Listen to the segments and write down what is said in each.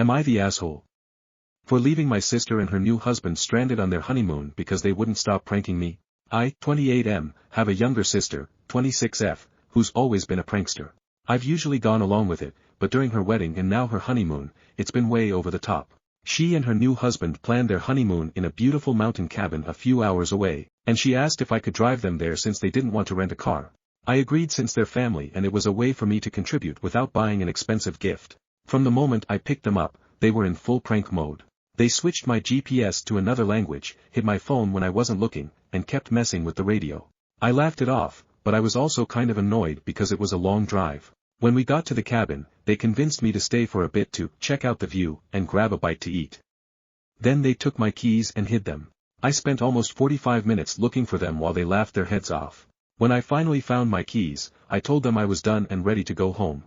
Am I the asshole? For leaving my sister and her new husband stranded on their honeymoon because they wouldn't stop pranking me? I, 28M, have a younger sister, 26F, who's always been a prankster. I've usually gone along with it, but during her wedding and now her honeymoon, it's been way over the top. She and her new husband planned their honeymoon in a beautiful mountain cabin a few hours away, and she asked if I could drive them there since they didn't want to rent a car. I agreed since they're family and it was a way for me to contribute without buying an expensive gift. From the moment I picked them up, they were in full prank mode. They switched my GPS to another language, hid my phone when I wasn't looking, and kept messing with the radio. I laughed it off, but I was also kind of annoyed because it was a long drive. When we got to the cabin, they convinced me to stay for a bit to check out the view and grab a bite to eat. Then they took my keys and hid them. I spent almost 45 minutes looking for them while they laughed their heads off. When I finally found my keys, I told them I was done and ready to go home.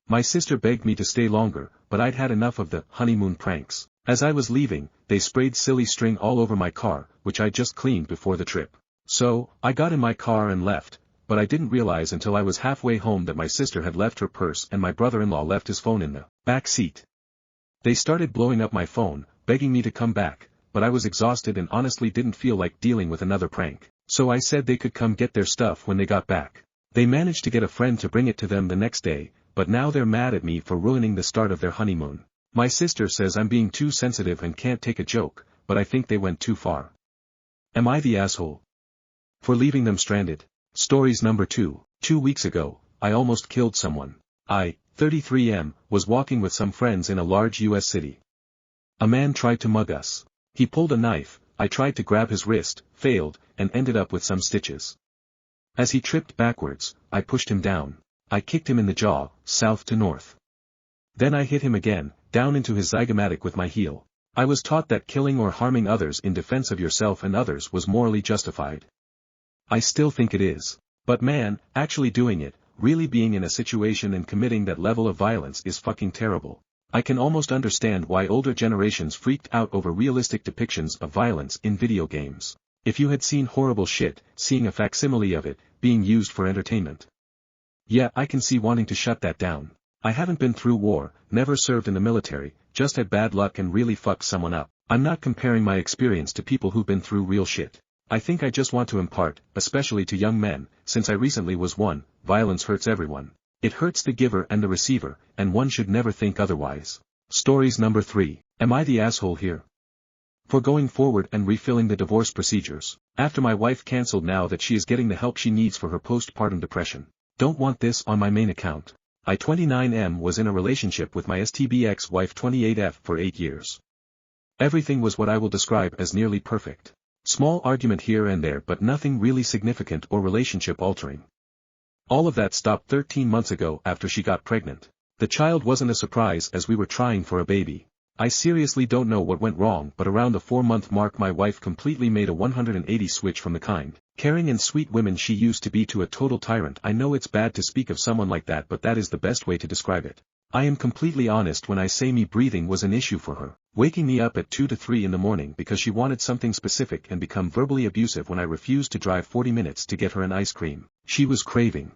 My sister begged me to stay longer, but I'd had enough of the honeymoon pranks. As I was leaving, they sprayed silly string all over my car, which I just cleaned before the trip. So, I got in my car and left, but I didn't realize until I was halfway home that my sister had left her purse and my brother-in-law left his phone in the back seat. They started blowing up my phone, begging me to come back, but I was exhausted and honestly didn't feel like dealing with another prank, so I said they could come get their stuff when they got back. They managed to get a friend to bring it to them the next day, but now they're mad at me for ruining the start of their honeymoon. My sister says I'm being too sensitive and can't take a joke, but I think they went too far. Am I the asshole? For leaving them stranded. Stories number 2. 2 weeks ago, I almost killed someone. I, 33M, was walking with some friends in a large US city. A man tried to mug us. He pulled a knife, I tried to grab his wrist, failed, and ended up with some stitches. As he tripped backwards, I pushed him down. I kicked him in the jaw, south to north. Then I hit him again, down into his zygomatic with my heel. I was taught that killing or harming others in defense of yourself and others was morally justified. I still think it is. But man, actually doing it, really being in a situation and committing that level of violence is fucking terrible. I can almost understand why older generations freaked out over realistic depictions of violence in video games. If you had seen horrible shit, seeing a facsimile of it, being used for entertainment. Yeah, I can see wanting to shut that down. I haven't been through war, never served in the military, just had bad luck and really fucked someone up. I'm not comparing my experience to people who've been through real shit. I think I just want to impart, especially to young men, since I recently was one, violence hurts everyone. It hurts the giver and the receiver, and one should never think otherwise. Stories number 3. Am I the asshole here? For going forward and refilling the divorce procedures, after my wife cancelled now that she is getting the help she needs for her postpartum depression. Don't want this on my main account. I 29M was in a relationship with my STB ex-wife 28F for 8 years. Everything was what I will describe as nearly perfect. Small argument here and there but nothing really significant or relationship altering. All of that stopped 13 months ago after she got pregnant. The child wasn't a surprise as we were trying for a baby. I seriously don't know what went wrong, but around the 4-month mark my wife completely made a 180 switch from the kind, caring and sweet woman she used to be to a total tyrant. I know it's bad to speak of someone like that, but that is the best way to describe it. I am completely honest when I say me breathing was an issue for her, waking me up at 2 to 3 in the morning because she wanted something specific and become verbally abusive when I refused to drive 40 minutes to get her an ice cream she was craving.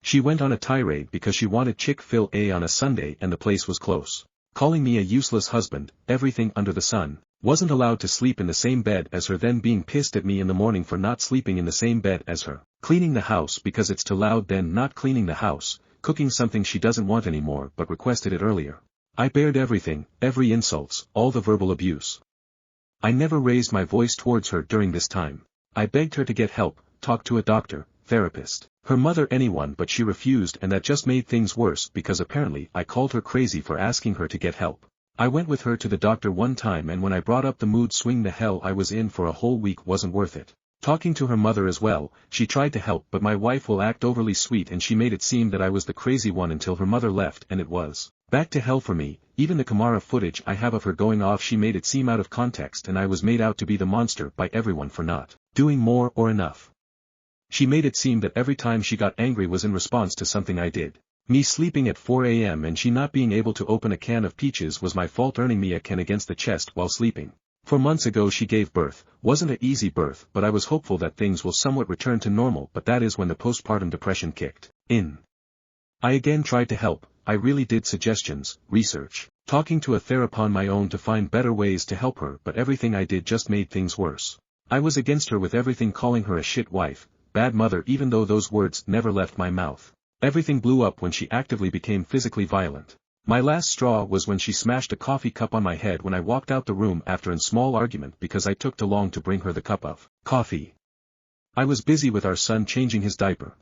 She went on a tirade because she wanted Chick-fil-A on a Sunday and the place was close. Calling me a useless husband, everything under the sun, wasn't allowed to sleep in the same bed as her, then being pissed at me in the morning for not sleeping in the same bed as her, cleaning the house because it's too loud, then not cleaning the house, cooking something she doesn't want anymore but requested it earlier. I bared everything, every insults, all the verbal abuse. I never raised my voice towards her during this time. I begged her to get help, talk to a doctor, therapist, her mother, anyone, but she refused, and that just made things worse because apparently I called her crazy for asking her to get help. I went with her to the doctor one time, and when I brought up the mood swing the hell I was in for a whole week wasn't worth it. Talking to her mother as well, she tried to help, but my wife will act overly sweet and she made it seem that I was the crazy one until her mother left, and it was back to hell for me. Even the camera footage I have of her going off, she made it seem out of context and I was made out to be the monster by everyone for not doing more or enough. She made it seem that every time she got angry was in response to something I did. Me sleeping at 4 a.m. and she not being able to open a can of peaches was my fault, earning me a can against the chest while sleeping. 4 months ago she gave birth. Wasn't an easy birth, but I was hopeful that things will somewhat return to normal, but that is when the postpartum depression kicked in. I again tried to help, I really did suggestions, research, talking to a therapist on my own to find better ways to help her, but everything I did just made things worse. I was against her with everything, calling her a shit wife, bad mother, even though those words never left my mouth. Everything blew up when she actively became physically violent. My last straw was when she smashed a coffee cup on my head when I walked out the room after a small argument because I took too long to bring her the cup of coffee. I was busy with our son changing his diaper.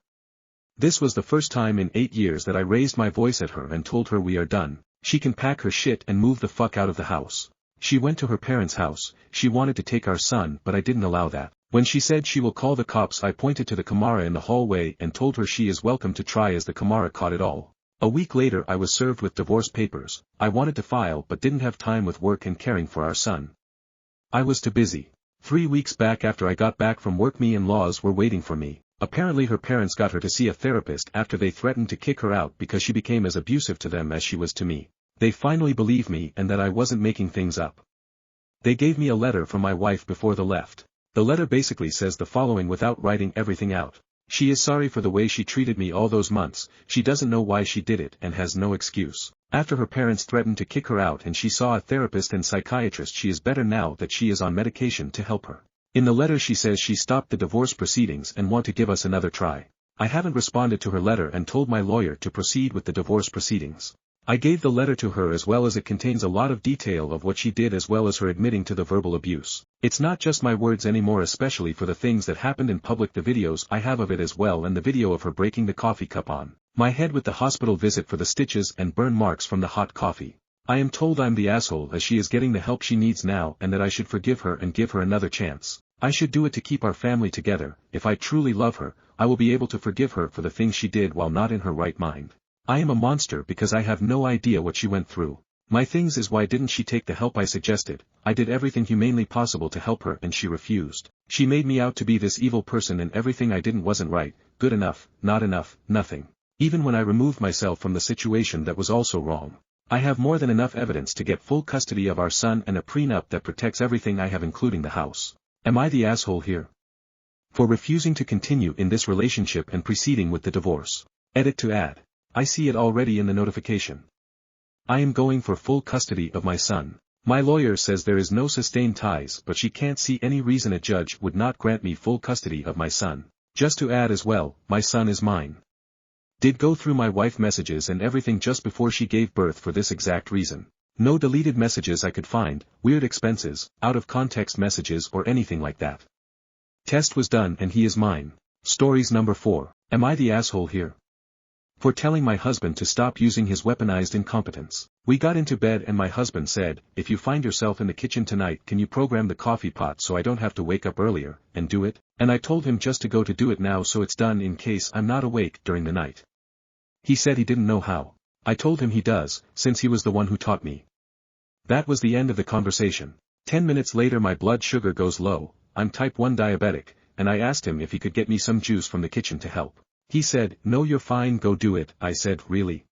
This was the first time in 8 years that I raised my voice at her and told her we are done, she can pack her shit and move the fuck out of the house. She went to her parents' house, she wanted to take our son but I didn't allow that. When she said she will call the cops, I pointed to the camera in the hallway and told her she is welcome to try, as the camera caught it all. A week later I was served with divorce papers. I wanted to file but didn't have time with work and caring for our son. I was too busy. 3 weeks back, after I got back from work, me in-laws were waiting for me. Apparently her parents got her to see a therapist after they threatened to kick her out because she became as abusive to them as she was to me. They finally believed me and that I wasn't making things up. They gave me a letter from my wife before they left. The letter basically says the following without writing everything out. She is sorry for the way she treated me all those months, she doesn't know why she did it and has no excuse. After her parents threatened to kick her out and she saw a therapist and psychiatrist, she is better now that she is on medication to help her. In the letter she says she stopped the divorce proceedings and want to give us another try. I haven't responded to her letter and told my lawyer to proceed with the divorce proceedings. I gave the letter to her as well as it contains a lot of detail of what she did as well as her admitting to the verbal abuse. It's not just my words anymore, especially for the things that happened in public. The videos I have of it as well, and the video of her breaking the coffee cup on my head with the hospital visit for the stitches and burn marks from the hot coffee. I am told I'm the asshole as she is getting the help she needs now and that I should forgive her and give her another chance. I should do it to keep our family together. If I truly love her, I will be able to forgive her for the things she did while not in her right mind. I am a monster because I have no idea what she went through. My things is, why didn't she take the help I suggested? I did everything humanely possible to help her and she refused. She made me out to be this evil person and everything I didn't wasn't right, good enough, not enough, nothing. Even when I removed myself from the situation, that was also wrong. I have more than enough evidence to get full custody of our son and a prenup that protects everything I have, including the house. Am I the asshole here? For refusing to continue in this relationship and proceeding with the divorce. Edit to add. I see it already in the notification. I am going for full custody of my son. My lawyer says there is no sustained ties, but she can't see any reason a judge would not grant me full custody of my son. Just to add as well, my son is mine. Did go through my wife messages and everything just before she gave birth for this exact reason. No deleted messages I could find, weird expenses, out of context messages or anything like that. Test was done and he is mine. Stories number 4. Am I the asshole here? For telling my husband to stop using his weaponized incompetence. We got into bed and my husband said, if you find yourself in the kitchen tonight, can you program the coffee pot so I don't have to wake up earlier, and do it? And I told him just to go to do it now so it's done in case I'm not awake during the night. He said he didn't know how. I told him he does, since he was the one who taught me. That was the end of the conversation. 10 minutes later my blood sugar goes low, I'm type 1 diabetic, and I asked him if he could get me some juice from the kitchen to help. He said, no, you're fine, go do it. I said, really?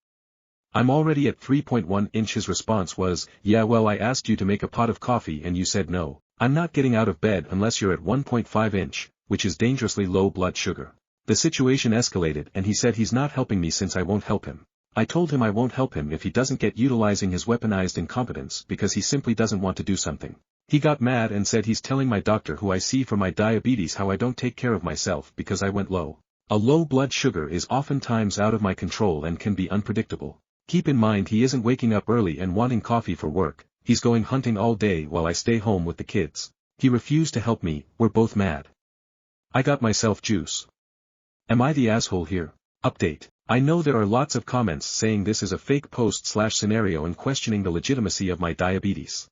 I'm already at 3.1 inch. His response was, yeah, well, I asked you to make a pot of coffee and you said no. I'm not getting out of bed unless you're at 1.5 inch, which is dangerously low blood sugar. The situation escalated and he said he's not helping me since I won't help him. I told him I won't help him if he doesn't get utilizing his weaponized incompetence because he simply doesn't want to do something. He got mad and said he's telling my doctor who I see for my diabetes how I don't take care of myself because I went low. A low blood sugar is oftentimes out of my control and can be unpredictable. Keep in mind he isn't waking up early and wanting coffee for work, he's going hunting all day while I stay home with the kids. He refused to help me, we're both mad. I got myself juice. Am I the asshole here? Update. I know there are lots of comments saying this is a fake post/scenario and questioning the legitimacy of my diabetes.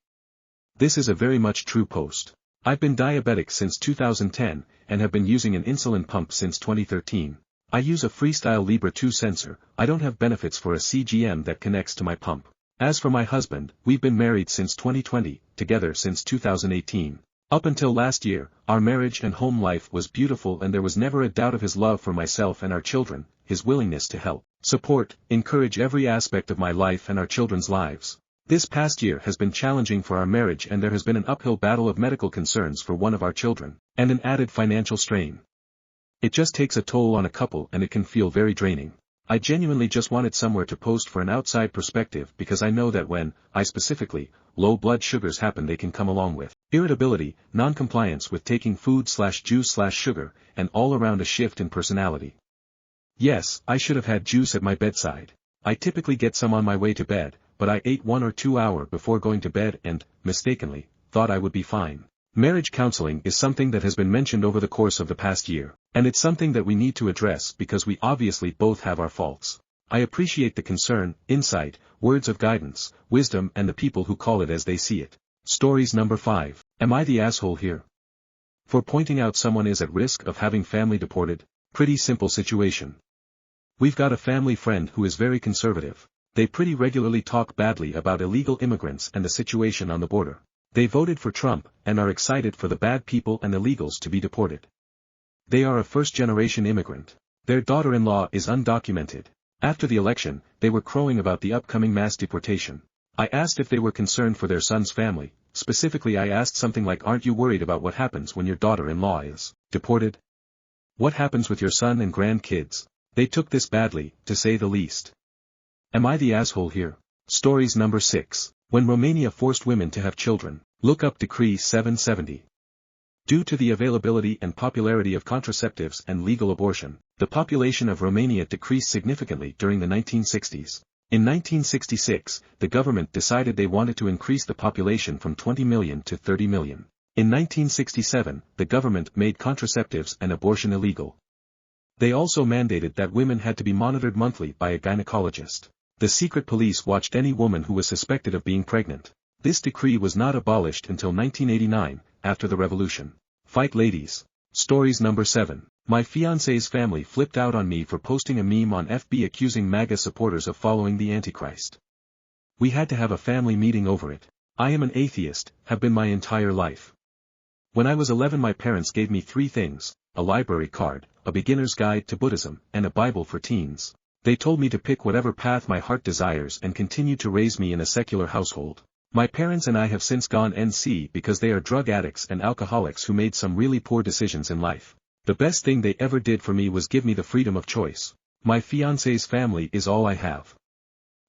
This is a very much true post. I've been diabetic since 2010, and have been using an insulin pump since 2013. I use a Freestyle Libre 2 sensor. I don't have benefits for a CGM that connects to my pump. As for my husband, we've been married since 2020, together since 2018. Up until last year, our marriage and home life was beautiful and there was never a doubt of his love for myself and our children, his willingness to help, support, encourage every aspect of my life and our children's lives. This past year has been challenging for our marriage and there has been an uphill battle of medical concerns for one of our children, and an added financial strain. It just takes a toll on a couple and it can feel very draining. I genuinely just wanted somewhere to post for an outside perspective because I know that when, specifically, low blood sugars happen they can come along with irritability, non-compliance with taking food/juice/sugar, and all around a shift in personality. Yes, I should have had juice at my bedside. I typically get some on my way to bed, but I ate 1 or 2 hours before going to bed and, mistakenly, thought I would be fine. Marriage counseling is something that has been mentioned over the course of the past year, and it's something that we need to address because we obviously both have our faults. I appreciate the concern, insight, words of guidance, wisdom and the people who call it as they see it. Stories number 5. Am I the asshole here? For pointing out someone is at risk of having family deported? Pretty simple situation. We've got a family friend who is very conservative. They pretty regularly talk badly about illegal immigrants and the situation on the border. They voted for Trump, and are excited for the bad people and illegals to be deported. They are a first-generation immigrant. Their daughter-in-law is undocumented. After the election, they were crowing about the upcoming mass deportation. I asked if they were concerned for their son's family. Specifically I asked something like, aren't you worried about what happens when your daughter-in-law is deported? What happens with your son and grandkids? They took this badly, to say the least. Am I the asshole here? Stories number 6. When Romania forced women to have children. Look up Decree 770. Due to the availability and popularity of contraceptives and legal abortion, the population of Romania decreased significantly during the 1960s. In 1966, the government decided they wanted to increase the population from 20 million to 30 million. In 1967, the government made contraceptives and abortion illegal. They also mandated that women had to be monitored monthly by a gynecologist. The secret police watched any woman who was suspected of being pregnant. This decree was not abolished until 1989, after the revolution. Fight ladies. Stories number 7. My fiancé's family flipped out on me for posting a meme on FB accusing MAGA supporters of following the Antichrist. We had to have a family meeting over it. I am an atheist, have been my entire life. When I was 11 my parents gave me 3 things, a library card, a beginner's guide to Buddhism, and a Bible for teens. They told me to pick whatever path my heart desires and continue to raise me in a secular household. My parents and I have since gone NC because they are drug addicts and alcoholics who made some really poor decisions in life. The best thing they ever did for me was give me the freedom of choice. My fiancé's family is all I have.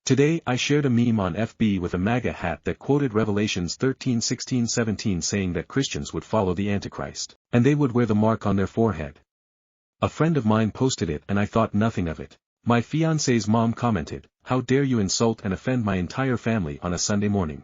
Today I shared a meme on FB with a MAGA hat that quoted Revelations 13:16-17 saying that Christians would follow the Antichrist, and they would wear the mark on their forehead. A friend of mine posted it and I thought nothing of it. My fiancé's mom commented, "How dare you insult and offend my entire family on a Sunday morning?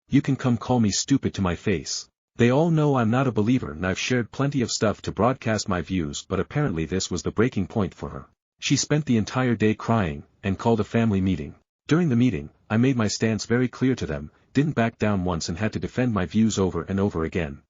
You can come call me stupid to my face." They all know I'm not a believer and I've shared plenty of stuff to broadcast my views, but apparently this was the breaking point for her. She spent the entire day crying, and called a family meeting. During the meeting, I made my stance very clear to them, didn't back down once and had to defend my views over and over again.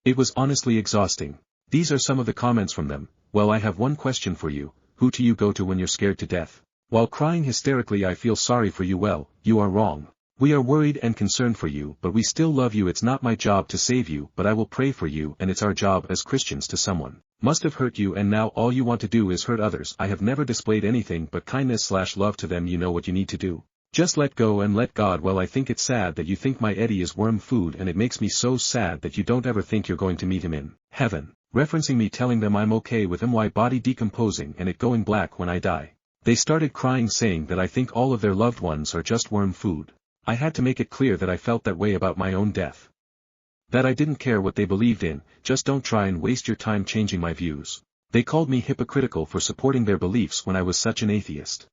It was honestly exhausting. These are some of the comments from them. Well, I have one question for you, who do you go to when you're scared to death? While crying hysterically I feel sorry for you. Well, you are wrong. We are worried and concerned for you, but we still love you. It's not my job to save you, but I will pray for you, and it's our job as Christians to someone must have hurt you and now all you want to do is hurt others. I have never displayed anything but kindness/love to them. You know what you need to do. Just let go and let God. Well, I think it's sad that you think my Eddie is worm food, and it makes me so sad that you don't ever think you're going to meet him in heaven. Referencing me telling them I'm okay with my body decomposing and it going black when I die. They started crying saying that I think all of their loved ones are just worm food. I had to make it clear that I felt that way about my own death. That I didn't care what they believed in, just don't try and waste your time changing my views. They called me hypocritical for supporting their beliefs when I was such an atheist.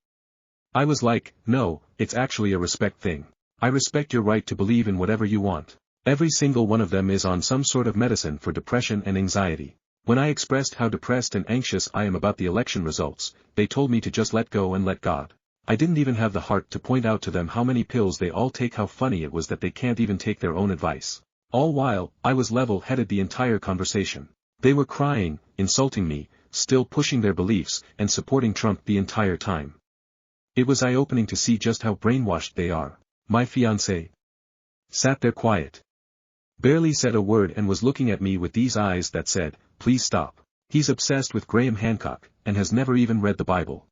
I was like, no, it's actually a respect thing. I respect your right to believe in whatever you want. Every single one of them is on some sort of medicine for depression and anxiety. When I expressed how depressed and anxious I am about the election results, they told me to just let go and let God. I didn't even have the heart to point out to them how many pills they all take, how funny it was that they can't even take their own advice. All while, I was level-headed the entire conversation. They were crying, insulting me, still pushing their beliefs, and supporting Trump the entire time. It was eye-opening to see just how brainwashed they are. My fiancé sat there quiet. Barely said a word and was looking at me with these eyes that said, please stop. He's obsessed with Graham Hancock, and has never even read the Bible.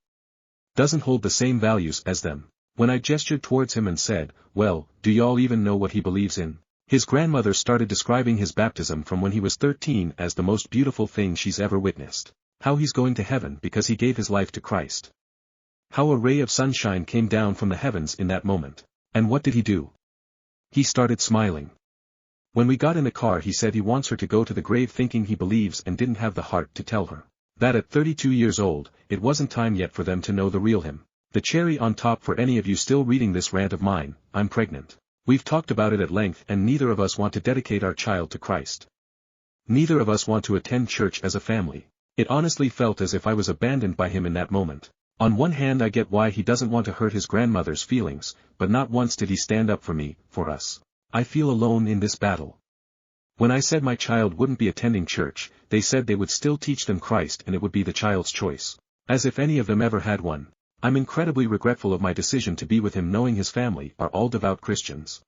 Doesn't hold the same values as them. When I gestured towards him and said, well, do y'all even know what he believes in? His grandmother started describing his baptism from when he was 13 as the most beautiful thing she's ever witnessed. How he's going to heaven because he gave his life to Christ. How a ray of sunshine came down from the heavens in that moment. And what did he do? He started smiling. When we got in the car he said he wants her to go to the grave thinking he believes and didn't have the heart to tell her that at 32 years old, it wasn't time yet for them to know the real him. The cherry on top for any of you still reading this rant of mine, I'm pregnant. We've talked about it at length and neither of us want to dedicate our child to Christ. Neither of us want to attend church as a family. It honestly felt as if I was abandoned by him in that moment. On one hand I get why he doesn't want to hurt his grandmother's feelings, but not once did he stand up for me, for us. I feel alone in this battle. When I said my child wouldn't be attending church, they said they would still teach them Christ and it would be the child's choice. As if any of them ever had one. I'm incredibly regretful of my decision to be with him knowing his family are all devout Christians.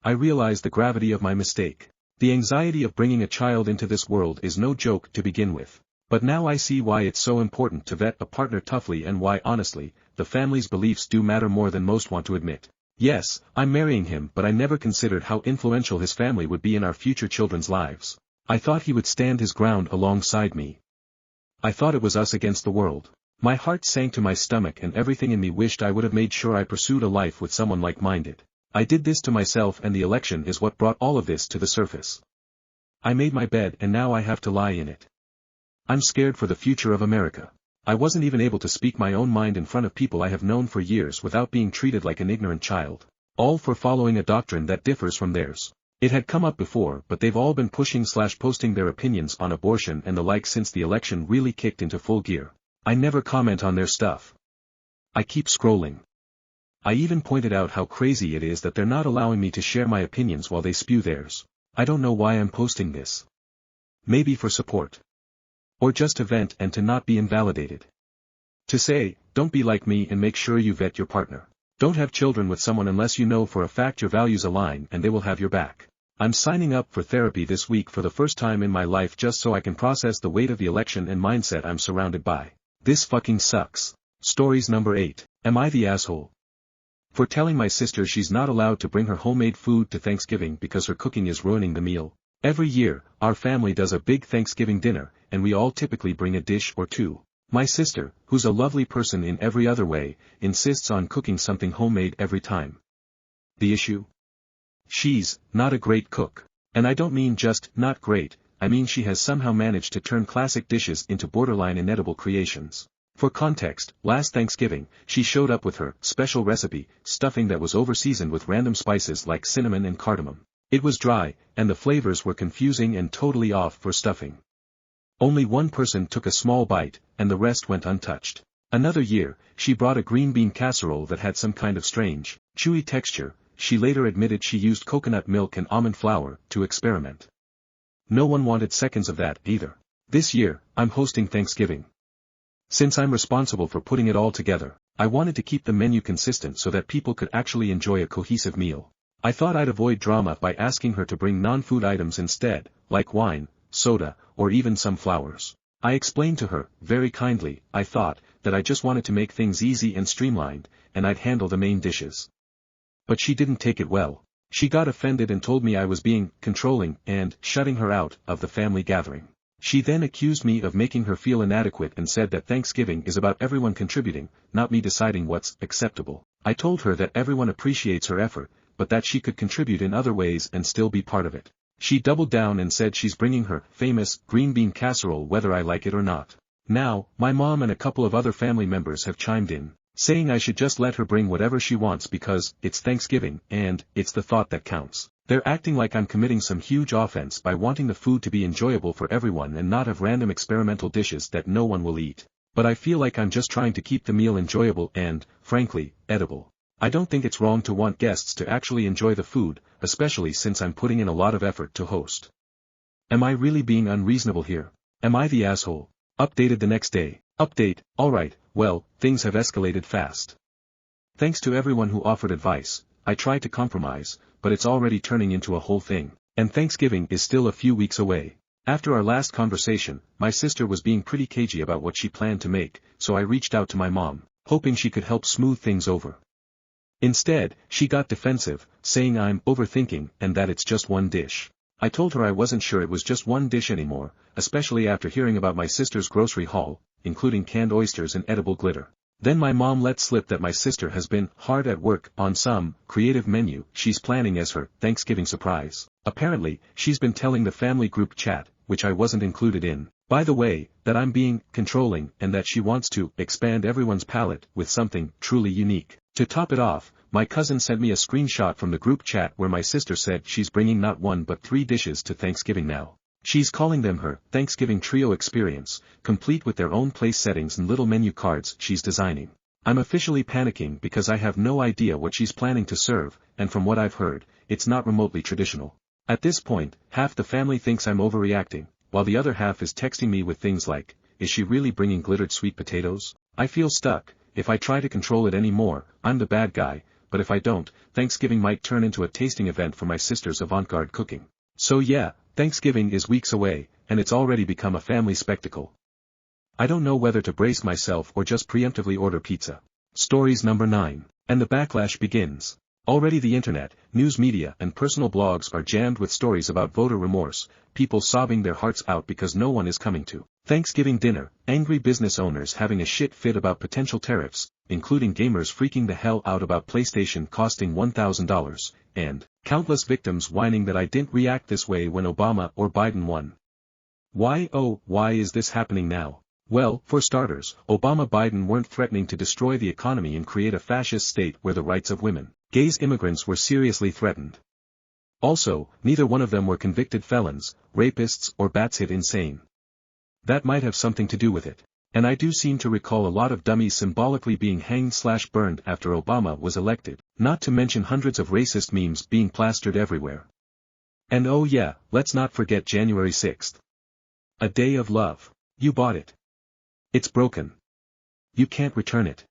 I realize the gravity of my mistake. The anxiety of bringing a child into this world is no joke to begin with. But now I see why it's so important to vet a partner toughly and why honestly, the family's beliefs do matter more than most want to admit. Yes, I'm marrying him but I never considered how influential his family would be in our future children's lives. I thought he would stand his ground alongside me. I thought it was us against the world. My heart sank to my stomach and everything in me wished I would have made sure I pursued a life with someone like-minded. I did this to myself and the election is what brought all of this to the surface. I made my bed and now I have to lie in it. I'm scared for the future of America. I wasn't even able to speak my own mind in front of people I have known for years without being treated like an ignorant child. All for following a doctrine that differs from theirs. It had come up before but they've all been pushing/posting their opinions on abortion and the like since the election really kicked into full gear. I never comment on their stuff. I keep scrolling. I even pointed out how crazy it is that they're not allowing me to share my opinions while they spew theirs. I don't know why I'm posting this. Maybe for support. Or just to vent and to not be invalidated. To say, don't be like me and make sure you vet your partner. Don't have children with someone unless you know for a fact your values align and they will have your back. I'm signing up for therapy this week for the first time in my life just so I can process the weight of the election and mindset I'm surrounded by. This fucking sucks. Stories number 8. Am I the asshole? For telling my sister she's not allowed to bring her homemade food to Thanksgiving because her cooking is ruining the meal. Every year, our family does a big Thanksgiving dinner, and we all typically bring a dish or two. My sister, who's a lovely person in every other way, insists on cooking something homemade every time. The issue? She's not a great cook. And I don't mean just not great, I mean she has somehow managed to turn classic dishes into borderline inedible creations. For context, last Thanksgiving, she showed up with her special recipe, stuffing that was over-seasoned with random spices like cinnamon and cardamom. It was dry, and the flavors were confusing and totally off for stuffing. Only one person took a small bite, and the rest went untouched. Another year, she brought a green bean casserole that had some kind of strange, chewy texture. She later admitted she used coconut milk and almond flour to experiment. No one wanted seconds of that either. This year, I'm hosting Thanksgiving. Since I'm responsible for putting it all together, I wanted to keep the menu consistent so that people could actually enjoy a cohesive meal. I thought I'd avoid drama by asking her to bring non-food items instead, like wine, soda, or even some flowers. I explained to her, very kindly, I thought, that I just wanted to make things easy and streamlined, and I'd handle the main dishes. But she didn't take it well. She got offended and told me I was being controlling and shutting her out of the family gathering. She then accused me of making her feel inadequate and said that Thanksgiving is about everyone contributing, not me deciding what's acceptable. I told her that everyone appreciates her effort, but that she could contribute in other ways and still be part of it. She doubled down and said she's bringing her famous green bean casserole whether I like it or not. Now, my mom and a couple of other family members have chimed in, saying I should just let her bring whatever she wants because it's Thanksgiving and it's the thought that counts. They're acting like I'm committing some huge offense by wanting the food to be enjoyable for everyone and not have random experimental dishes that no one will eat. But I feel like I'm just trying to keep the meal enjoyable and, frankly, edible. I don't think it's wrong to want guests to actually enjoy the food, especially since I'm putting in a lot of effort to host. Am I really being unreasonable here? Am I the asshole? Updated the next day. Update, alright, well, things have escalated fast. Thanks to everyone who offered advice, I tried to compromise, but it's already turning into a whole thing, and Thanksgiving is still a few weeks away. After our last conversation, my sister was being pretty cagey about what she planned to make, so I reached out to my mom, hoping she could help smooth things over. Instead, she got defensive, saying I'm overthinking and that it's just one dish. I told her I wasn't sure it was just one dish anymore, especially after hearing about my sister's grocery haul, including canned oysters and edible glitter. Then my mom let slip that my sister has been hard at work on some creative menu she's planning as her Thanksgiving surprise. Apparently, she's been telling the family group chat, which I wasn't included in, by the way, that I'm being controlling and that she wants to expand everyone's palate with something truly unique. To top it off, my cousin sent me a screenshot from the group chat where my sister said she's bringing not one but 3 dishes to Thanksgiving now. She's calling them her Thanksgiving Trio Experience, complete with their own place settings and little menu cards she's designing. I'm officially panicking because I have no idea what she's planning to serve, and from what I've heard, it's not remotely traditional. At this point, half the family thinks I'm overreacting, while the other half is texting me with things like, is she really bringing glittered sweet potatoes? I feel stuck. If I try to control it anymore, I'm the bad guy, but if I don't, Thanksgiving might turn into a tasting event for my sister's avant-garde cooking. So yeah, Thanksgiving is weeks away, and it's already become a family spectacle. I don't know whether to brace myself or just preemptively order pizza. Stories number 9. And the backlash begins. Already the internet, news media and personal blogs are jammed with stories about voter remorse, people sobbing their hearts out because no one is coming to Thanksgiving dinner, angry business owners having a shit fit about potential tariffs, including gamers freaking the hell out about PlayStation costing $1,000, and countless victims whining that I didn't react this way when Obama or Biden won. Why is this happening now? Well, for starters, Obama-Biden weren't threatening to destroy the economy and create a fascist state where the rights of women, gays, immigrants were seriously threatened. Also, neither one of them were convicted felons, rapists or batshit insane. That might have something to do with it. And I do seem to recall a lot of dummies symbolically being hanged/burned after Obama was elected, not to mention hundreds of racist memes being plastered everywhere. And oh yeah, let's not forget January 6th. A day of love. You bought it. It's broken. You can't return it.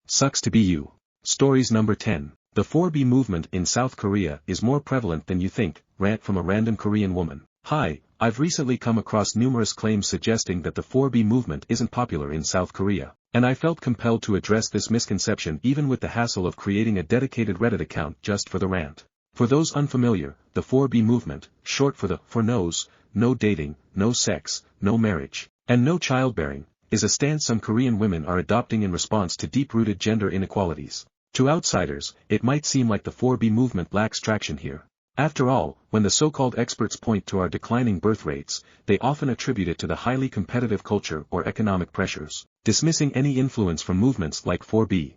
Sucks to be you. Stories number 10. The 4B movement in South Korea is more prevalent than you think, rant from a random Korean woman. Hi, I've recently come across numerous claims suggesting that the 4B movement isn't popular in South Korea, and I felt compelled to address this misconception even with the hassle of creating a dedicated Reddit account just for the rant. For those unfamiliar, the 4B movement, short for the 4 no's, no dating, no sex, no marriage, and no childbearing, is a stance some Korean women are adopting in response to deep-rooted gender inequalities. To outsiders, it might seem like the 4B movement lacks traction here. After all, when the so-called experts point to our declining birth rates, they often attribute it to the highly competitive culture or economic pressures, dismissing any influence from movements like 4B.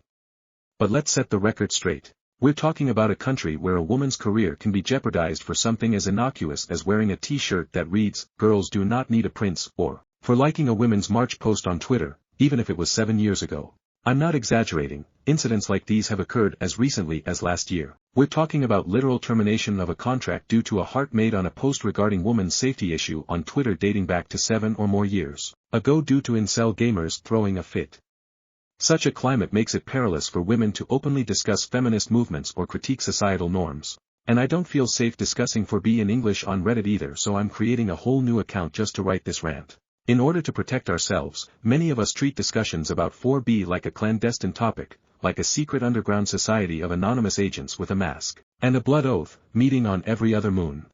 But let's set the record straight. We're talking about a country where a woman's career can be jeopardized for something as innocuous as wearing a t-shirt that reads, "Girls do not need a prince," or for liking a Women's March post on Twitter, even if it was 7 years ago. I'm not exaggerating, incidents like these have occurred as recently as last year. We're talking about literal termination of a contract due to a heart made on a post regarding women's safety issue on Twitter dating back to 7 or more years ago due to incel gamers throwing a fit. Such a climate makes it perilous for women to openly discuss feminist movements or critique societal norms. And I don't feel safe discussing 4B in English on Reddit either, so I'm creating a whole new account just to write this rant. In order to protect ourselves, many of us treat discussions about 4B like a clandestine topic, like a secret underground society of anonymous agents with a mask and a blood oath, meeting on every other moon.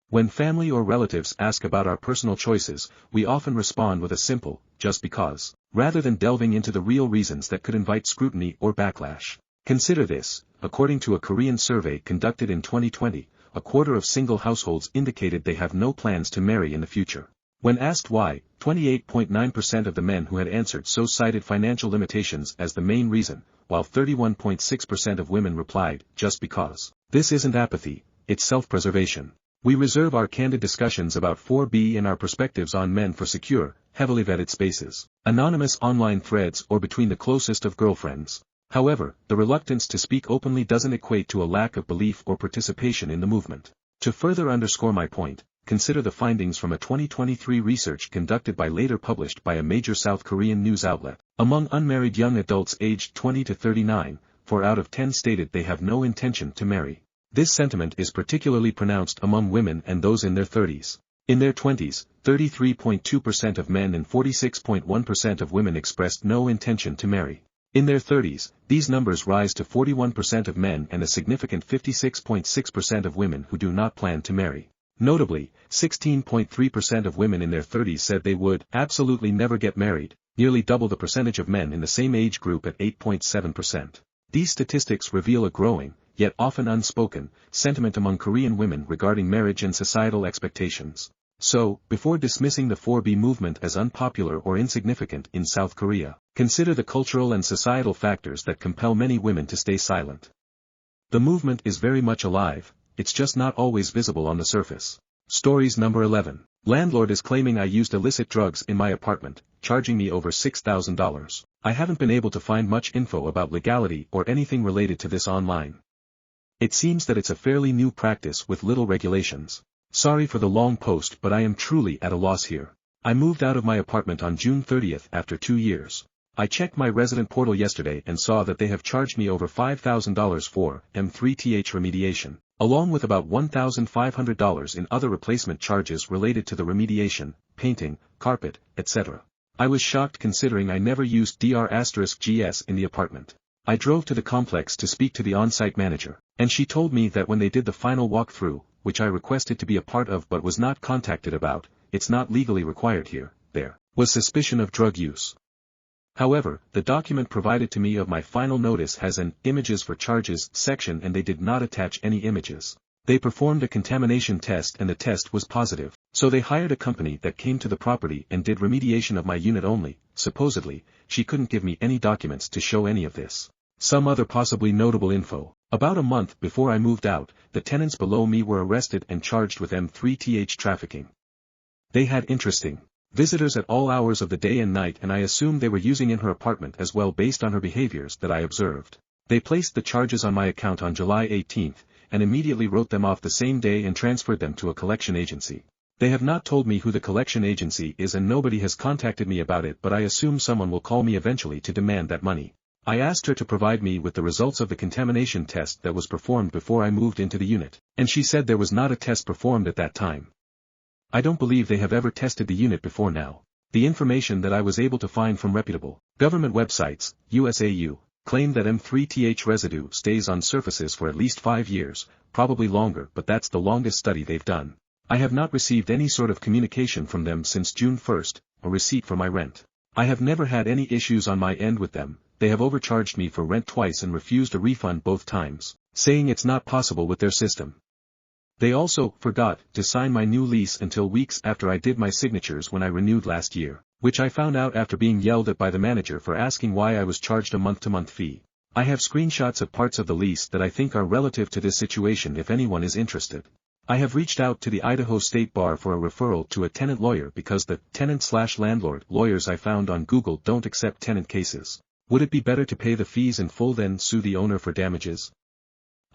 When family or relatives ask about our personal choices, we often respond with a simple, just because, rather than delving into the real reasons that could invite scrutiny or backlash. Consider this, according to a Korean survey conducted in 2020, a quarter of single households indicated they have no plans to marry in the future. When asked why, 28.9% of the men who had answered so cited financial limitations as the main reason, while 31.6% of women replied, just because. This isn't apathy, it's self-preservation. We reserve our candid discussions about 4B and our perspectives on men for secure, heavily vetted spaces, anonymous online threads or between the closest of girlfriends. However, the reluctance to speak openly doesn't equate to a lack of belief or participation in the movement. To further underscore my point, consider the findings from a 2023 research conducted by later published by a major South Korean news outlet. Among unmarried young adults aged 20 to 39, 4 out of 10 stated they have no intention to marry. This sentiment is particularly pronounced among women and those in their 30s. In their 20s, 33.2% of men and 46.1% of women expressed no intention to marry. In their 30s, these numbers rise to 41% of men and a significant 56.6% of women who do not plan to marry. Notably, 16.3% of women in their 30s said they would absolutely never get married, nearly double the percentage of men in the same age group at 8.7%. These statistics reveal a growing, yet often unspoken, sentiment among Korean women regarding marriage and societal expectations. So, before dismissing the 4B movement as unpopular or insignificant in South Korea, consider the cultural and societal factors that compel many women to stay silent. The movement is very much alive, it's just not always visible on the surface. Stories number 11. Landlord is claiming I used illicit drugs in my apartment, charging me over $6,000. I haven't been able to find much info about legality or anything related to this online. It seems that it's a fairly new practice with little regulations. Sorry for the long post, but I am truly at a loss here. I moved out of my apartment on June 30th after 2 years. I checked my resident portal yesterday and saw that they have charged me over $5,000 for M3TH remediation, along with about $1,500 in other replacement charges related to the remediation, painting, carpet, etc. I was shocked considering I never used Dr*GS in the apartment. I drove to the complex to speak to the on-site manager, and she told me that when they did the final walkthrough, which I requested to be a part of but was not contacted about, it's not legally required here, there was suspicion of drug use. However, the document provided to me of my final notice has an images for charges section and they did not attach any images. They performed a contamination test and the test was positive, so they hired a company that came to the property and did remediation of my unit only. Supposedly, she couldn't give me any documents to show any of this. Some other possibly notable info. About a month before I moved out, the tenants below me were arrested and charged with M3TH trafficking. They had interesting visitors at all hours of the day and night, and I assumed they were using in her apartment as well based on her behaviors that I observed. They placed the charges on my account on July 18th, and immediately wrote them off the same day and transferred them to a collection agency. They have not told me who the collection agency is and nobody has contacted me about it, but I assume someone will call me eventually to demand that money. I asked her to provide me with the results of the contamination test that was performed before I moved into the unit, and she said there was not a test performed at that time. I don't believe they have ever tested the unit before now. The information that I was able to find from reputable government websites, USAU, claim that M3TH residue stays on surfaces for at least 5 years, probably longer, but that's the longest study they've done. I have not received any sort of communication from them since June 1st, a receipt for my rent. I have never had any issues on my end with them. They have overcharged me for rent twice and refused a refund both times, saying it's not possible with their system. They also forgot to sign my new lease until weeks after I did my signatures when I renewed last year, which I found out after being yelled at by the manager for asking why I was charged a month-to-month fee. I have screenshots of parts of the lease that I think are relative to this situation if anyone is interested. I have reached out to the Idaho State Bar for a referral to a tenant lawyer because the tenant/landlord lawyers I found on Google don't accept tenant cases. Would it be better to pay the fees in full than sue the owner for damages?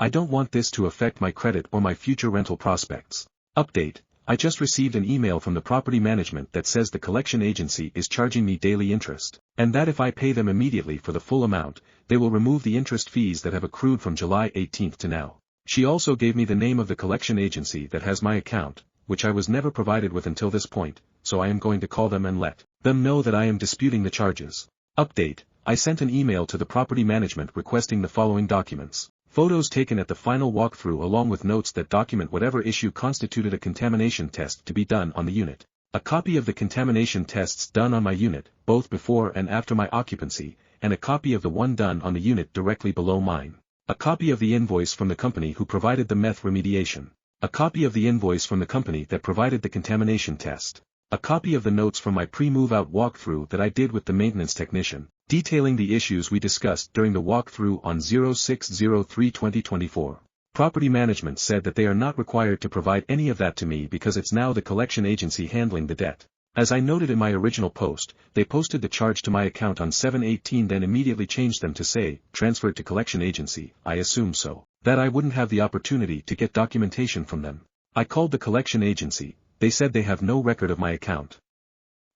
I don't want this to affect my credit or my future rental prospects. Update: I just received an email from the property management that says the collection agency is charging me daily interest, and that if I pay them immediately for the full amount, they will remove the interest fees that have accrued from July 18th to now. She also gave me the name of the collection agency that has my account, which I was never provided with until this point, so I am going to call them and let them know that I am disputing the charges. Update: I sent an email to the property management requesting the following documents. Photos taken at the final walkthrough along with notes that document whatever issue constituted a contamination test to be done on the unit. A copy of the contamination tests done on my unit, both before and after my occupancy, and a copy of the one done on the unit directly below mine. A copy of the invoice from the company who provided the meth remediation. A copy of the invoice from the company that provided the contamination test. A copy of the notes from my pre-move-out walkthrough that I did with the maintenance technician, detailing the issues we discussed during the walkthrough on 06/03/2024. Property management said that they are not required to provide any of that to me because it's now the collection agency handling the debt. As I noted in my original post, they posted the charge to my account on 7/18 then immediately changed them to say, transferred to collection agency. I assume so, that I wouldn't have the opportunity to get documentation from them. I called the collection agency. They said they have no record of my account.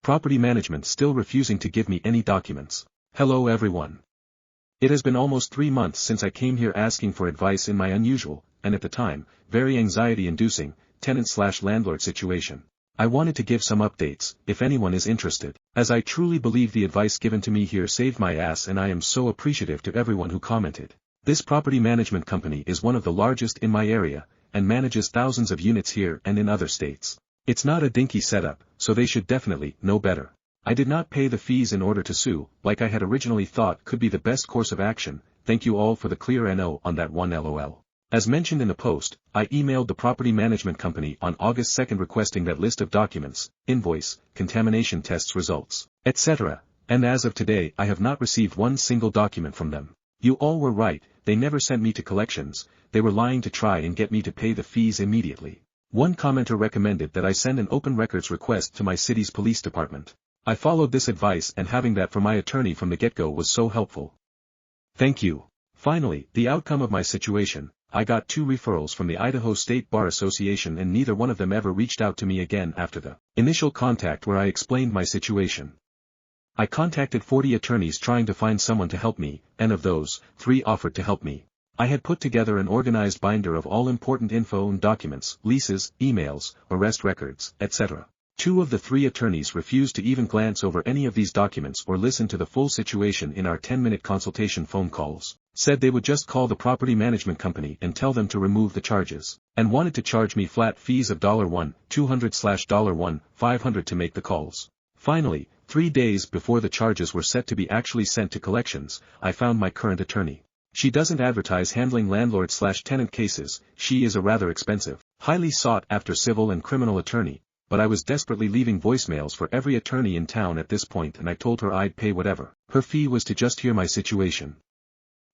Property management still refusing to give me any documents. Hello everyone. It has been almost 3 months since I came here asking for advice in my unusual, and at the time, very anxiety-inducing, tenant/landlord situation. I wanted to give some updates, if anyone is interested, as I truly believe the advice given to me here saved my ass and I am so appreciative to everyone who commented. This property management company is one of the largest in my area, and manages thousands of units here and in other states. It's not a dinky setup, so they should definitely know better. I did not pay the fees in order to sue, like I had originally thought could be the best course of action. Thank you all for the clear NO on that one LOL. As mentioned in the post, I emailed the property management company on August 2 requesting that list of documents, invoice, contamination tests results, etc. And as of today I have not received one single document from them. You all were right, they never sent me to collections, they were lying to try and get me to pay the fees immediately. One commenter recommended that I send an open records request to my city's police department. I followed this advice, and having that from my attorney from the get-go was so helpful. Thank you. Finally, the outcome of my situation. I got 2 referrals from the Idaho State Bar Association, and neither one of them ever reached out to me again after the initial contact where I explained my situation. I contacted 40 attorneys trying to find someone to help me, and of those, 3 offered to help me. I had put together an organized binder of all important info and documents, leases, emails, arrest records, etc. 2 of the 3 attorneys refused to even glance over any of these documents or listen to the full situation in our 10-minute consultation phone calls, said they would just call the property management company and tell them to remove the charges, and wanted to charge me flat fees of $1, $200/$1, $500 to make the calls. Finally, 3 days before the charges were set to be actually sent to collections, I found my current attorney. She doesn't advertise handling landlord/tenant cases. She is a rather expensive, highly sought-after civil and criminal attorney, but I was desperately leaving voicemails for every attorney in town at this point, and I told her I'd pay whatever her fee was to just hear my situation.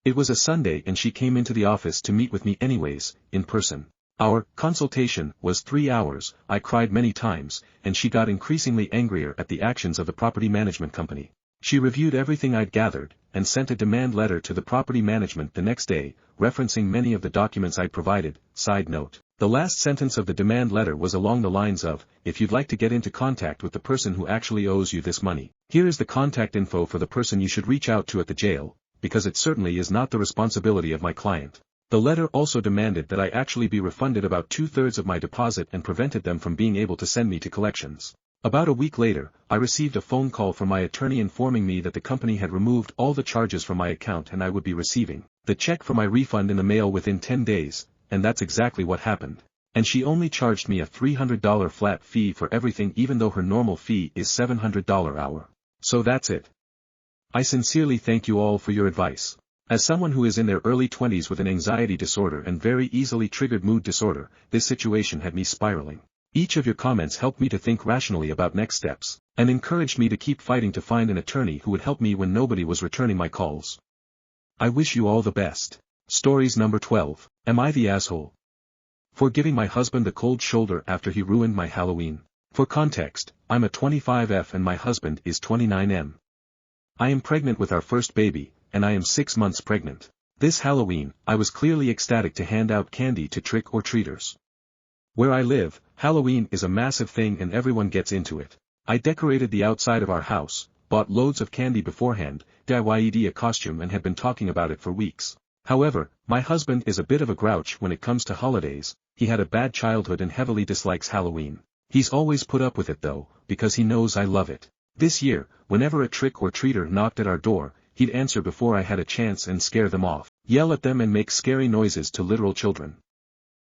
It was a Sunday and she came into the office to meet with me anyways, in person. Our consultation was 3 hours. I cried many times, and she got increasingly angrier at the actions of the property management company. She reviewed everything I'd gathered, and sent a demand letter to the property management the next day, referencing many of the documents I'd provided. Side note, the last sentence of the demand letter was along the lines of, if you'd like to get into contact with the person who actually owes you this money, here is the contact info for the person you should reach out to at the jail, because it certainly is not the responsibility of my client. The letter also demanded that I actually be refunded about 2/3 of my deposit and prevented them from being able to send me to collections. About a week later, I received a phone call from my attorney informing me that the company had removed all the charges from my account and I would be receiving the check for my refund in the mail within 10 days, and that's exactly what happened. And she only charged me a $300 flat fee for everything, even though her normal fee is $700 hour. So that's it. I sincerely thank you all for your advice. As someone who is in their early 20s with an anxiety disorder and very easily triggered mood disorder, this situation had me spiraling. Each of your comments helped me to think rationally about next steps, and encouraged me to keep fighting to find an attorney who would help me when nobody was returning my calls. I wish you all the best. Stories number 12. Am I the asshole? For giving my husband the cold shoulder after he ruined my Halloween. For context, I'm a 25F and my husband is 29M. I am pregnant with our first baby, and I am 6 months pregnant. This Halloween, I was clearly ecstatic to hand out candy to trick-or-treaters. Where I live, Halloween is a massive thing and everyone gets into it. I decorated the outside of our house, bought loads of candy beforehand, DIYed a costume and had been talking about it for weeks. However, my husband is a bit of a grouch when it comes to holidays. He had a bad childhood and heavily dislikes Halloween. He's always put up with it though, because he knows I love it. This year, whenever a trick-or-treater knocked at our door, he'd answer before I had a chance and scare them off, yell at them and make scary noises to literal children.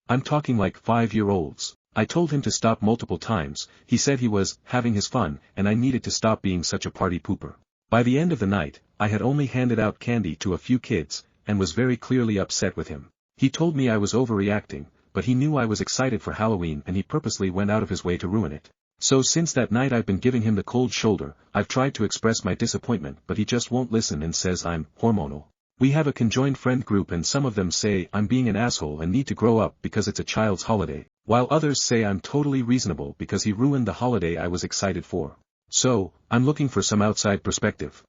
I'm talking like 5-year-olds. I told him to stop multiple times. He said he was having his fun, and I needed to stop being such a party pooper. By the end of the night, I had only handed out candy to a few kids, and was very clearly upset with him. He told me I was overreacting, but he knew I was excited for Halloween and he purposely went out of his way to ruin it. So since that night I've been giving him the cold shoulder. I've tried to express my disappointment but he just won't listen and says I'm hormonal. We have a conjoined friend group and some of them say I'm being an asshole and need to grow up because it's a child's holiday, while others say I'm totally reasonable because he ruined the holiday I was excited for. So, I'm looking for some outside perspective.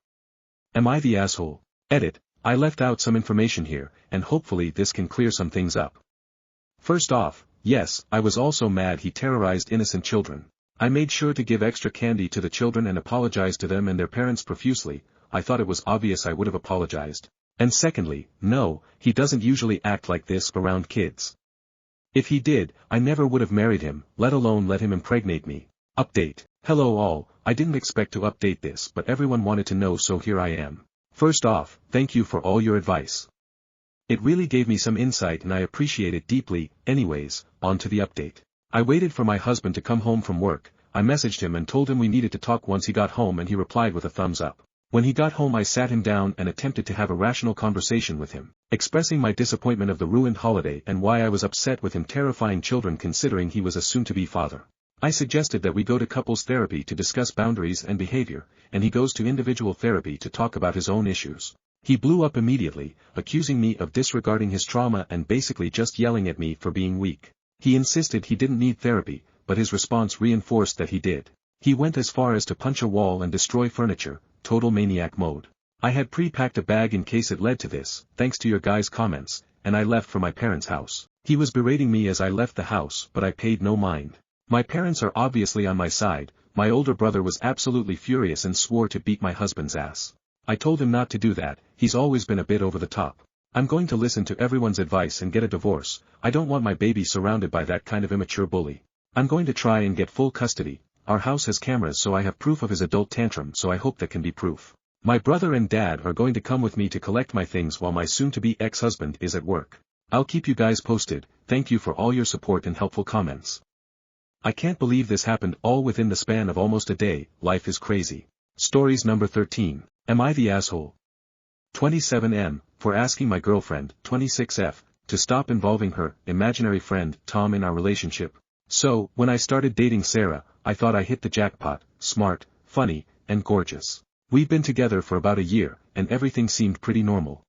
Am I the asshole? Edit, I left out some information here, and hopefully this can clear some things up. First off, yes, I was also mad he terrorized innocent children. I made sure to give extra candy to the children and apologized to them and their parents profusely. I thought it was obvious I would have apologized. And secondly, no, he doesn't usually act like this around kids. If he did, I never would have married him, let alone let him impregnate me. Update. Hello all, I didn't expect to update this but everyone wanted to know so here I am. First off, thank you for all your advice. It really gave me some insight and I appreciate it deeply. Anyways, on to the update. I waited for my husband to come home from work. I messaged him and told him we needed to talk once he got home and he replied with a thumbs up. When he got home I sat him down and attempted to have a rational conversation with him, expressing my disappointment of the ruined holiday and why I was upset with him terrifying children considering he was a soon-to-be father. I suggested that we go to couples therapy to discuss boundaries and behavior, and he goes to individual therapy to talk about his own issues. He blew up immediately, accusing me of disregarding his trauma and basically just yelling at me for being weak. He insisted he didn't need therapy, but his response reinforced that he did. He went as far as to punch a wall and destroy furniture, total maniac mode. I had pre-packed a bag in case it led to this, thanks to your guys' comments, and I left for my parents' house. He was berating me as I left the house but I paid no mind. My parents are obviously on my side. My older brother was absolutely furious and swore to beat my husband's ass. I told him not to do that, he's always been a bit over the top. I'm going to listen to everyone's advice and get a divorce. I don't want my baby surrounded by that kind of immature bully. I'm going to try and get full custody. Our house has cameras so I have proof of his adult tantrum so I hope that can be proof. My brother and dad are going to come with me to collect my things while my soon-to-be ex-husband is at work. I'll keep you guys posted. Thank you for all your support and helpful comments. I can't believe this happened all within the span of almost a day. Life is crazy. Stories number 13. Am I the asshole? 27M, for asking my girlfriend, 26F, to stop involving her imaginary friend, Tom, in our relationship. So, when I started dating Sarah, I thought I hit the jackpot, smart, funny, and gorgeous. We've been together for about a year, and everything seemed pretty normal.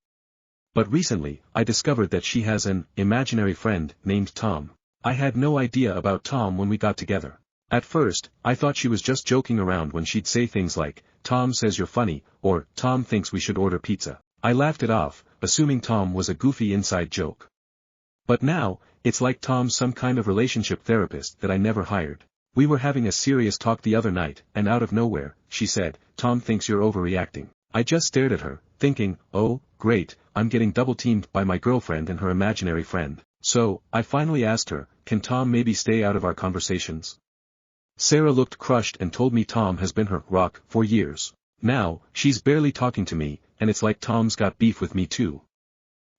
But recently, I discovered that she has an imaginary friend named Tom. I had no idea about Tom when we got together. At first, I thought she was just joking around when she'd say things like, Tom says you're funny, or Tom thinks we should order pizza. I laughed it off, assuming Tom was a goofy inside joke. But now, it's like Tom's some kind of relationship therapist that I never hired. We were having a serious talk the other night, and out of nowhere, she said, Tom thinks you're overreacting. I just stared at her, thinking, oh, great, I'm getting double-teamed by my girlfriend and her imaginary friend. So, I finally asked her, can Tom maybe stay out of our conversations? Sarah looked crushed and told me Tom has been her rock for years. Now, she's barely talking to me, and it's like Tom's got beef with me too.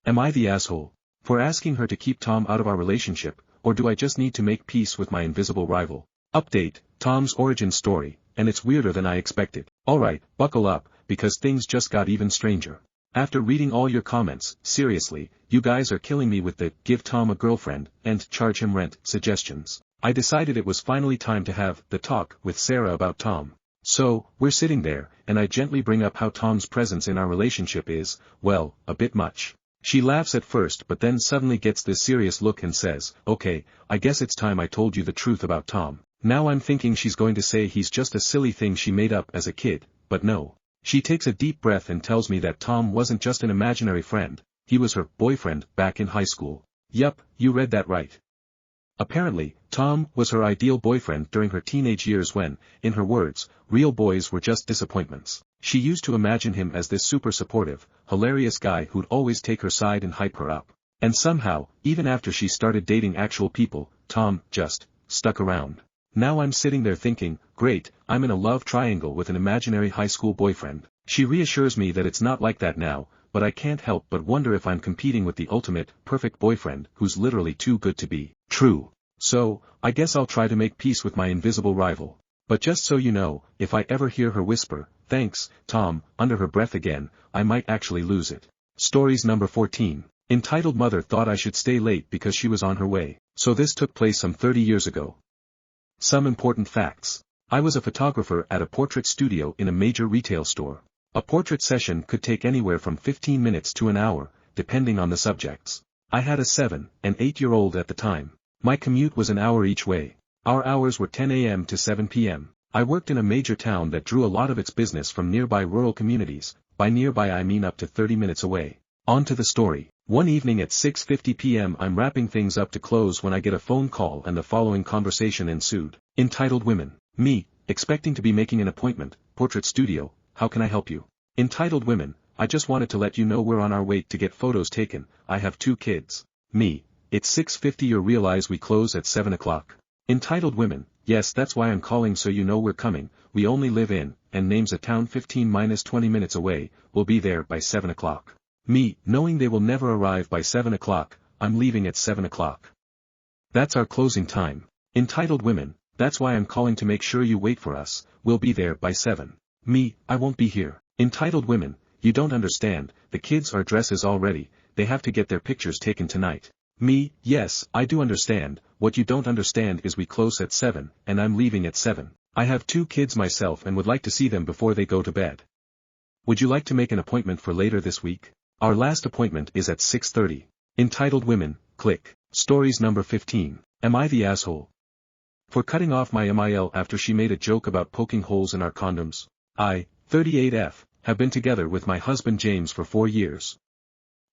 Am I the asshole for asking her to keep Tom out of our relationship, or do I just need to make peace with my invisible rival? Update, Tom's origin story, and it's weirder than I expected. Alright, buckle up, because things just got even stranger. After reading all your comments, seriously, you guys are killing me with the give Tom a girlfriend, and charge him rent suggestions. I decided it was finally time to have the talk with Sarah about Tom. So, we're sitting there, and I gently bring up how Tom's presence in our relationship is, well, a bit much. She laughs at first but then suddenly gets this serious look and says, okay, I guess it's time I told you the truth about Tom. Now I'm thinking she's going to say he's just a silly thing she made up as a kid, but no. She takes a deep breath and tells me that Tom wasn't just an imaginary friend, he was her boyfriend back in high school. Yup, you read that right. Apparently, Tom was her ideal boyfriend during her teenage years when, in her words, real boys were just disappointments. She used to imagine him as this super supportive, hilarious guy who'd always take her side and hype her up. And somehow, even after she started dating actual people, Tom just stuck around. Now I'm sitting there thinking, great, I'm in a love triangle with an imaginary high school boyfriend. She reassures me that it's not like that now, but I can't help but wonder if I'm competing with the ultimate, perfect boyfriend who's literally too good to be true. So, I guess I'll try to make peace with my invisible rival. But just so you know, if I ever hear her whisper, thanks, Tom, under her breath again, I might actually lose it. Stories number 14. Entitled Mother thought I should stay late because she was on her way. So this took place some 30 years ago. Some important facts. I was a photographer at a portrait studio in a major retail store. A portrait session could take anywhere from 15 minutes to an hour, depending on the subjects. I had a 7 and 8-year-old at the time. My commute was an hour each way. Our hours were 10 a.m. to 7 p.m. I worked in a major town that drew a lot of its business from nearby rural communities. By nearby I mean up to 30 minutes away. On to the story. One evening at 6:50 p.m. I'm wrapping things up to close when I get a phone call and the following conversation ensued. Entitled Women. Me, expecting to be making an appointment, portrait studio, how can I help you? Entitled Women, I just wanted to let you know we're on our way to get photos taken, I have 2 kids. Me, it's 6:50 you realize we close at 7 o'clock. Entitled Women, yes that's why I'm calling so you know we're coming, we only live in, and names a town 15-20 minutes away, we'll be there by 7 o'clock. Me, knowing they will never arrive by 7 o'clock, I'm leaving at 7 o'clock. That's our closing time. Entitled Women, That's why I'm calling to make sure you wait for us, we'll be there by 7. Me, I won't be here. Entitled women, you don't understand, the kids are dresses already, they have to get their pictures taken tonight. Me, yes, I do understand, what you don't understand is we close at 7, and I'm leaving at 7. I have 2 kids myself and would like to see them before they go to bed. Would you like to make an appointment for later this week? Our last appointment is at 6:30. Entitled women, click. Stories number 15. Am I the asshole? For cutting off my MIL after she made a joke about poking holes in our condoms. I, 38F, have been together with my husband James for 4 years.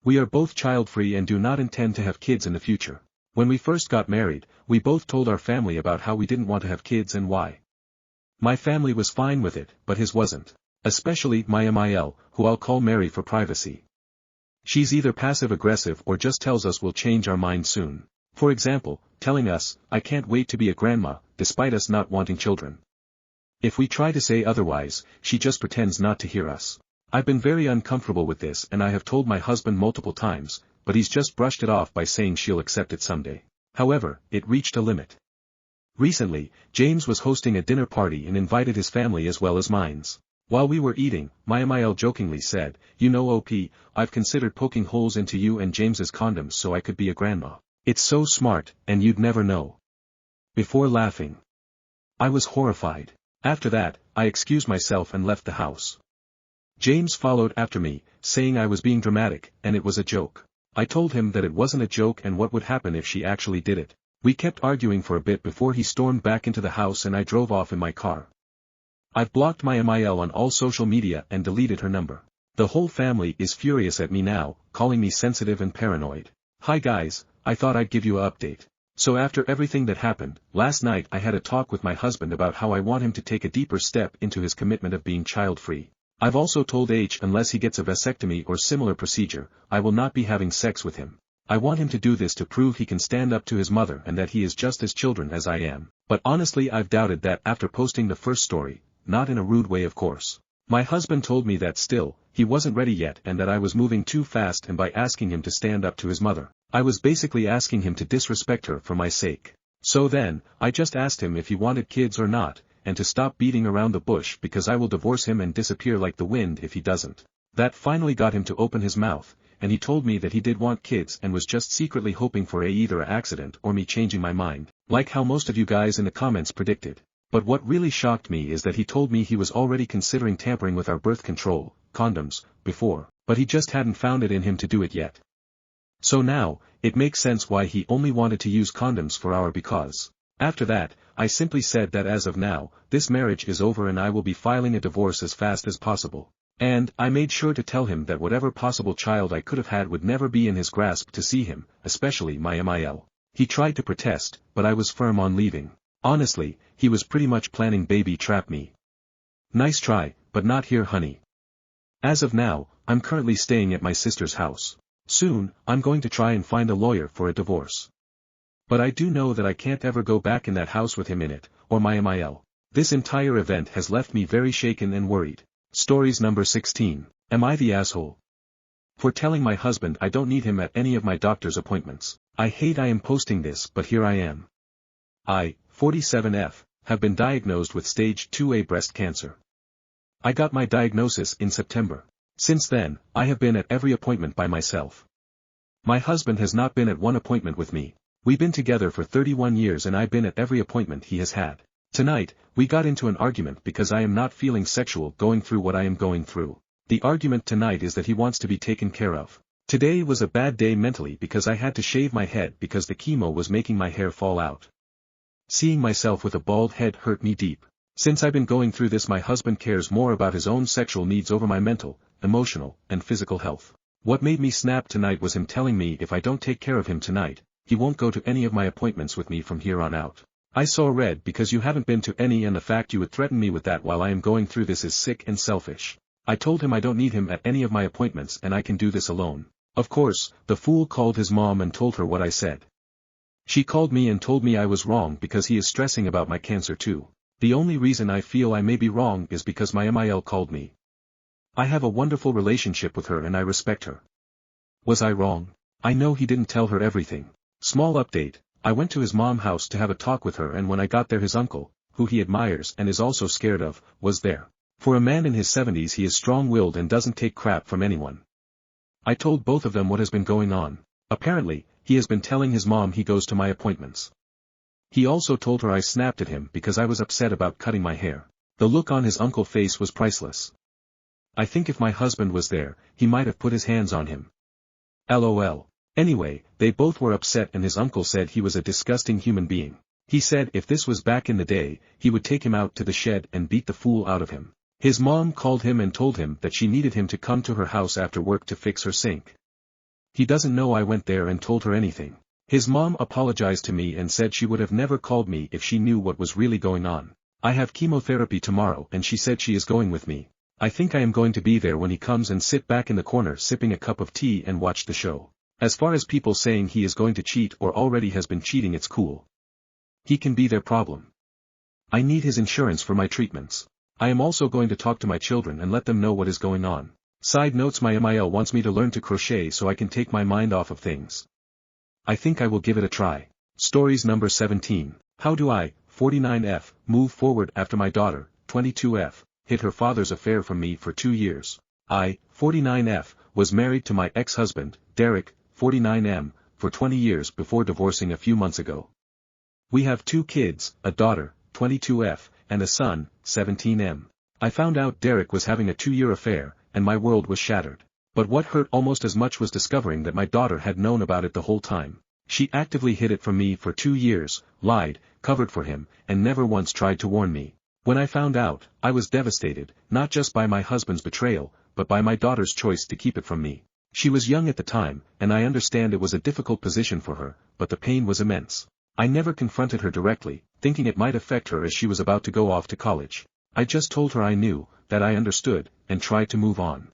We are both child-free and do not intend to have kids in the future. When we first got married, we both told our family about how we didn't want to have kids and why. My family was fine with it, but his wasn't. Especially my MIL, who I'll call Mary for privacy. She's either passive-aggressive or just tells us we'll change our mind soon. For example, telling us, I can't wait to be a grandma, despite us not wanting children. If we try to say otherwise, she just pretends not to hear us. I've been very uncomfortable with this and I have told my husband multiple times, but he's just brushed it off by saying she'll accept it someday. However, it reached a limit. Recently, James was hosting a dinner party and invited his family as well as mine's. While we were eating, my MIL jokingly said, you know OP, I've considered poking holes into you and James's condoms so I could be a grandma. It's so smart, and you'd never know. Before laughing. I was horrified. After that, I excused myself and left the house. James followed after me, saying I was being dramatic, and it was a joke. I told him that it wasn't a joke and what would happen if she actually did it. We kept arguing for a bit before he stormed back into the house and I drove off in my car. I've blocked my MIL on all social media and deleted her number. The whole family is furious at me now, calling me sensitive and paranoid. Hi guys, I thought I'd give you an update. So after everything that happened, last night I had a talk with my husband about how I want him to take a deeper step into his commitment of being child-free. I've also told H unless he gets a vasectomy or similar procedure, I will not be having sex with him. I want him to do this to prove he can stand up to his mother and that he is just as children as I am. But honestly I've doubted that after posting the first story, not in a rude way of course. My husband told me that still, he wasn't ready yet and that I was moving too fast and by asking him to stand up to his mother, I was basically asking him to disrespect her for my sake. So then, I just asked him if he wanted kids or not, and to stop beating around the bush because I will divorce him and disappear like the wind if he doesn't. That finally got him to open his mouth, and he told me that he did want kids and was just secretly hoping for either an accident or me changing my mind, like how most of you guys in the comments predicted. But what really shocked me is that he told me he was already considering tampering with our birth control, condoms, before, but he just hadn't found it in him to do it yet. So now, it makes sense why he only wanted to use condoms for our because. After that, I simply said that as of now, this marriage is over and I will be filing a divorce as fast as possible. And, I made sure to tell him that whatever possible child I could have had would never be in his grasp to see him, especially my MIL. He tried to protest, but I was firm on leaving. Honestly, he was pretty much planning baby trap me. Nice try, but not here honey. As of now, I'm currently staying at my sister's house. Soon, I'm going to try and find a lawyer for a divorce. But I do know that I can't ever go back in that house with him in it, or my MIL. This entire event has left me very shaken and worried. Stories number 16. Am I the asshole? For telling my husband I don't need him at any of my doctor's appointments. I hate I am posting this but here I am. I, 47F, have been diagnosed with stage 2A breast cancer. I got my diagnosis in September. Since then, I have been at every appointment by myself. My husband has not been at one appointment with me. We've been together for 31 years and I've been at every appointment he has had. Tonight, we got into an argument because I am not feeling sexual going through what I am going through. The argument tonight is that he wants to be taken care of. Today was a bad day mentally because I had to shave my head because the chemo was making my hair fall out. Seeing myself with a bald head hurt me deep. Since I've been going through this my husband cares more about his own sexual needs over my mental, emotional, and physical health. What made me snap tonight was him telling me if I don't take care of him tonight, he won't go to any of my appointments with me from here on out. I saw red because you haven't been to any and the fact you would threaten me with that while I am going through this is sick and selfish. I told him I don't need him at any of my appointments and I can do this alone. Of course, the fool called his mom and told her what I said. She called me and told me I was wrong because he is stressing about my cancer too. The only reason I feel I may be wrong is because my MIL called me. I have a wonderful relationship with her and I respect her. Was I wrong? I know he didn't tell her everything. Small update, I went to his mom's house to have a talk with her, and when I got there his uncle, who he admires and is also scared of, was there. For a man in his 70s he is strong-willed and doesn't take crap from anyone. I told both of them what has been going on. Apparently, he has been telling his mom he goes to my appointments. He also told her I snapped at him because I was upset about cutting my hair. The look on his uncle's face was priceless. I think if my husband was there, he might have put his hands on him. LOL. Anyway, they both were upset and his uncle said he was a disgusting human being. He said if this was back in the day, he would take him out to the shed and beat the fool out of him. His mom called him and told him that she needed him to come to her house after work to fix her sink. He doesn't know I went there and told her anything. His mom apologized to me and said she would have never called me if she knew what was really going on. I have chemotherapy tomorrow and she said she is going with me. I think I am going to be there when he comes and sit back in the corner sipping a cup of tea and watch the show. As far as people saying he is going to cheat or already has been cheating, it's cool. He can be their problem. I need his insurance for my treatments. I am also going to talk to my children and let them know what is going on. Side notes: my MIL wants me to learn to crochet so I can take my mind off of things. I think I will give it a try. Stories number 17. How do I, 49F, move forward after my daughter, 22F, hid her father's affair from me for 2 years? I, 49F, was married to my ex-husband, Derek, 49M, for 20 years before divorcing a few months ago. We have 2 kids, a daughter, 22F, and a son, 17M. I found out Derek was having a 2-year affair, and my world was shattered. But what hurt almost as much was discovering that my daughter had known about it the whole time. She actively hid it from me for 2 years, lied, covered for him, and never once tried to warn me. When I found out, I was devastated, not just by my husband's betrayal, but by my daughter's choice to keep it from me. She was young at the time, and I understand it was a difficult position for her, but the pain was immense. I never confronted her directly, thinking it might affect her as she was about to go off to college. I just told her I knew, that I understood, and tried to move on.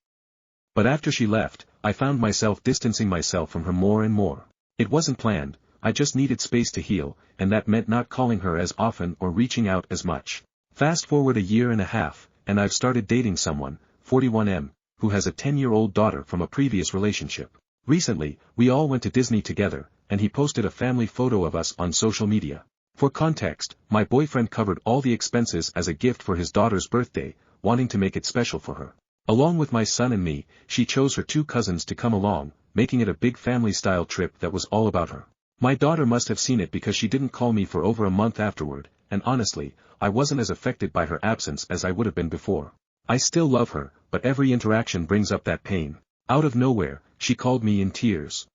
But after she left, I found myself distancing myself from her more and more. It wasn't planned, I just needed space to heal, and that meant not calling her as often or reaching out as much. Fast forward a year and a half, and I've started dating someone, 41M, who has a 10-year-old daughter from a previous relationship. Recently, we all went to Disney together, and he posted a family photo of us on social media. For context, my boyfriend covered all the expenses as a gift for his daughter's birthday, wanting to make it special for her. Along with my son and me, she chose her 2 cousins to come along, making it a big family-style trip that was all about her. My daughter must have seen it because she didn't call me for over a month afterward, and honestly, I wasn't as affected by her absence as I would have been before. I still love her, but every interaction brings up that pain. Out of nowhere, she called me in tears.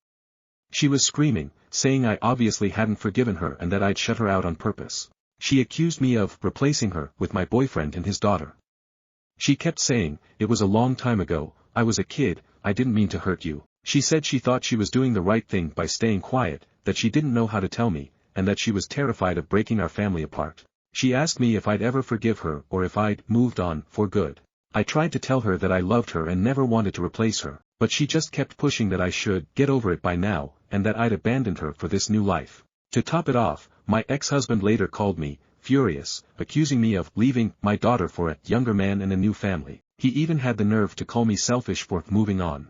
She was screaming, saying I obviously hadn't forgiven her and that I'd shut her out on purpose. She accused me of replacing her with my boyfriend and his daughter. She kept saying, it was a long time ago, I was a kid, I didn't mean to hurt you. She said she thought she was doing the right thing by staying quiet, that she didn't know how to tell me, and that she was terrified of breaking our family apart. She asked me if I'd ever forgive her or if I'd moved on for good. I tried to tell her that I loved her and never wanted to replace her, but she just kept pushing that I should get over it by now, and that I'd abandoned her for this new life. To top it off, my ex-husband later called me, furious, accusing me of leaving my daughter for a younger man and a new family. He even had the nerve to call me selfish for moving on.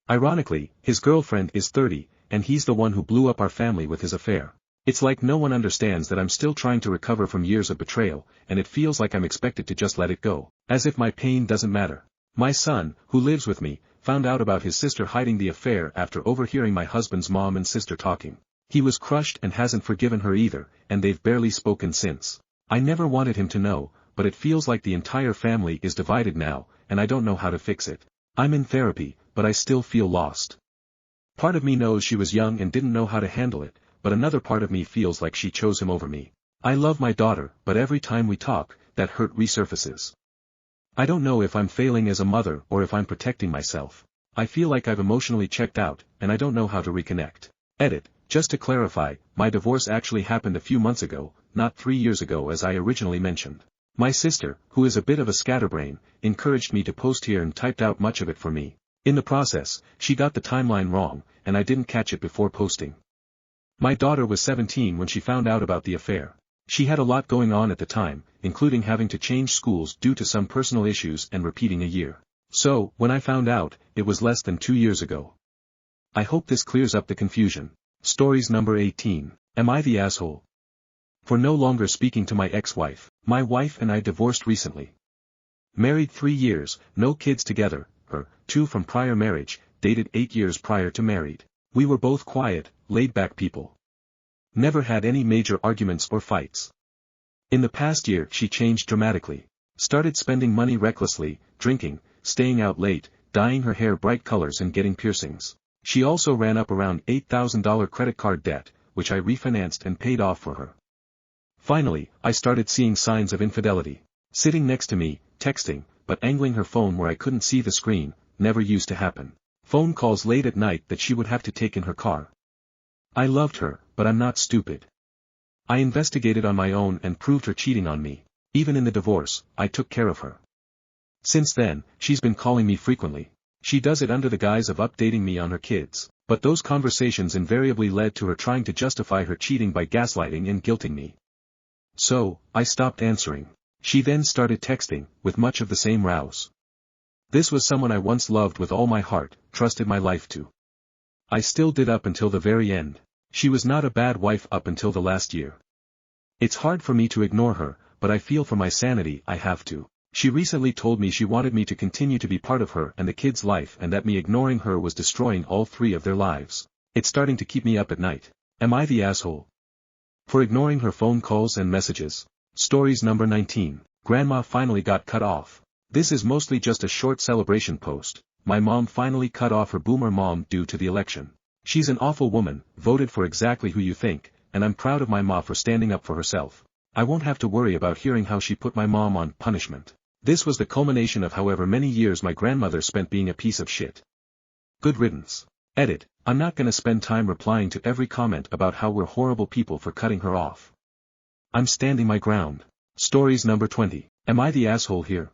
Ironically, his girlfriend is 30, and he's the one who blew up our family with his affair. It's like no one understands that I'm still trying to recover from years of betrayal, and it feels like I'm expected to just let it go, as if my pain doesn't matter. My son, who lives with me, found out about his sister hiding the affair after overhearing my husband's mom and sister talking. He was crushed and hasn't forgiven her either, and they've barely spoken since. I never wanted him to know, but it feels like the entire family is divided now, and I don't know how to fix it. I'm in therapy, but I still feel lost. Part of me knows she was young and didn't know how to handle it, but another part of me feels like she chose him over me. I love my daughter, but every time we talk, that hurt resurfaces. I don't know if I'm failing as a mother or if I'm protecting myself. I feel like I've emotionally checked out, and I don't know how to reconnect. Edit. Just to clarify, my divorce actually happened a few months ago, not 3 years ago as I originally mentioned. My sister, who is a bit of a scatterbrain, encouraged me to post here and typed out much of it for me. In the process, she got the timeline wrong, and I didn't catch it before posting. My daughter was 17 when she found out about the affair. She had a lot going on at the time, including having to change schools due to some personal issues and repeating a year. So, when I found out, it was less than 2 years ago. I hope this clears up the confusion. Stories number 18. Am I the asshole? For no longer speaking to my ex-wife. My wife and I divorced recently. Married 3 years, no kids together, 2 from prior marriage, dated 8 years prior to married. We were both quiet, laid-back people. Never had any major arguments or fights. In the past year she changed dramatically. Started spending money recklessly, drinking, staying out late, dyeing her hair bright colors and getting piercings. She also ran up around $8,000 credit card debt, which I refinanced and paid off for her. Finally, I started seeing signs of infidelity. Sitting next to me, texting, but angling her phone where I couldn't see the screen, never used to happen. Phone calls late at night that she would have to take in her car. I loved her, but I'm not stupid. I investigated on my own and proved her cheating on me. Even in the divorce, I took care of her. Since then, she's been calling me frequently. She does it under the guise of updating me on her kids, but those conversations invariably led to her trying to justify her cheating by gaslighting and guilting me. So, I stopped answering. She then started texting, with much of the same rows. This was someone I once loved with all my heart, trusted my life to. I still did up until the very end. She was not a bad wife up until the last year. It's hard for me to ignore her, but I feel for my sanity I have to. She recently told me she wanted me to continue to be part of her and the kids' life and that me ignoring her was destroying all 3 of their lives. It's starting to keep me up at night. Am I the asshole? For ignoring her phone calls and messages. Stories number 19. Grandma finally got cut off. This is mostly just a short celebration post. My mom finally cut off her boomer mom due to the election. She's an awful woman, voted for exactly who you think, and I'm proud of my ma for standing up for herself. I won't have to worry about hearing how she put my mom on punishment. This was the culmination of however many years my grandmother spent being a piece of shit. Good riddance. Edit. I'm not gonna spend time replying to every comment about how we're horrible people for cutting her off. I'm standing my ground. Stories number 20. Am I the asshole here?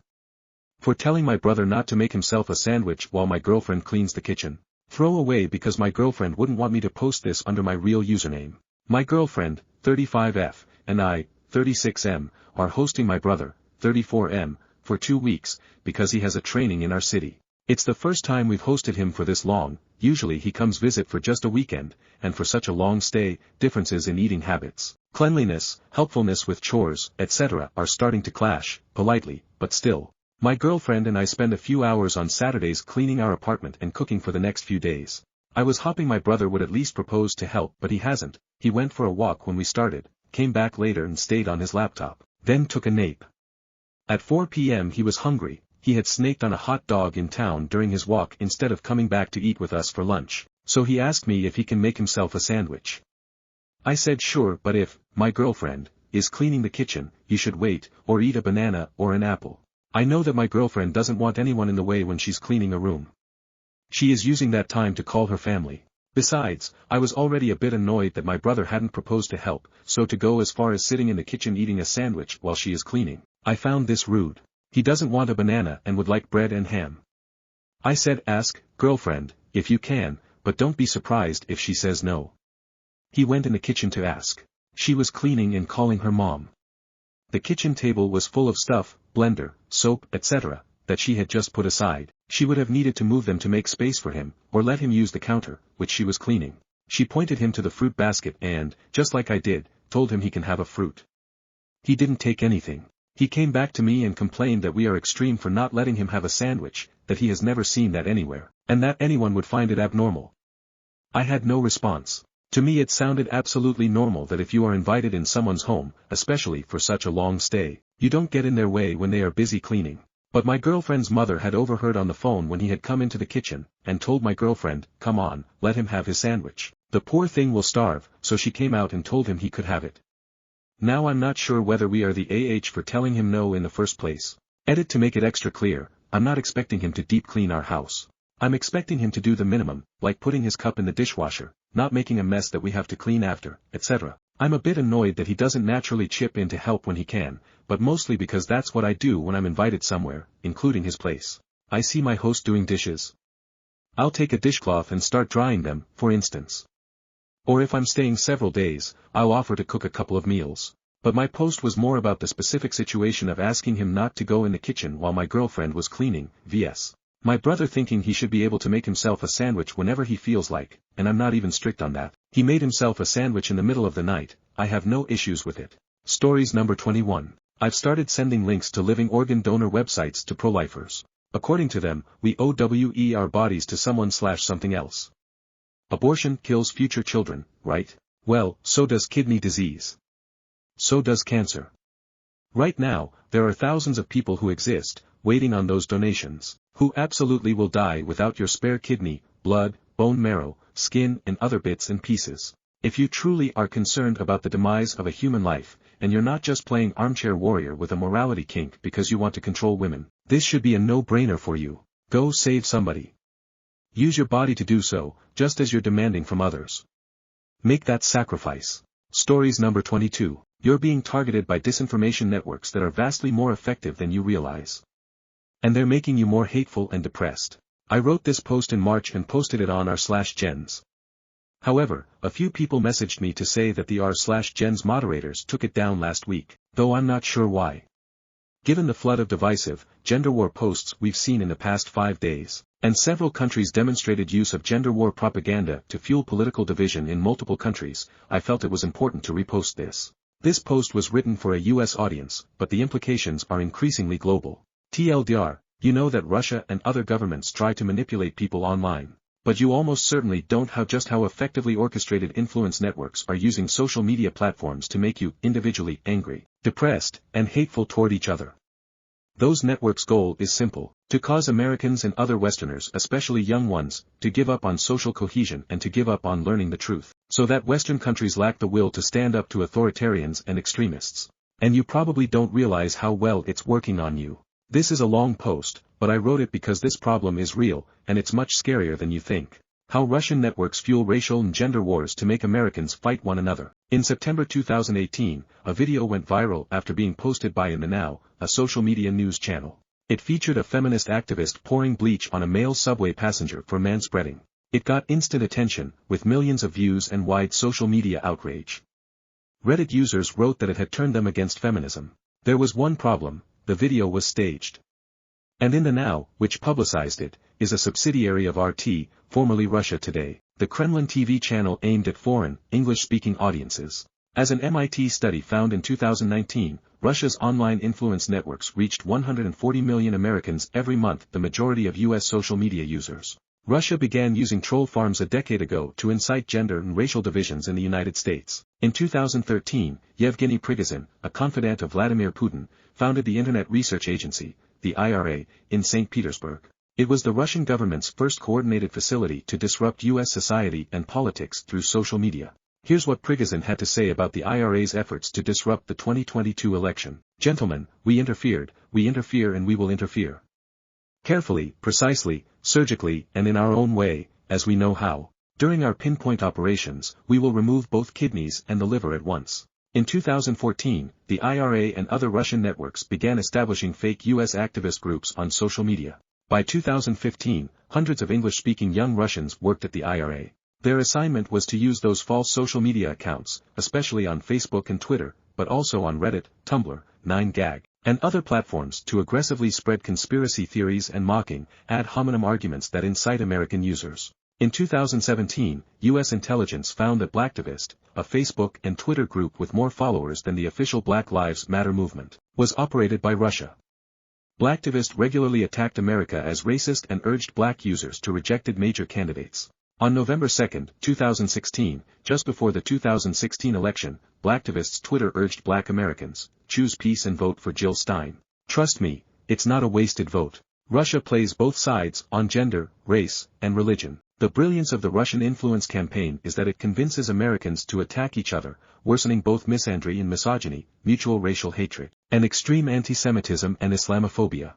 For telling my brother not to make himself a sandwich while my girlfriend cleans the kitchen. Throw away because my girlfriend wouldn't want me to post this under my real username. My girlfriend, 35F, and I, 36M, are hosting my brother, 34M, for 2 weeks, because he has a training in our city. It's the first time we've hosted him for this long. Usually he comes visit for just a weekend, and for such a long stay, differences in eating habits, cleanliness, helpfulness with chores, etc. are starting to clash, politely, but still. My girlfriend and I spend a few hours on Saturdays cleaning our apartment and cooking for the next few days. I was hoping my brother would at least propose to help but he hasn't. He went for a walk when we started, came back later and stayed on his laptop, then took a nap. At 4 p.m. he was hungry. He had snaked on a hot dog in town during his walk instead of coming back to eat with us for lunch, so he asked me if he can make himself a sandwich. I said sure, but if my girlfriend is cleaning the kitchen, you should wait, or eat a banana or an apple. I know that my girlfriend doesn't want anyone in the way when she's cleaning a room. She is using that time to call her family. Besides, I was already a bit annoyed that my brother hadn't proposed to help, so to go as far as sitting in the kitchen eating a sandwich while she is cleaning, I found this rude. He doesn't want a banana and would like bread and ham. I said ask, girlfriend, if you can, but don't be surprised if she says no. He went in the kitchen to ask. She was cleaning and calling her mom. The kitchen table was full of stuff, blender, soap, etc., that she had just put aside. She would have needed to move them to make space for him, or let him use the counter, which she was cleaning. She pointed him to the fruit basket and, just like I did, told him he can have a fruit. He didn't take anything. He came back to me and complained that we are extreme for not letting him have a sandwich, that he has never seen that anywhere, and that anyone would find it abnormal. I had no response. To me it sounded absolutely normal that if you are invited in someone's home, especially for such a long stay, you don't get in their way when they are busy cleaning. But my girlfriend's mother had overheard on the phone when he had come into the kitchen, and told my girlfriend, come on, let him have his sandwich. The poor thing will starve, so she came out and told him he could have it. Now I'm not sure whether we are the AH for telling him no in the first place. Edit to make it extra clear, I'm not expecting him to deep clean our house. I'm expecting him to do the minimum, like putting his cup in the dishwasher, not making a mess that we have to clean after, etc. I'm a bit annoyed that he doesn't naturally chip in to help when he can, but mostly because that's what I do when I'm invited somewhere, including his place. I see my host doing dishes. I'll take a dishcloth and start drying them, for instance. Or if I'm staying several days, I'll offer to cook a couple of meals. But my post was more about the specific situation of asking him not to go in the kitchen while my girlfriend was cleaning, vs. my brother thinking he should be able to make himself a sandwich whenever he feels like, and I'm not even strict on that. He made himself a sandwich in the middle of the night. I have no issues with it. Stories number 21. I've started sending links to living organ donor websites to pro-lifers. According to them, we owe our bodies to someone/something else. Abortion kills future children, right? Well, so does kidney disease. So does cancer. Right now, there are thousands of people who exist, waiting on those donations, who absolutely will die without your spare kidney, blood, bone marrow, skin and other bits and pieces. If you truly are concerned about the demise of a human life, and you're not just playing armchair warrior with a morality kink because you want to control women, this should be a no-brainer for you. Go save somebody. Use your body to do so, just as you're demanding from others. Make that sacrifice. Stories number 22. You're being targeted by disinformation networks that are vastly more effective than you realize. And they're making you more hateful and depressed. I wrote this post in March and posted it on r/gens. However, a few people messaged me to say that the r/gens moderators took it down last week, though I'm not sure why. Given the flood of divisive, gender war posts we've seen in the past 5 days, and several countries demonstrated use of gender war propaganda to fuel political division in multiple countries, I felt it was important to repost this. This post was written for a US audience, but the implications are increasingly global. TLDR, you know that Russia and other governments try to manipulate people online. But you almost certainly don't know just how effectively orchestrated influence networks are using social media platforms to make you individually angry, depressed, and hateful toward each other. Those networks' goal is simple: to cause Americans and other Westerners, especially young ones, to give up on social cohesion and to give up on learning the truth, so that Western countries lack the will to stand up to authoritarians and extremists. And you probably don't realize how well it's working on you. This is a long post, but I wrote it because this problem is real, and it's much scarier than you think. How Russian networks fuel racial and gender wars to make Americans fight one another. In September 2018, a video went viral after being posted by In the Now, a social media news channel. It featured a feminist activist pouring bleach on a male subway passenger for manspreading. It got instant attention, with millions of views and wide social media outrage. Reddit users wrote that it had turned them against feminism. There was one problem: the video was staged. And In the Now, which publicized it, is a subsidiary of RT, formerly Russia Today, the Kremlin TV channel aimed at foreign, English-speaking audiences. As an MIT study found in 2019, Russia's online influence networks reached 140 million Americans every month, the majority of US social media users. Russia began using troll farms a decade ago to incite gender and racial divisions in the United States. In 2013, Yevgeny Prigozhin, a confidant of Vladimir Putin, founded the Internet Research Agency, the IRA, in St. Petersburg. It was the Russian government's first coordinated facility to disrupt US society and politics through social media. Here's what Prigozhin had to say about the IRA's efforts to disrupt the 2022 election. Gentlemen, we interfere, and we will interfere. Carefully, precisely, surgically, and in our own way, as we know how. During our pinpoint operations, we will remove both kidneys and the liver at once. In 2014, the IRA and other Russian networks began establishing fake US activist groups on social media. By 2015, hundreds of English-speaking young Russians worked at the IRA. Their assignment was to use those false social media accounts, especially on Facebook and Twitter, but also on Reddit, Tumblr, 9gag, and other platforms, to aggressively spread conspiracy theories and mocking, ad hominem arguments that incite American users. In 2017, U.S. intelligence found that Blacktivist, a Facebook and Twitter group with more followers than the official Black Lives Matter movement, was operated by Russia. Blacktivist regularly attacked America as racist and urged black users to reject major candidates. On November 2, 2016, just before the 2016 election, Blacktivist's Twitter urged black Americans, choose peace and vote for Jill Stein. Trust me, it's not a wasted vote. Russia plays both sides, on gender, race, and religion. The brilliance of the Russian influence campaign is that it convinces Americans to attack each other, worsening both misandry and misogyny, mutual racial hatred, and extreme anti-Semitism and Islamophobia.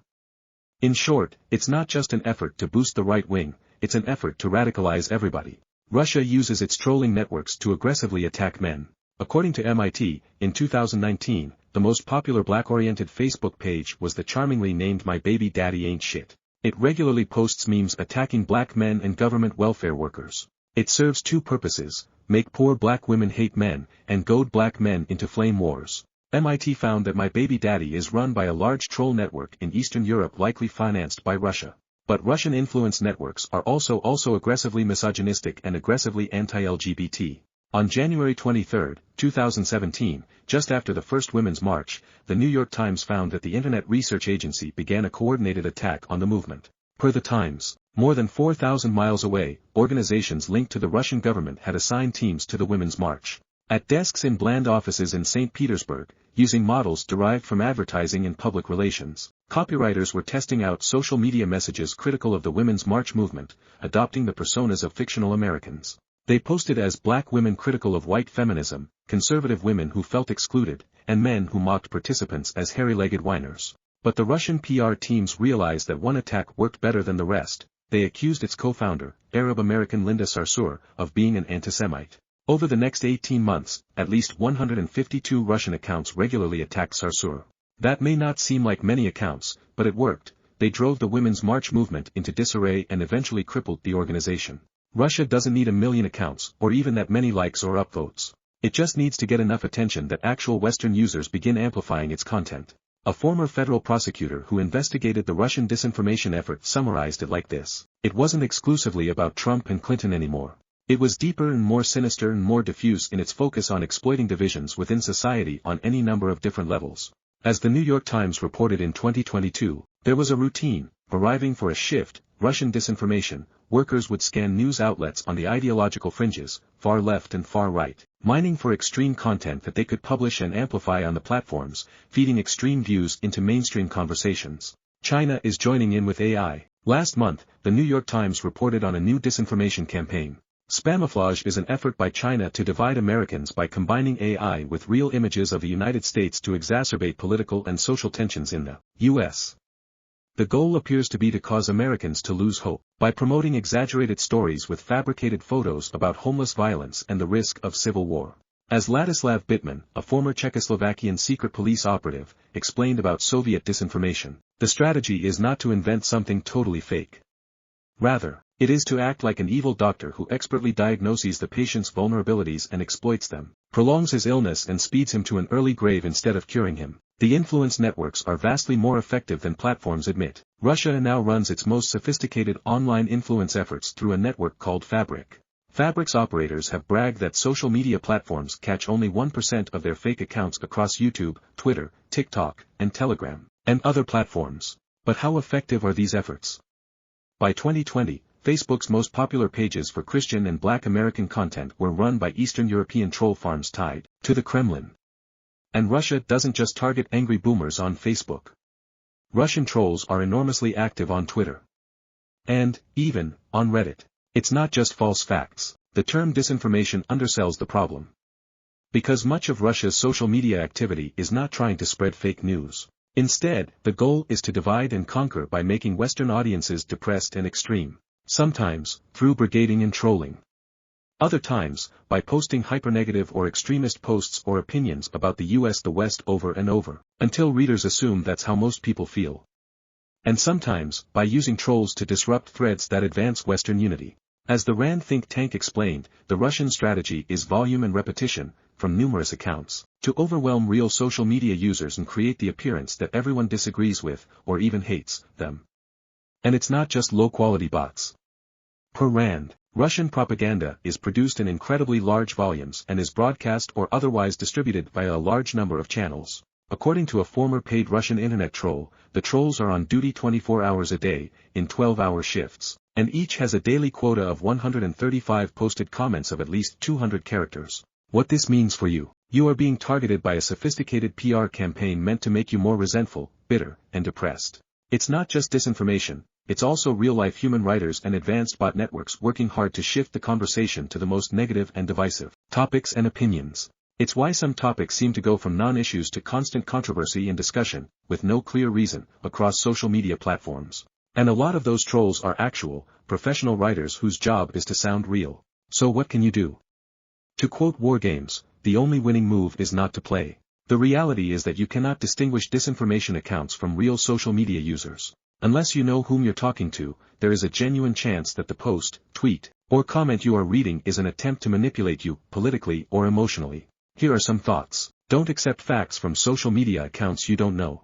In short, it's not just an effort to boost the right wing, it's an effort to radicalize everybody. Russia uses its trolling networks to aggressively attack men. According to MIT, in 2019, the most popular black-oriented Facebook page was the charmingly named My Baby Daddy Ain't Shit. It regularly posts memes attacking black men and government welfare workers. It serves two purposes: make poor black women hate men, and goad black men into flame wars. MIT found that My Baby Daddy is run by a large troll network in Eastern Europe, likely financed by Russia. But Russian influence networks are also aggressively misogynistic and aggressively anti-LGBT. On January 23, 2017, just after the first Women's March, the New York Times found that the Internet Research Agency began a coordinated attack on the movement. Per the Times, more than 4,000 miles away, organizations linked to the Russian government had assigned teams to the Women's March. At desks in bland offices in St. Petersburg, using models derived from advertising and public relations, copywriters were testing out social media messages critical of the Women's March movement, adopting the personas of fictional Americans. They posted as black women critical of white feminism, conservative women who felt excluded, and men who mocked participants as hairy-legged whiners. But the Russian PR teams realized that one attack worked better than the rest. They accused its co-founder, Arab-American Linda Sarsour, of being an anti-Semite. Over the next 18 months, at least 152 Russian accounts regularly attacked Sarsour. That may not seem like many accounts, but it worked. They drove the Women's March movement into disarray and eventually crippled the organization. Russia doesn't need a million accounts, or even that many likes or upvotes. It just needs to get enough attention that actual Western users begin amplifying its content. A former federal prosecutor who investigated the Russian disinformation effort summarized it like this: "It wasn't exclusively about Trump and Clinton anymore. It was deeper and more sinister and more diffuse in its focus on exploiting divisions within society on any number of different levels." As the New York Times reported in 2022, there was a routine, arriving for a shift, Russian disinformation. Workers would scan news outlets on the ideological fringes, far left and far right, mining for extreme content that they could publish and amplify on the platforms, feeding extreme views into mainstream conversations. China is joining in with AI. Last month, the New York Times reported on a new disinformation campaign. Spamouflage is an effort by China to divide Americans by combining AI with real images of the United States to exacerbate political and social tensions in the U.S. The goal appears to be to cause Americans to lose hope, by promoting exaggerated stories with fabricated photos about homeless violence and the risk of civil war. As Ladislav Bittman, a former Czechoslovakian secret police operative, explained about Soviet disinformation, the strategy is not to invent something totally fake. Rather, it is to act like an evil doctor who expertly diagnoses the patient's vulnerabilities and exploits them, prolongs his illness and speeds him to an early grave instead of curing him. The influence networks are vastly more effective than platforms admit. Russia now runs its most sophisticated online influence efforts through a network called Fabric. Fabric's operators have bragged that social media platforms catch only 1% of their fake accounts across YouTube, Twitter, TikTok, and Telegram, and other platforms. But how effective are these efforts? By 2020, Facebook's most popular pages for Christian and Black American content were run by Eastern European troll farms tied to the Kremlin. And Russia doesn't just target angry boomers on Facebook. Russian trolls are enormously active on Twitter. And, even, on Reddit. It's not just false facts. The term disinformation undersells the problem. Because much of Russia's social media activity is not trying to spread fake news. Instead, the goal is to divide and conquer by making Western audiences depressed and extreme. Sometimes, through brigading and trolling. Other times, by posting hypernegative or extremist posts or opinions about the US, the West over and over, until readers assume that's how most people feel. And sometimes, by using trolls to disrupt threads that advance Western unity. As the RAND think tank explained, the Russian strategy is volume and repetition, from numerous accounts, to overwhelm real social media users and create the appearance that everyone disagrees with, or even hates, them. And it's not just low-quality bots. Per RAND, Russian propaganda is produced in incredibly large volumes and is broadcast or otherwise distributed via a large number of channels. According to a former paid Russian internet troll, the trolls are on duty 24 hours a day, in 12-hour shifts, and each has a daily quota of 135 posted comments of at least 200 characters. What this means for you: you are being targeted by a sophisticated PR campaign meant to make you more resentful, bitter, and depressed. It's not just disinformation. It's also real-life human writers and advanced bot networks working hard to shift the conversation to the most negative and divisive topics and opinions. It's why some topics seem to go from non-issues to constant controversy and discussion, with no clear reason, across social media platforms. And a lot of those trolls are actual, professional writers whose job is to sound real. So what can you do? To quote War Games, the only winning move is not to play. The reality is that you cannot distinguish disinformation accounts from real social media users. Unless you know whom you're talking to, there is a genuine chance that the post, tweet, or comment you are reading is an attempt to manipulate you, politically or emotionally. Here are some thoughts. Don't accept facts from social media accounts you don't know.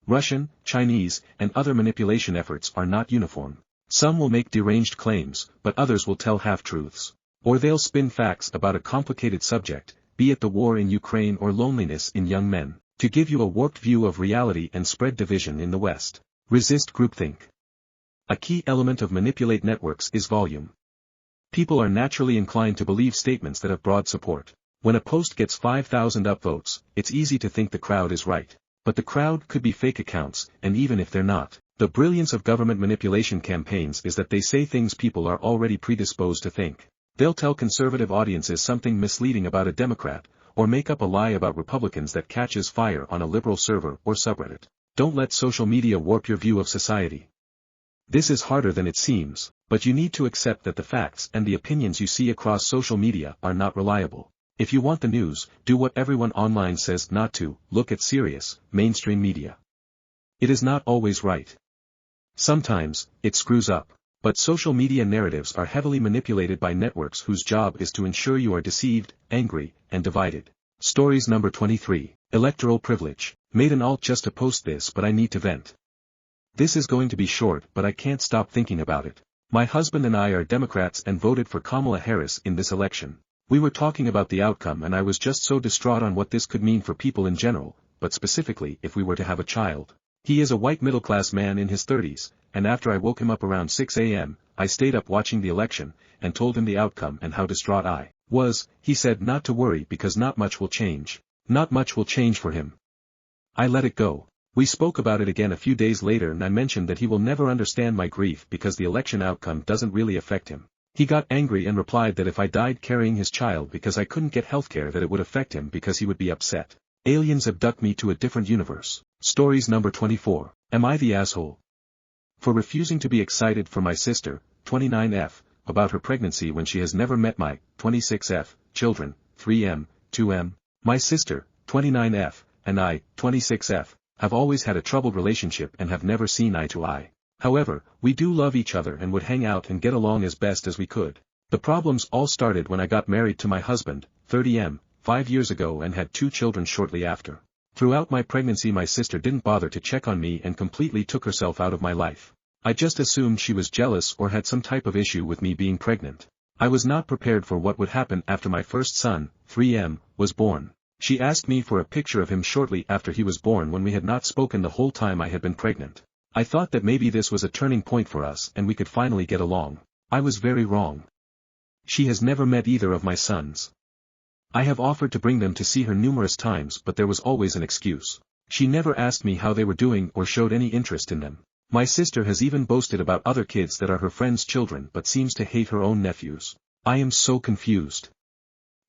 Russian, Chinese, and other manipulation efforts are not uniform. Some will make deranged claims, but others will tell half-truths. Or they'll spin facts about a complicated subject, be it the war in Ukraine or loneliness in young men, to give you a warped view of reality and spread division in the West. Resist groupthink. A key element of manipulate networks is volume. People are naturally inclined to believe statements that have broad support. When a post gets 5,000 upvotes, it's easy to think the crowd is right. But the crowd could be fake accounts, and even if they're not, the brilliance of government manipulation campaigns is that they say things people are already predisposed to think. They'll tell conservative audiences something misleading about a Democrat, or make up a lie about Republicans that catches fire on a liberal server or subreddit. Don't let social media warp your view of society. This is harder than it seems, but you need to accept that the facts and the opinions you see across social media are not reliable. If you want the news, do what everyone online says not to, look at serious, mainstream media. It is not always right. Sometimes, it screws up. But social media narratives are heavily manipulated by networks whose job is to ensure you are deceived, angry, and divided. Stories number 23. Electoral privilege. Made an alt just to post this but I need to vent. This is going to be short but I can't stop thinking about it. My husband and I are Democrats and voted for Kamala Harris in this election. We were talking about the outcome and I was just so distraught on what this could mean for people in general, but specifically if we were to have a child. He is a white middle-class man in his 30s, and after I woke him up around 6 a.m., I stayed up watching the election, and told him the outcome and how distraught I was. He said not to worry because not much will change. Not much will change for him. I let it go. We spoke about it again a few days later and I mentioned that he will never understand my grief because the election outcome doesn't really affect him. He got angry and replied that if I died carrying his child because I couldn't get healthcare that it would affect him because he would be upset. Aliens abduct me to a different universe. Stories number 24. Am I the asshole? For refusing to be excited for my sister, 29F, about her pregnancy when she has never met my, 26F, children, 3M, 2M. My sister, 29F, and I, 26F, have always had a troubled relationship and have never seen eye to eye. However, we do love each other and would hang out and get along as best as we could. The problems all started when I got married to my husband, 30M, 5 years ago and had 2 children shortly after. Throughout my pregnancy my sister didn't bother to check on me and completely took herself out of my life. I just assumed she was jealous or had some type of issue with me being pregnant. I was not prepared for what would happen after my first son, 3M, was born. She asked me for a picture of him shortly after he was born when we had not spoken the whole time I had been pregnant. I thought that maybe this was a turning point for us and we could finally get along. I was very wrong. She has never met either of my sons. I have offered to bring them to see her numerous times but there was always an excuse. She never asked me how they were doing or showed any interest in them. My sister has even boasted about other kids that are her friends' children but seems to hate her own nephews. I am so confused.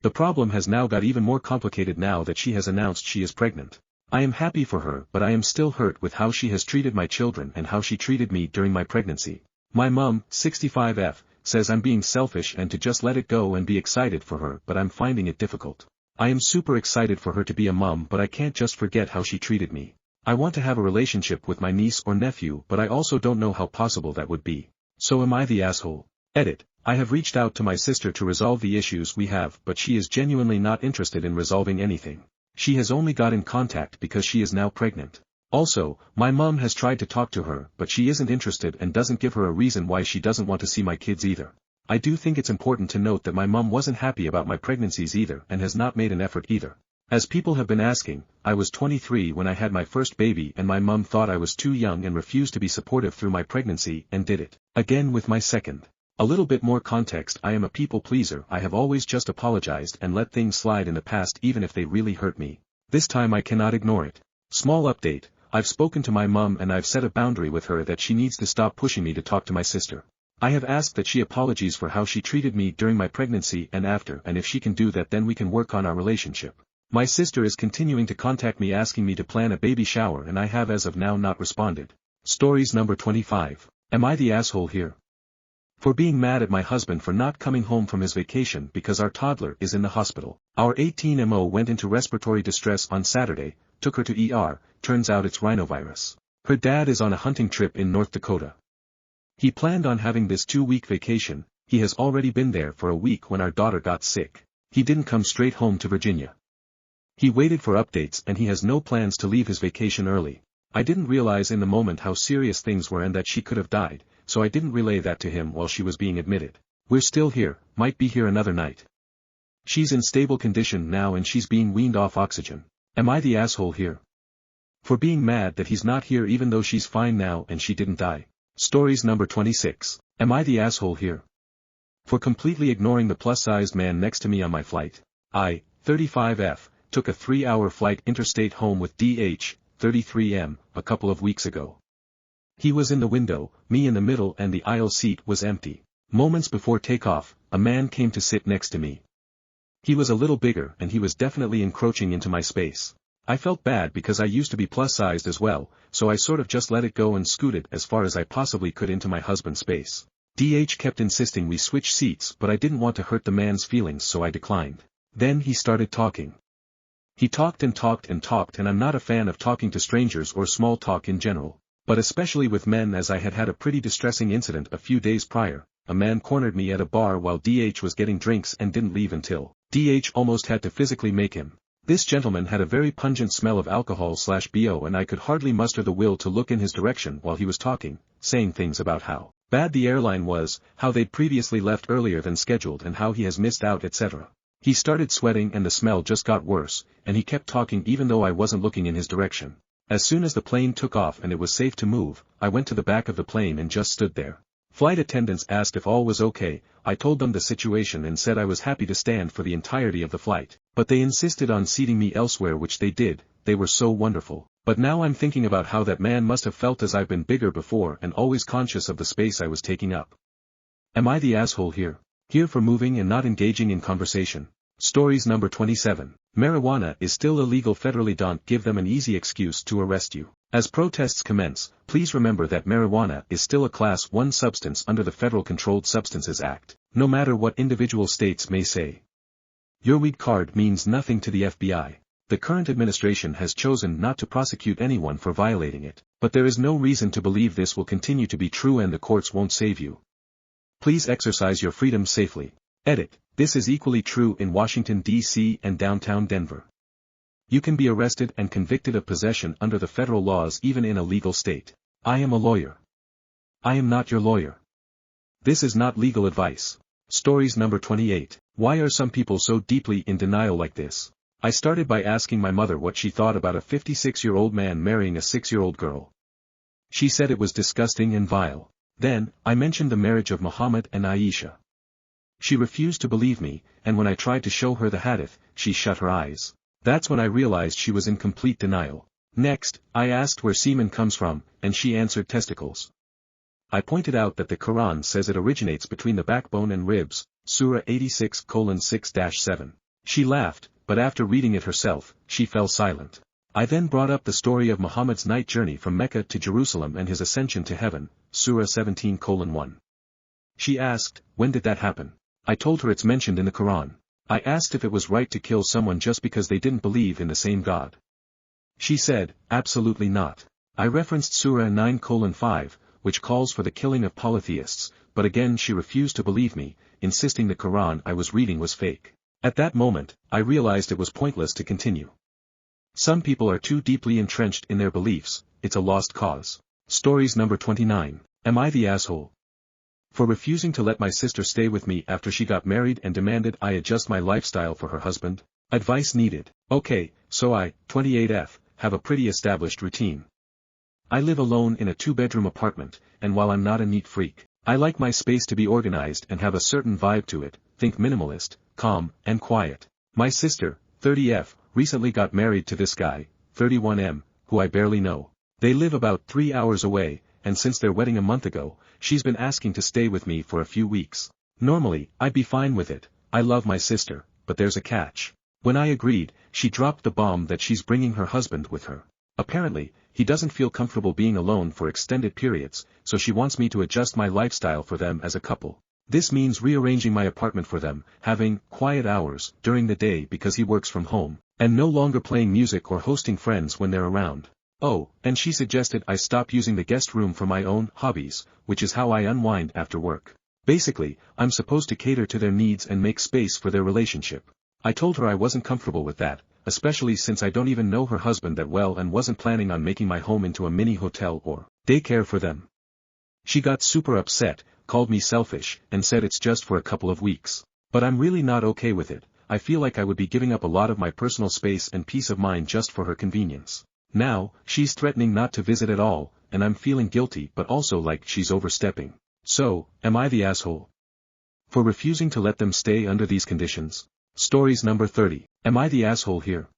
The problem has now got even more complicated now that she has announced she is pregnant. I am happy for her but I am still hurt with how she has treated my children and how she treated me during my pregnancy. My mum, 65F, says I'm being selfish and to just let it go and be excited for her but I'm finding it difficult. I am super excited for her to be a mum but I can't just forget how she treated me. I want to have a relationship with my niece or nephew but I also don't know how possible that would be. So am I the asshole? Edit. I have reached out to my sister to resolve the issues we have but she is genuinely not interested in resolving anything. She has only got in contact because she is now pregnant. Also, my mom has tried to talk to her but she isn't interested and doesn't give her a reason why she doesn't want to see my kids either. I do think it's important to note that my mom wasn't happy about my pregnancies either and has not made an effort either. As people have been asking, I was 23 when I had my first baby and my mom thought I was too young and refused to be supportive through my pregnancy and did it again with my second. A little bit more context: I am a people pleaser. I have always just apologized and let things slide in the past even if they really hurt me. This time I cannot ignore it. Small update: I've spoken to my mom and I've set a boundary with her that she needs to stop pushing me to talk to my sister. I have asked that she apologize for how she treated me during my pregnancy and after, and if she can do that then we can work on our relationship. My sister is continuing to contact me asking me to plan a baby shower and I have as of now not responded. Stories number 25. Am I the asshole here? For being mad at my husband for not coming home from his vacation because our toddler is in the hospital. Our 18MO went into respiratory distress on Saturday, took her to ER, turns out it's rhinovirus. Her dad is on a hunting trip in North Dakota. He planned on having this 2-week vacation. He has already been there for a week when our daughter got sick. He didn't come straight home to Virginia. He waited for updates and he has no plans to leave his vacation early. I didn't realize in the moment how serious things were and that she could have died, so I didn't relay that to him while she was being admitted. We're still here, might be here another night. She's in stable condition now and she's being weaned off oxygen. Am I the asshole here? For being mad that he's not here even though she's fine now and she didn't die. Stories number 26. Am I the asshole here? For completely ignoring the plus-sized man next to me on my flight. I, 35F, took a 3-hour flight interstate home with DH, 33M, a couple of weeks ago. He was in the window, me in the middle and the aisle seat was empty. Moments before takeoff, a man came to sit next to me. He was a little bigger and he was definitely encroaching into my space. I felt bad because I used to be plus-sized as well, so I sort of just let it go and scooted as far as I possibly could into my husband's space. DH kept insisting we switch seats but I didn't want to hurt the man's feelings so I declined. Then he started talking. He talked and talked and talked and I'm not a fan of talking to strangers or small talk in general. But especially with men as I had had a pretty distressing incident a few days prior. A man cornered me at a bar while DH was getting drinks and didn't leave until DH almost had to physically make him. This gentleman had a very pungent smell of alcohol/BO and I could hardly muster the will to look in his direction while he was talking, saying things about how bad the airline was, how they'd previously left earlier than scheduled and how he has missed out etc. He started sweating and the smell just got worse, and he kept talking even though I wasn't looking in his direction. As soon as the plane took off and it was safe to move, I went to the back of the plane and just stood there. Flight attendants asked if all was okay, I told them the situation and said I was happy to stand for the entirety of the flight, but they insisted on seating me elsewhere which they did, they were so wonderful. But now I'm thinking about how that man must have felt as I've been bigger before and always conscious of the space I was taking up. Am I the asshole here? Here for moving and not engaging in conversation. Stories number 27. Marijuana is still illegal federally. Don't give them an easy excuse to arrest you. As protests commence, please remember that marijuana is still a Class 1 substance under the Federal Controlled Substances Act, no matter what individual states may say. Your weed card means nothing to the FBI. The current administration has chosen not to prosecute anyone for violating it, but there is no reason to believe this will continue to be true and the courts won't save you. Please exercise your freedom safely. Edit. This is equally true in Washington, D.C. and downtown Denver. You can be arrested and convicted of possession under the federal laws even in a legal state. I am a lawyer. I am not your lawyer. This is not legal advice. Stories number 28. Why are some people so deeply in denial like this? I started by asking my mother what she thought about a 56-year-old man marrying a 6-year-old girl. She said it was disgusting and vile. Then, I mentioned the marriage of Muhammad and Aisha. She refused to believe me, and when I tried to show her the hadith, she shut her eyes. That's when I realized she was in complete denial. Next, I asked where semen comes from, and she answered testicles. I pointed out that the Quran says it originates between the backbone and ribs, Surah 86:6-7. She laughed, but after reading it herself, she fell silent. I then brought up the story of Muhammad's night journey from Mecca to Jerusalem and his ascension to heaven, Surah 17:1. She asked, when did that happen? I told her it's mentioned in the Quran. I asked if it was right to kill someone just because they didn't believe in the same God. She said, absolutely not. I referenced Surah 9:5, which calls for the killing of polytheists, but again she refused to believe me, insisting the Quran I was reading was fake. At that moment, I realized it was pointless to continue. Some people are too deeply entrenched in their beliefs, it's a lost cause. Stories number 29. Am I the asshole? For refusing to let my sister stay with me after she got married and demanded I adjust my lifestyle for her husband? Advice needed. Okay, so I, 28F, have a pretty established routine. I live alone in a 2-bedroom apartment, and while I'm not a neat freak, I like my space to be organized and have a certain vibe to it, think minimalist, calm, and quiet. My sister, 30F, recently got married to this guy, 31M, who I barely know. They live about 3 hours away, and since their wedding a month ago, she's been asking to stay with me for a few weeks. Normally, I'd be fine with it, I love my sister, but there's a catch. When I agreed, she dropped the bomb that she's bringing her husband with her. Apparently, he doesn't feel comfortable being alone for extended periods, so she wants me to adjust my lifestyle for them as a couple. This means rearranging my apartment for them, having quiet hours during the day because he works from home, and no longer playing music or hosting friends when they're around. Oh, and she suggested I stop using the guest room for my own hobbies, which is how I unwind after work. Basically, I'm supposed to cater to their needs and make space for their relationship. I told her I wasn't comfortable with that, especially since I don't even know her husband that well and wasn't planning on making my home into a mini hotel or daycare for them. She got super upset, called me selfish, and said it's just for a couple of weeks. But I'm really not okay with it. I feel like I would be giving up a lot of my personal space and peace of mind just for her convenience. Now, she's threatening not to visit at all, and I'm feeling guilty but also like she's overstepping. So, am I the asshole for refusing to let them stay under these conditions? Stories number 30. Am I the asshole here?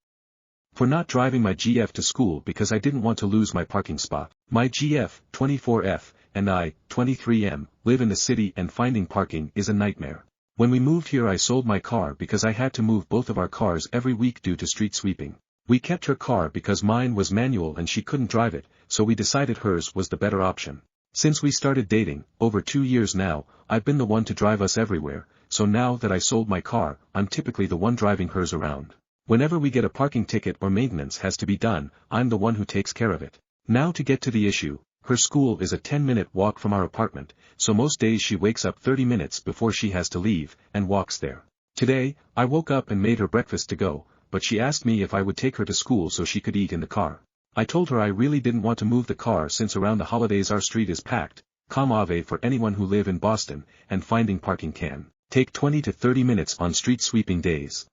For not driving my GF to school because I didn't want to lose my parking spot. My GF, 24F, and I, 23M, live in the city and finding parking is a nightmare. When we moved here I sold my car because I had to move both of our cars every week due to street sweeping. We kept her car because mine was manual and she couldn't drive it, so we decided hers was the better option. Since we started dating, over 2 years now, I've been the one to drive us everywhere, so now that I sold my car, I'm typically the one driving hers around. Whenever we get a parking ticket or maintenance has to be done, I'm the one who takes care of it. Now to get to the issue, her school is a 10-minute walk from our apartment, so most days she wakes up 30 minutes before she has to leave, and walks there. Today, I woke up and made her breakfast to go, but she asked me if I would take her to school so she could eat in the car. I told her I really didn't want to move the car since around the holidays our street is packed, for anyone who live in Boston, and finding parking can take 20 to 30 minutes on street sweeping days.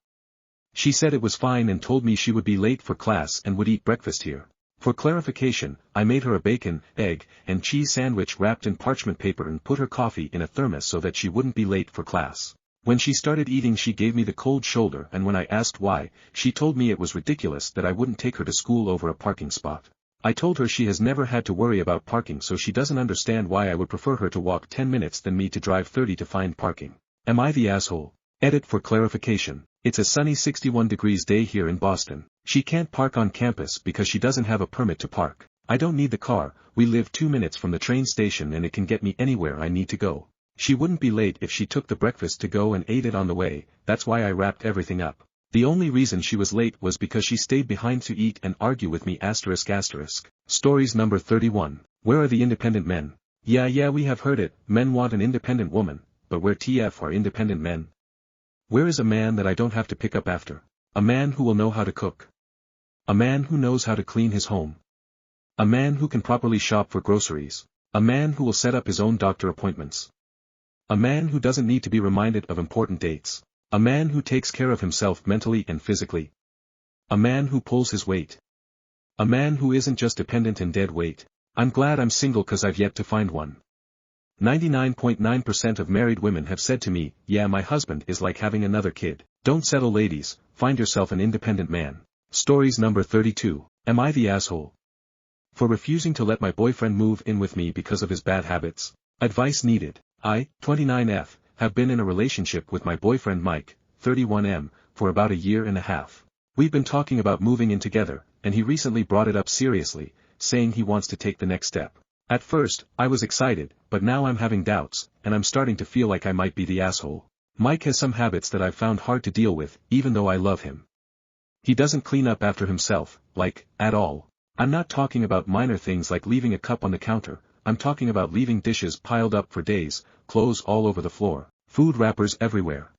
She said it was fine and told me she would be late for class and would eat breakfast here. For clarification, I made her a bacon, egg, and cheese sandwich wrapped in parchment paper and put her coffee in a thermos so that she wouldn't be late for class. When she started eating she gave me the cold shoulder, and when I asked why, she told me it was ridiculous that I wouldn't take her to school over a parking spot. I told her she has never had to worry about parking, so she doesn't understand why I would prefer her to walk 10 minutes than me to drive 30 to find parking. Am I the asshole? Edit for clarification. It's a sunny 61 degrees day here in Boston. She can't park on campus because she doesn't have a permit to park. I don't need the car, we live 2 minutes from the train station and it can get me anywhere I need to go. She wouldn't be late if she took the breakfast to go and ate it on the way, that's why I wrapped everything up. The only reason she was late was because she stayed behind to eat and argue with me ***. Stories number 31. Where are the independent men? Yeah we have heard it, men want an independent woman, but where TF are independent men? Where is a man that I don't have to pick up after? A man who will know how to cook. A man who knows how to clean his home. A man who can properly shop for groceries. A man who will set up his own doctor appointments. A man who doesn't need to be reminded of important dates. A man who takes care of himself mentally and physically. A man who pulls his weight. A man who isn't just dependent and dead weight. I'm glad I'm single cause I've yet to find one. 99.9% of married women have said to me, yeah, my husband is like having another kid. Don't settle, ladies, find yourself an independent man. Stories number 32. Am I the asshole for refusing to let my boyfriend move in with me because of his bad habits? Advice needed. I, 29F, have been in a relationship with my boyfriend Mike, 31M, for about a year and a half. We've been talking about moving in together, and he recently brought it up seriously, saying he wants to take the next step. At first, I was excited, but now I'm having doubts, and I'm starting to feel like I might be the asshole. Mike has some habits that I've found hard to deal with, even though I love him. He doesn't clean up after himself, at all. I'm not talking about minor things like leaving a cup on the counter, I'm talking about leaving dishes piled up for days, clothes all over the floor, food wrappers everywhere.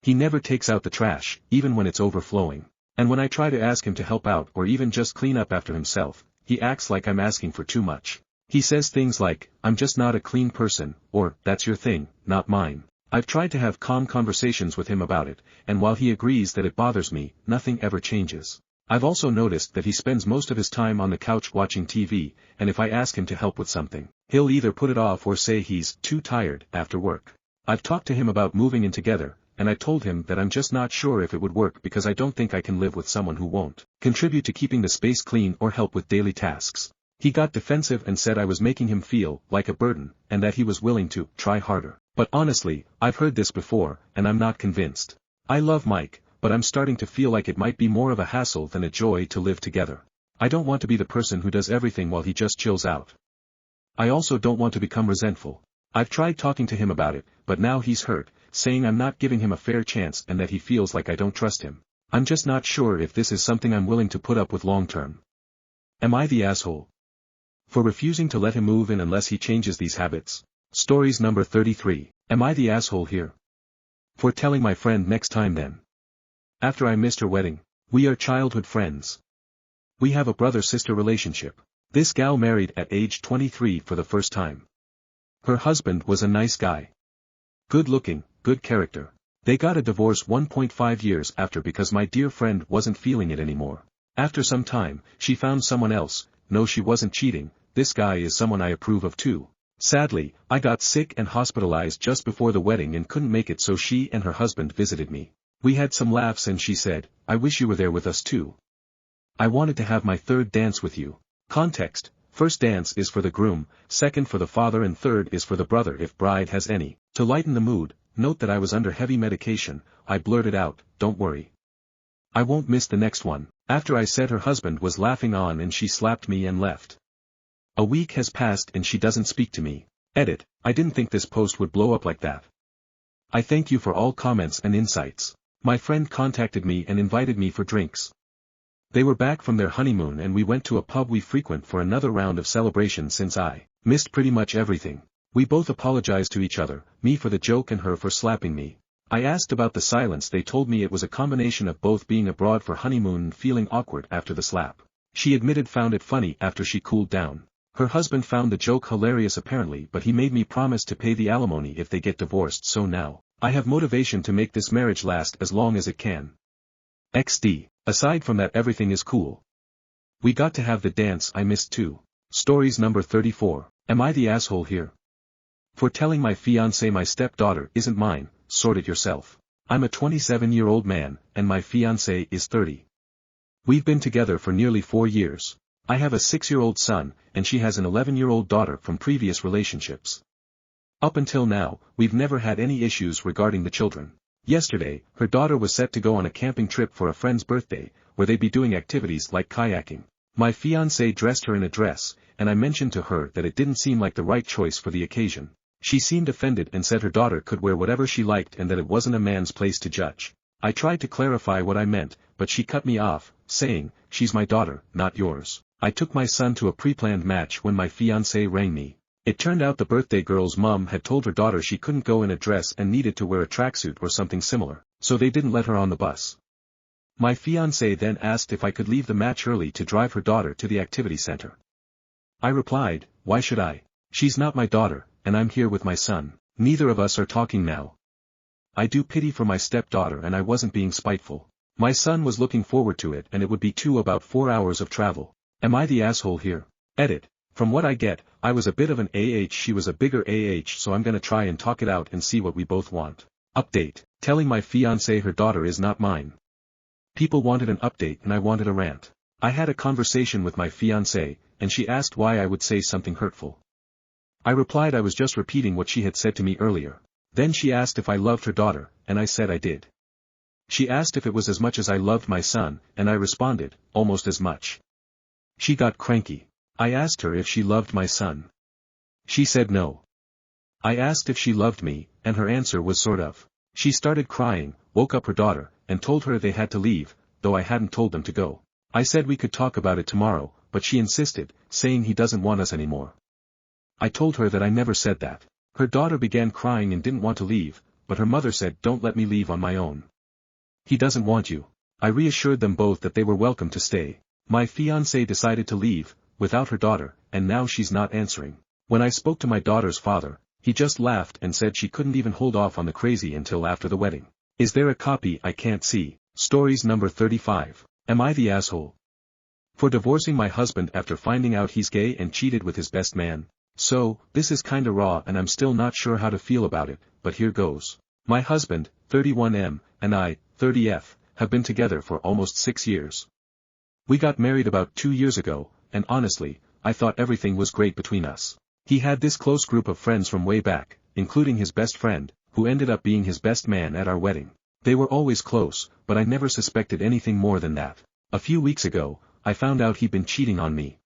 He never takes out the trash, even when it's overflowing. And when I try to ask him to help out or even just clean up after himself, he acts like I'm asking for too much. He says things like, I'm just not a clean person, or, that's your thing, not mine. I've tried to have calm conversations with him about it, and while he agrees that it bothers me, nothing ever changes. I've also noticed that he spends most of his time on the couch watching TV, and if I ask him to help with something, he'll either put it off or say he's too tired after work. I've talked to him about moving in together, and I told him that I'm just not sure if it would work because I don't think I can live with someone who won't contribute to keeping the space clean or help with daily tasks. He got defensive and said I was making him feel like a burden, and that he was willing to try harder. But honestly, I've heard this before, and I'm not convinced. I love Mike, but I'm starting to feel like it might be more of a hassle than a joy to live together. I don't want to be the person who does everything while he just chills out. I also don't want to become resentful. I've tried talking to him about it, but now he's hurt, saying I'm not giving him a fair chance and that he feels like I don't trust him. I'm just not sure if this is something I'm willing to put up with long term. Am I the asshole for refusing to let him move in unless he changes these habits? Stories number 33. Am I the asshole here for telling my friend next time then? After I missed her wedding. We are childhood friends. We have a brother-sister relationship. This gal married at age 23 for the first time. Her husband was a nice guy. Good looking, good character. They got a divorce 1.5 years after because my dear friend wasn't feeling it anymore. After some time, she found someone else. No, she wasn't cheating, this guy is someone I approve of too. Sadly, I got sick and hospitalized just before the wedding and couldn't make it, so she and her husband visited me. We had some laughs and she said, "I wish you were there with us too. I wanted to have my third dance with you." Context: first dance is for the groom, second for the father and third is for the brother if bride has any. To lighten the mood, note that I was under heavy medication. I blurted out, "Don't worry. I won't miss the next one." After I said, her husband was laughing on and she slapped me and left. A week has passed and she doesn't speak to me. Edit: I didn't think this post would blow up like that. I thank you for all comments and insights. My friend contacted me and invited me for drinks. They were back from their honeymoon and we went to a pub we frequent for another round of celebration since I missed pretty much everything. We both apologized to each other, me for the joke and her for slapping me. I asked about the silence. They told me it was a combination of both being abroad for honeymoon and feeling awkward after the slap. She admitted found it funny after she cooled down. Her husband found the joke hilarious apparently, but he made me promise to pay the alimony if they get divorced, so now I have motivation to make this marriage last as long as it can. XD. Aside from that, everything is cool. We got to have the dance I missed too. Stories number 34. Am I the asshole here? For telling my fiancé my stepdaughter isn't mine, sort it yourself. I'm a 27-year-old man, and my fiancé is 30. We've been together for nearly 4 years. I have a 6-year-old son, and she has an 11-year-old daughter from previous relationships. Up until now, we've never had any issues regarding the children. Yesterday, her daughter was set to go on a camping trip for a friend's birthday, where they'd be doing activities like kayaking. My fiancé dressed her in a dress, and I mentioned to her that it didn't seem like the right choice for the occasion. She seemed offended and said her daughter could wear whatever she liked and that it wasn't a man's place to judge. I tried to clarify what I meant, but she cut me off, saying, "She's my daughter, not yours." I took my son to a pre-planned match when my fiancé rang me. It turned out the birthday girl's mom had told her daughter she couldn't go in a dress and needed to wear a tracksuit or something similar, so they didn't let her on the bus. My fiancé then asked if I could leave the match early to drive her daughter to the activity center. I replied, "Why should I? She's not my daughter, and I'm here with my son. Neither of us are talking now." I do pity for my stepdaughter and I wasn't being spiteful. My son was looking forward to it and it would be about 4 hours of travel. Am I the asshole here? Edit. From what I get, I was a bit of an AH, she was a bigger AH, so I'm gonna try and talk it out and see what we both want. Update. Telling my fiancé her daughter is not mine. People wanted an update and I wanted a rant. I had a conversation with my fiancé, and she asked why I would say something hurtful. I replied I was just repeating what she had said to me earlier. Then she asked if I loved her daughter, and I said I did. She asked if it was as much as I loved my son, and I responded, almost as much. She got cranky. I asked her if she loved my son. She said no. I asked if she loved me, and her answer was sort of. She started crying, woke up her daughter, and told her they had to leave, though I hadn't told them to go. I said we could talk about it tomorrow, but she insisted, saying he doesn't want us anymore. I told her that I never said that. Her daughter began crying and didn't want to leave, but her mother said, "Don't let me leave on my own. He doesn't want you." I reassured them both that they were welcome to stay. My fiancé decided to leave, without her daughter, and now she's not answering. When I spoke to my daughter's father, he just laughed and said she couldn't even hold off on the crazy until after the wedding. Is there a copy I can't see? Stories number 35. Am I the asshole for divorcing my husband after finding out he's gay and cheated with his best man? So, this is kinda raw and I'm still not sure how to feel about it, but here goes. My husband, 31M, and I, 30F, have been together for almost 6 years. We got married about 2 years ago, and honestly, I thought everything was great between us. He had this close group of friends from way back, including his best friend, who ended up being his best man at our wedding. They were always close, but I never suspected anything more than that. A few weeks ago, I found out he'd been cheating on me.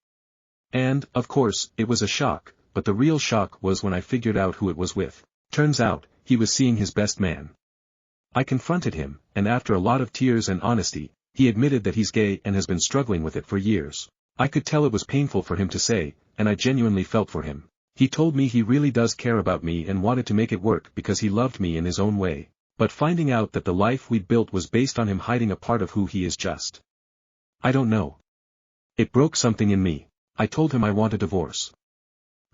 And, of course, it was a shock, but the real shock was when I figured out who it was with. Turns out, he was seeing his best man. I confronted him, and after a lot of tears and honesty, he admitted that he's gay and has been struggling with it for years. I could tell it was painful for him to say, and I genuinely felt for him. He told me he really does care about me and wanted to make it work because he loved me in his own way. But finding out that the life we'd built was based on him hiding a part of who he is just. I don't know. It broke something in me. I told him I want a divorce.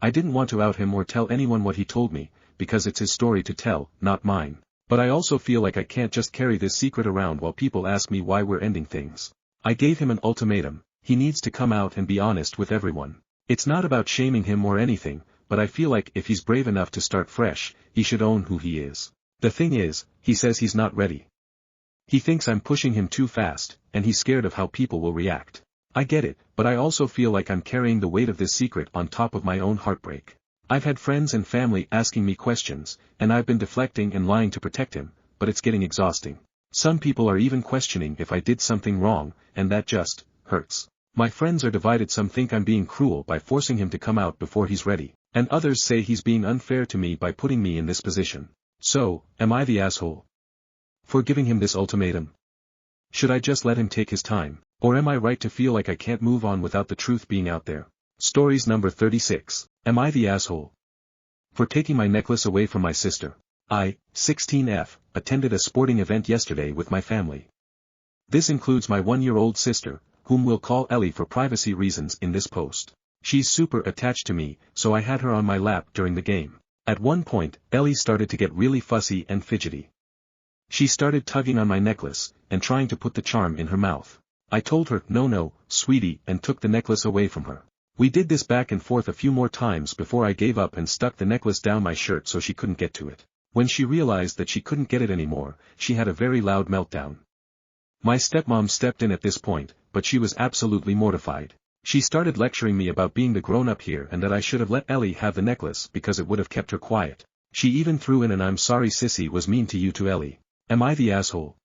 I didn't want to out him or tell anyone what he told me, because it's his story to tell, not mine. But I also feel like I can't just carry this secret around while people ask me why we're ending things. I gave him an ultimatum: he needs to come out and be honest with everyone. It's not about shaming him or anything, but I feel like if he's brave enough to start fresh, he should own who he is. The thing is, he says he's not ready. He thinks I'm pushing him too fast, and he's scared of how people will react. I get it, but I also feel like I'm carrying the weight of this secret on top of my own heartbreak. I've had friends and family asking me questions, and I've been deflecting and lying to protect him, but it's getting exhausting. Some people are even questioning if I did something wrong, and that just hurts. My friends are divided. Some think I'm being cruel by forcing him to come out before he's ready, and others say he's being unfair to me by putting me in this position. So, am I the asshole for giving him this ultimatum? Should I just let him take his time, or am I right to feel like I can't move on without the truth being out there? Stories number 36. Am I the asshole for taking my necklace away from my sister? I, 16F, attended a sporting event yesterday with my family. This includes my 1-year-old sister, whom we'll call Ellie for privacy reasons in this post. She's super attached to me, so I had her on my lap during the game. At one point, Ellie started to get really fussy and fidgety. She started tugging on my necklace, and trying to put the charm in her mouth. I told her, no, sweetie, and took the necklace away from her. We did this back and forth a few more times before I gave up and stuck the necklace down my shirt so she couldn't get to it. When she realized that she couldn't get it anymore, she had a very loud meltdown. My stepmom stepped in at this point, but she was absolutely mortified. She started lecturing me about being the grown-up here and that I should have let Ellie have the necklace because it would have kept her quiet. She even threw in an "I'm sorry sissy was mean to you" to Ellie. Am I the asshole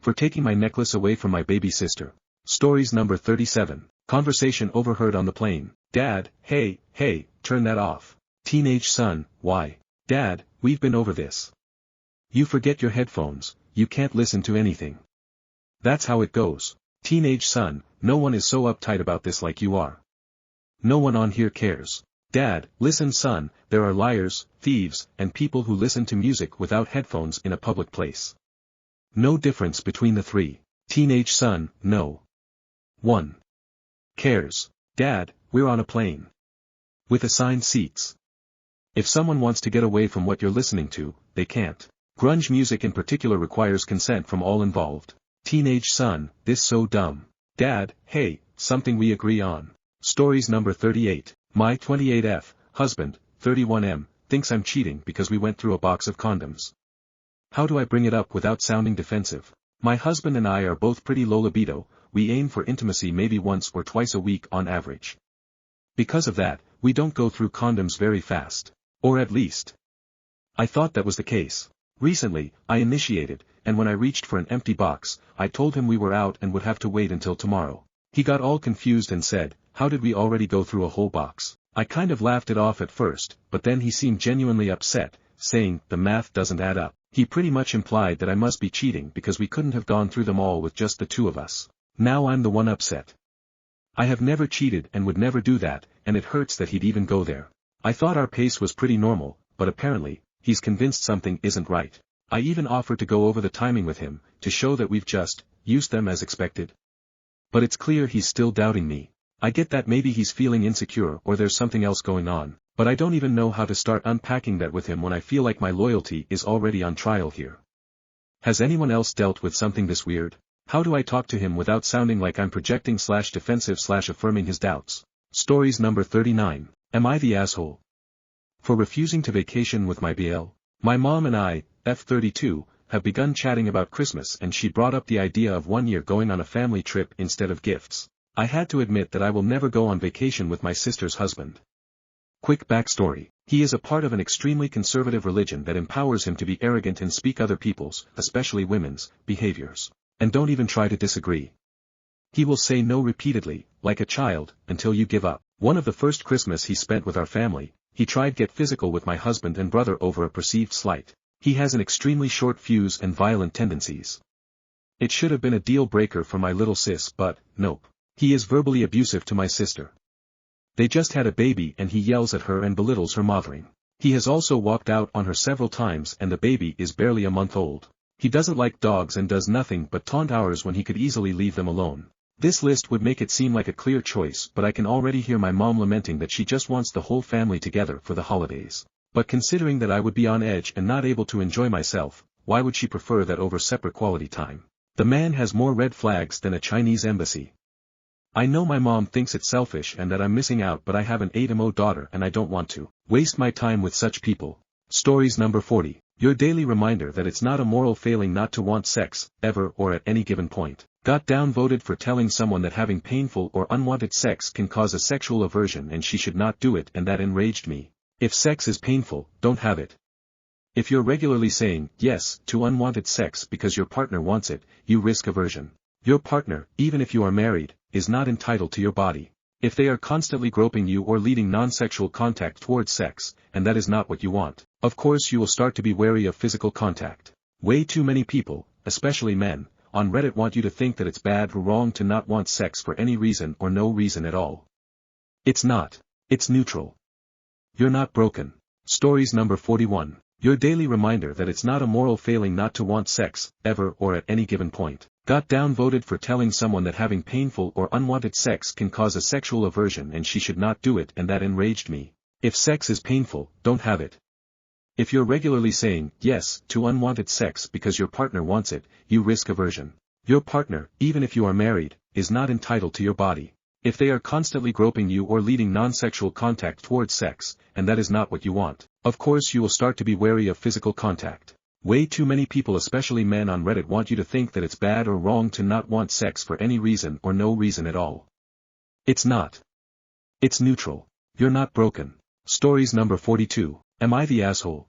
for taking my necklace away from my baby sister? Stories number 37. Conversation overheard on the plane. Dad, hey, turn that off. Teenage son, why? Dad, we've been over this. You forget your headphones, you can't listen to anything. That's how it goes. Teenage son, no one is so uptight about this like you are. No one on here cares. Dad, listen son, there are liars, thieves, and people who listen to music without headphones in a public place. No difference between the three. Teenage son, no one cares. Dad, we're on a plane with assigned seats. If someone wants to get away from what you're listening to, they can't. Grunge music in particular requires consent from all involved. Teenage son, this so dumb. Dad, hey, something we agree on. Stories number 38. My 28F, husband, 31M, thinks I'm cheating because we went through a box of condoms. How do I bring it up without sounding defensive? My husband and I are both pretty low libido, we aim for intimacy maybe once or twice a week on average. Because of that, we don't go through condoms very fast. Or at least, I thought that was the case. Recently, I initiated, and when I reached for an empty box, I told him we were out and would have to wait until tomorrow. He got all confused and said, how did we already go through a whole box? I kind of laughed it off at first, but then he seemed genuinely upset, saying, the math doesn't add up. He pretty much implied that I must be cheating because we couldn't have gone through them all with just the two of us. Now I'm the one upset. I have never cheated and would never do that, and it hurts that he'd even go there. I thought our pace was pretty normal, but apparently, he's convinced something isn't right. I even offered to go over the timing with him, to show that we've just used them as expected. But it's clear he's still doubting me. I get that maybe he's feeling insecure or there's something else going on, but I don't even know how to start unpacking that with him when I feel like my loyalty is already on trial here. Has anyone else dealt with something this weird? How do I talk to him without sounding like I'm projecting / defensive / affirming his doubts? Stories number 39. Am I the asshole for refusing to vacation with my BL? My mom and I, F32, have begun chatting about Christmas and she brought up the idea of 1 year going on a family trip instead of gifts. I had to admit that I will never go on vacation with my sister's husband. Quick backstory. He is a part of an extremely conservative religion that empowers him to be arrogant and speak other people's, especially women's, behaviors. And don't even try to disagree. He will say no repeatedly, like a child, until you give up. One of the first Christmas he spent with our family, he tried to get physical with my husband and brother over a perceived slight. He has an extremely short fuse and violent tendencies. It should have been a deal breaker for my little sis, but, nope. He is verbally abusive to my sister. They just had a baby and he yells at her and belittles her mothering. He has also walked out on her several times and the baby is barely a month old. He doesn't like dogs and does nothing but taunt ours when he could easily leave them alone. This list would make it seem like a clear choice, but I can already hear my mom lamenting that she just wants the whole family together for the holidays. But considering that I would be on edge and not able to enjoy myself, why would she prefer that over separate quality time? The man has more red flags than a Chinese embassy. I know my mom thinks it's selfish and that I'm missing out, but I have an 8mo daughter and I don't want to waste my time with such people. Stories number 40. Your daily reminder that it's not a moral failing not to want sex, ever or at any given point. Got downvoted for telling someone that having painful or unwanted sex can cause a sexual aversion and she should not do it, and that enraged me. If sex is painful, don't have it. If you're regularly saying yes to unwanted sex because your partner wants it, you risk aversion. Your partner, even if you are married, is not entitled to your body. If they are constantly groping you or leading non-sexual contact towards sex, and that is not what you want, of course you will start to be wary of physical contact. Way too many people, especially men, on Reddit want you to think that it's bad or wrong to not want sex for any reason or no reason at all. It's not. It's neutral. You're not broken. Stories number 41. Your daily reminder that it's not a moral failing not to want sex, ever or at any given point. Got downvoted for telling someone that having painful or unwanted sex can cause a sexual aversion and she should not do it, and that enraged me. If sex is painful, don't have it. If you're regularly saying yes to unwanted sex because your partner wants it, you risk aversion. Your partner, even if you are married, is not entitled to your body. If they are constantly groping you or leading non-sexual contact towards sex, and that is not what you want, of course you will start to be wary of physical contact. Way too many people, especially men on Reddit, want you to think that it's bad or wrong to not want sex for any reason or no reason at all. It's not. It's neutral. You're not broken. Stories number 42. Am I the asshole?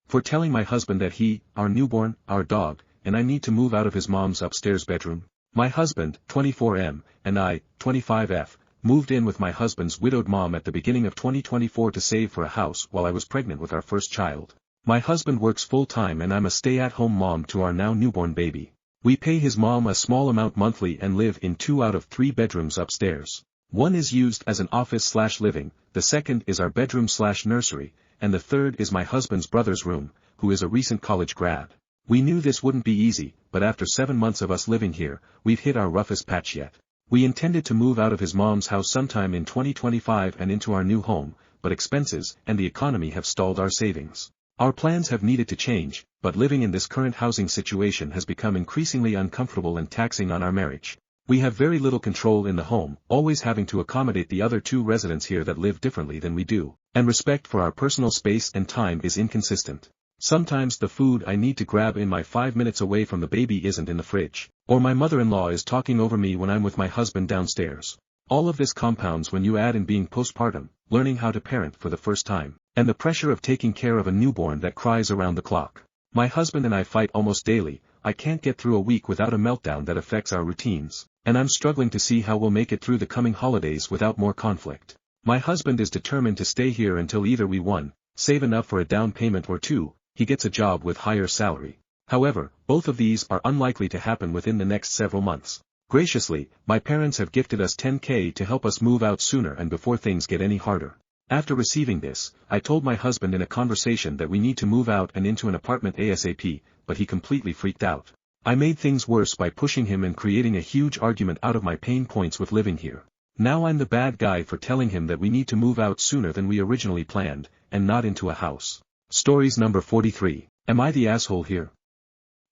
For telling my husband that he, our newborn, our dog, and I need to move out of his mom's upstairs bedroom. My husband, 24M, and I, 25F, moved in with my husband's widowed mom at the beginning of 2024 to save for a house while I was pregnant with our first child. My husband works full-time and I'm a stay-at-home mom to our now newborn baby. We pay his mom a small amount monthly and live in 2 out of 3 bedrooms upstairs. One is used as an office/living, the second is our bedroom/nursery, and the third is my husband's brother's room, who is a recent college grad. We knew this wouldn't be easy, but after 7 months of us living here, we've hit our roughest patch yet. We intended to move out of his mom's house sometime in 2025 and into our new home, but expenses and the economy have stalled our savings. Our plans have needed to change, but living in this current housing situation has become increasingly uncomfortable and taxing on our marriage. We have very little control in the home, always having to accommodate the other 2 residents here that live differently than we do, and respect for our personal space and time is inconsistent. Sometimes the food I need to grab in my 5 minutes away from the baby isn't in the fridge, or my mother-in-law is talking over me when I'm with my husband downstairs. All of this compounds when you add in being postpartum, learning how to parent for the first time, and the pressure of taking care of a newborn that cries around the clock. My husband and I fight almost daily. I can't get through a week without a meltdown that affects our routines, and I'm struggling to see how we'll make it through the coming holidays without more conflict. My husband is determined to stay here until either we 1, save enough for a down payment, or 2, he gets a job with higher salary. However, both of these are unlikely to happen within the next several months. Graciously, my parents have gifted us $10,000 to help us move out sooner and before things get any harder. After receiving this, I told my husband in a conversation that we need to move out and into an apartment ASAP, but he completely freaked out. I made things worse by pushing him and creating a huge argument out of my pain points with living here. Now I'm the bad guy for telling him that we need to move out sooner than we originally planned, and not into a house. Stories number 43. Am I the asshole here?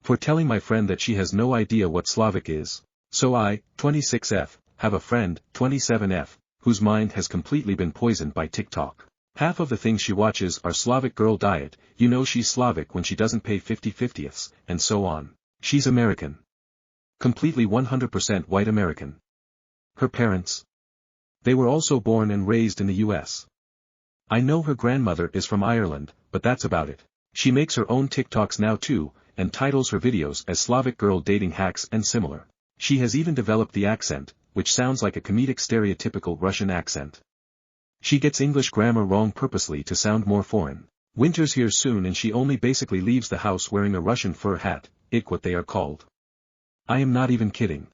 For telling my friend that she has no idea what Slavic is. So I, 26F, have a friend, 27F, whose mind has completely been poisoned by TikTok. Half of the things she watches are Slavic girl diet, you know she's Slavic when she doesn't pay 50/50ths, and so on. She's American. Completely 100% white American. Her parents? They were also born and raised in the US. I know her grandmother is from Ireland, but that's about it. She makes her own TikToks now too, and titles her videos as Slavic girl dating hacks and similar. She has even developed the accent, which sounds like a comedic stereotypical Russian accent. She gets English grammar wrong purposely to sound more foreign. Winter's here soon and she only basically leaves the house wearing a Russian fur hat, what they are called. I am not even kidding.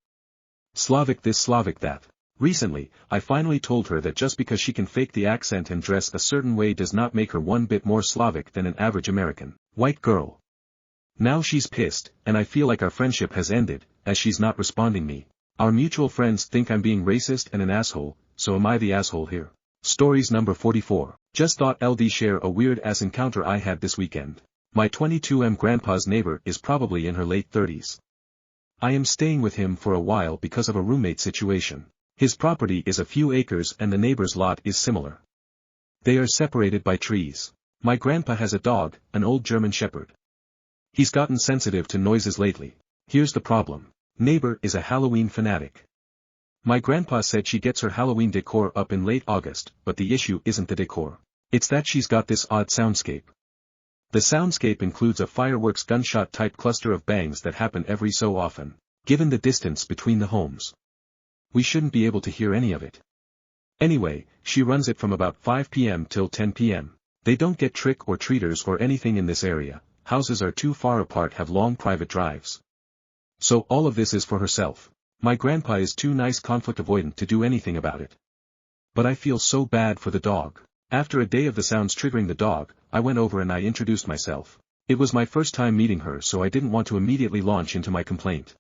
Slavic this Slavic that. Recently, I finally told her that just because she can fake the accent and dress a certain way does not make her one bit more Slavic than an average American, white girl. Now she's pissed, and I feel like our friendship has ended, as she's not responding me. Our mutual friends think I'm being racist and an asshole, so am I the asshole here? Stories number 44. Just thought LD share a weird ass encounter I had this weekend. My 22M grandpa's neighbor is probably in her late 30s. I am staying with him for a while because of a roommate situation. His property is a few acres and the neighbor's lot is similar. They are separated by trees. My grandpa has a dog, an old German shepherd. He's gotten sensitive to noises lately. Here's the problem. Neighbor is a Halloween fanatic. My grandpa said she gets her Halloween decor up in late August, but the issue isn't the decor. It's that she's got this odd soundscape. The soundscape includes a fireworks gunshot-type cluster of bangs that happen every so often. Given the distance between the homes, we shouldn't be able to hear any of it. Anyway, she runs it from about 5 p.m. till 10 p.m. They don't get trick or treaters or anything in this area. Houses are too far apart, have long private drives. So all of this is for herself. My grandpa is too nice conflict avoidant to do anything about it. But I feel so bad for the dog. After a day of the sounds triggering the dog, I went over and I introduced myself. It was my first time meeting her, so I didn't want to immediately launch into my complaint.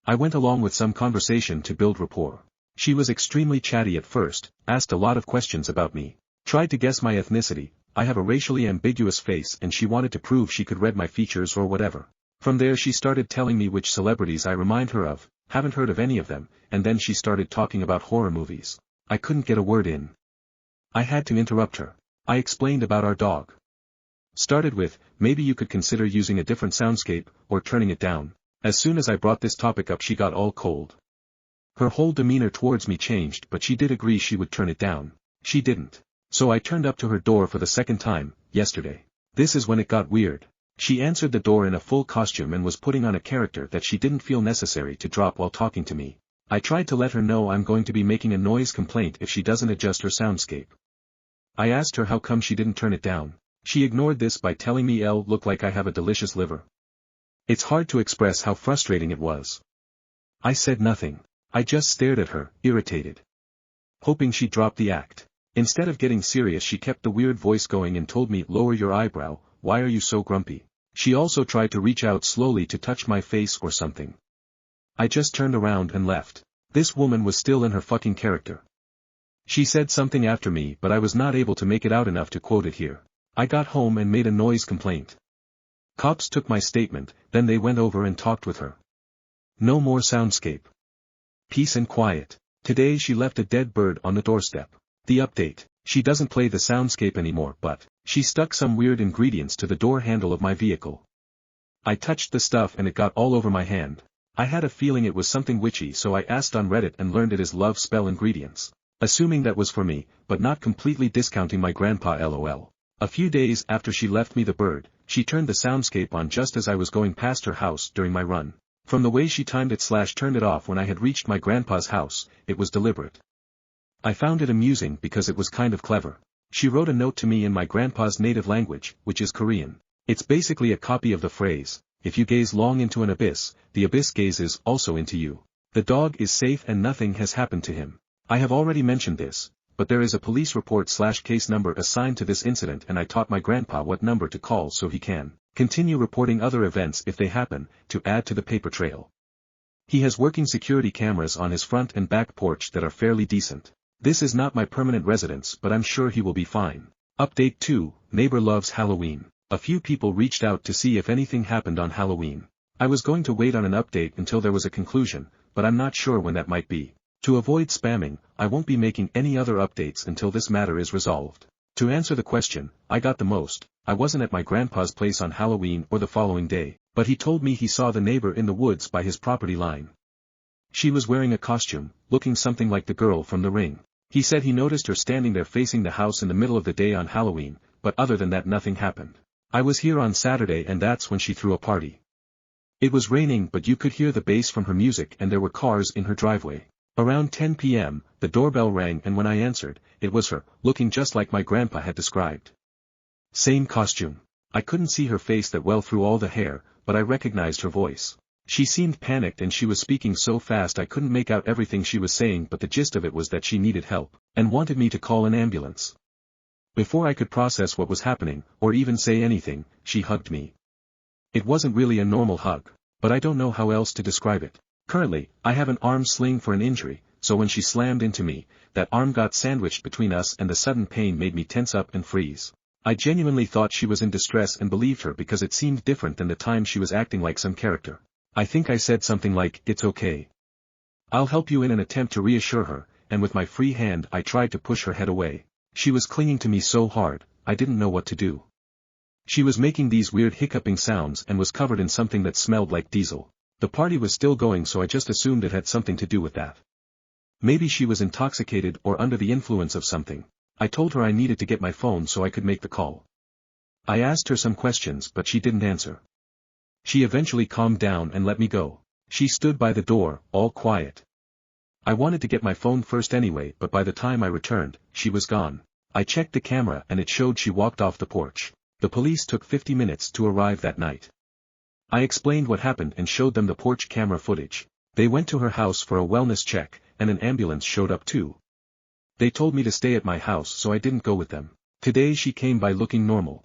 I went along with some conversation to build rapport. She was extremely chatty at first, asked a lot of questions about me, tried to guess my ethnicity. I have a racially ambiguous face and she wanted to prove she could read my features or whatever. From there she started telling me which celebrities I remind her of, haven't heard of any of them, and then she started talking about horror movies. I couldn't get a word in. I had to interrupt her. I explained about our dog. Started with, maybe you could consider using a different soundscape, or turning it down. As soon as I brought this topic up she got all cold. Her whole demeanor towards me changed, but she did agree she would turn it down. She didn't. So I turned up to her door for the second time, yesterday. This is when it got weird. She answered the door in a full costume and was putting on a character that she didn't feel necessary to drop while talking to me. I tried to let her know I'm going to be making a noise complaint if she doesn't adjust her soundscape. I asked her how come she didn't turn it down. She ignored this by telling me L look like I have a delicious liver. It's hard to express how frustrating it was. I said nothing. I just stared at her, irritated, hoping she'd drop the act. Instead of getting serious she kept the weird voice going and told me, lower your eyebrow, why are you so grumpy? She also tried to reach out slowly to touch my face or something. I just turned around and left. This woman was still in her fucking character. She said something after me but I was not able to make it out enough to quote it here. I got home and made a noise complaint. Cops took my statement, then they went over and talked with her. No more soundscape. Peace and quiet. Today she left a dead bird on the doorstep. The update. She doesn't play the soundscape anymore, but she stuck some weird ingredients to the door handle of my vehicle. I touched the stuff and it got all over my hand. I had a feeling it was something witchy, so I asked on Reddit and learned it is love spell ingredients. Assuming that was for me, but not completely discounting my grandpa lol. A few days after she left me the bird, she turned the soundscape on just as I was going past her house during my run. From the way she timed it / turned it off when I had reached my grandpa's house, it was deliberate. I found it amusing because it was kind of clever. She wrote a note to me in my grandpa's native language, which is Korean. It's basically a copy of the phrase, if you gaze long into an abyss, the abyss gazes also into you. The dog is safe and nothing has happened to him. I have already mentioned this, but there is a police report / case number assigned to this incident and I taught my grandpa what number to call so he can continue reporting other events if they happen, to add to the paper trail. He has working security cameras on his front and back porch that are fairly decent. This is not my permanent residence, but I'm sure he will be fine. Update 2, neighbor loves Halloween. A few people reached out to see if anything happened on Halloween. I was going to wait on an update until there was a conclusion, but I'm not sure when that might be. To avoid spamming, I won't be making any other updates until this matter is resolved. To answer the question, I got the most. I wasn't at my grandpa's place on Halloween or the following day, but he told me he saw the neighbor in the woods by his property line. She was wearing a costume, looking something like the girl from The Ring. He said he noticed her standing there facing the house in the middle of the day on Halloween, but other than that nothing happened. I was here on Saturday and that's when she threw a party. It was raining but you could hear the bass from her music and there were cars in her driveway. Around 10 p.m., the doorbell rang and when I answered, it was her, looking just like my grandpa had described. Same costume. I couldn't see her face that well through all the hair, but I recognized her voice. She seemed panicked and she was speaking so fast I couldn't make out everything she was saying, but the gist of it was that she needed help, and wanted me to call an ambulance. Before I could process what was happening, or even say anything, she hugged me. It wasn't really a normal hug, but I don't know how else to describe it. Currently, I have an arm sling for an injury, so when she slammed into me, that arm got sandwiched between us and the sudden pain made me tense up and freeze. I genuinely thought she was in distress and believed her because it seemed different than the time she was acting like some character. I think I said something like, "It's okay. I'll help you," in an attempt to reassure her, and with my free hand I tried to push her head away. She was clinging to me so hard, I didn't know what to do. She was making these weird hiccuping sounds and was covered in something that smelled like diesel. The party was still going, so I just assumed it had something to do with that. Maybe she was intoxicated or under the influence of something. I told her I needed to get my phone so I could make the call. I asked her some questions but she didn't answer. She eventually calmed down and let me go. She stood by the door, all quiet. I wanted to get my phone first anyway, but by the time I returned, she was gone. I checked the camera and it showed she walked off the porch. The police took 50 minutes to arrive that night. I explained what happened and showed them the porch camera footage. They went to her house for a wellness check, and an ambulance showed up too. They told me to stay at my house, so I didn't go with them. Today she came by looking normal.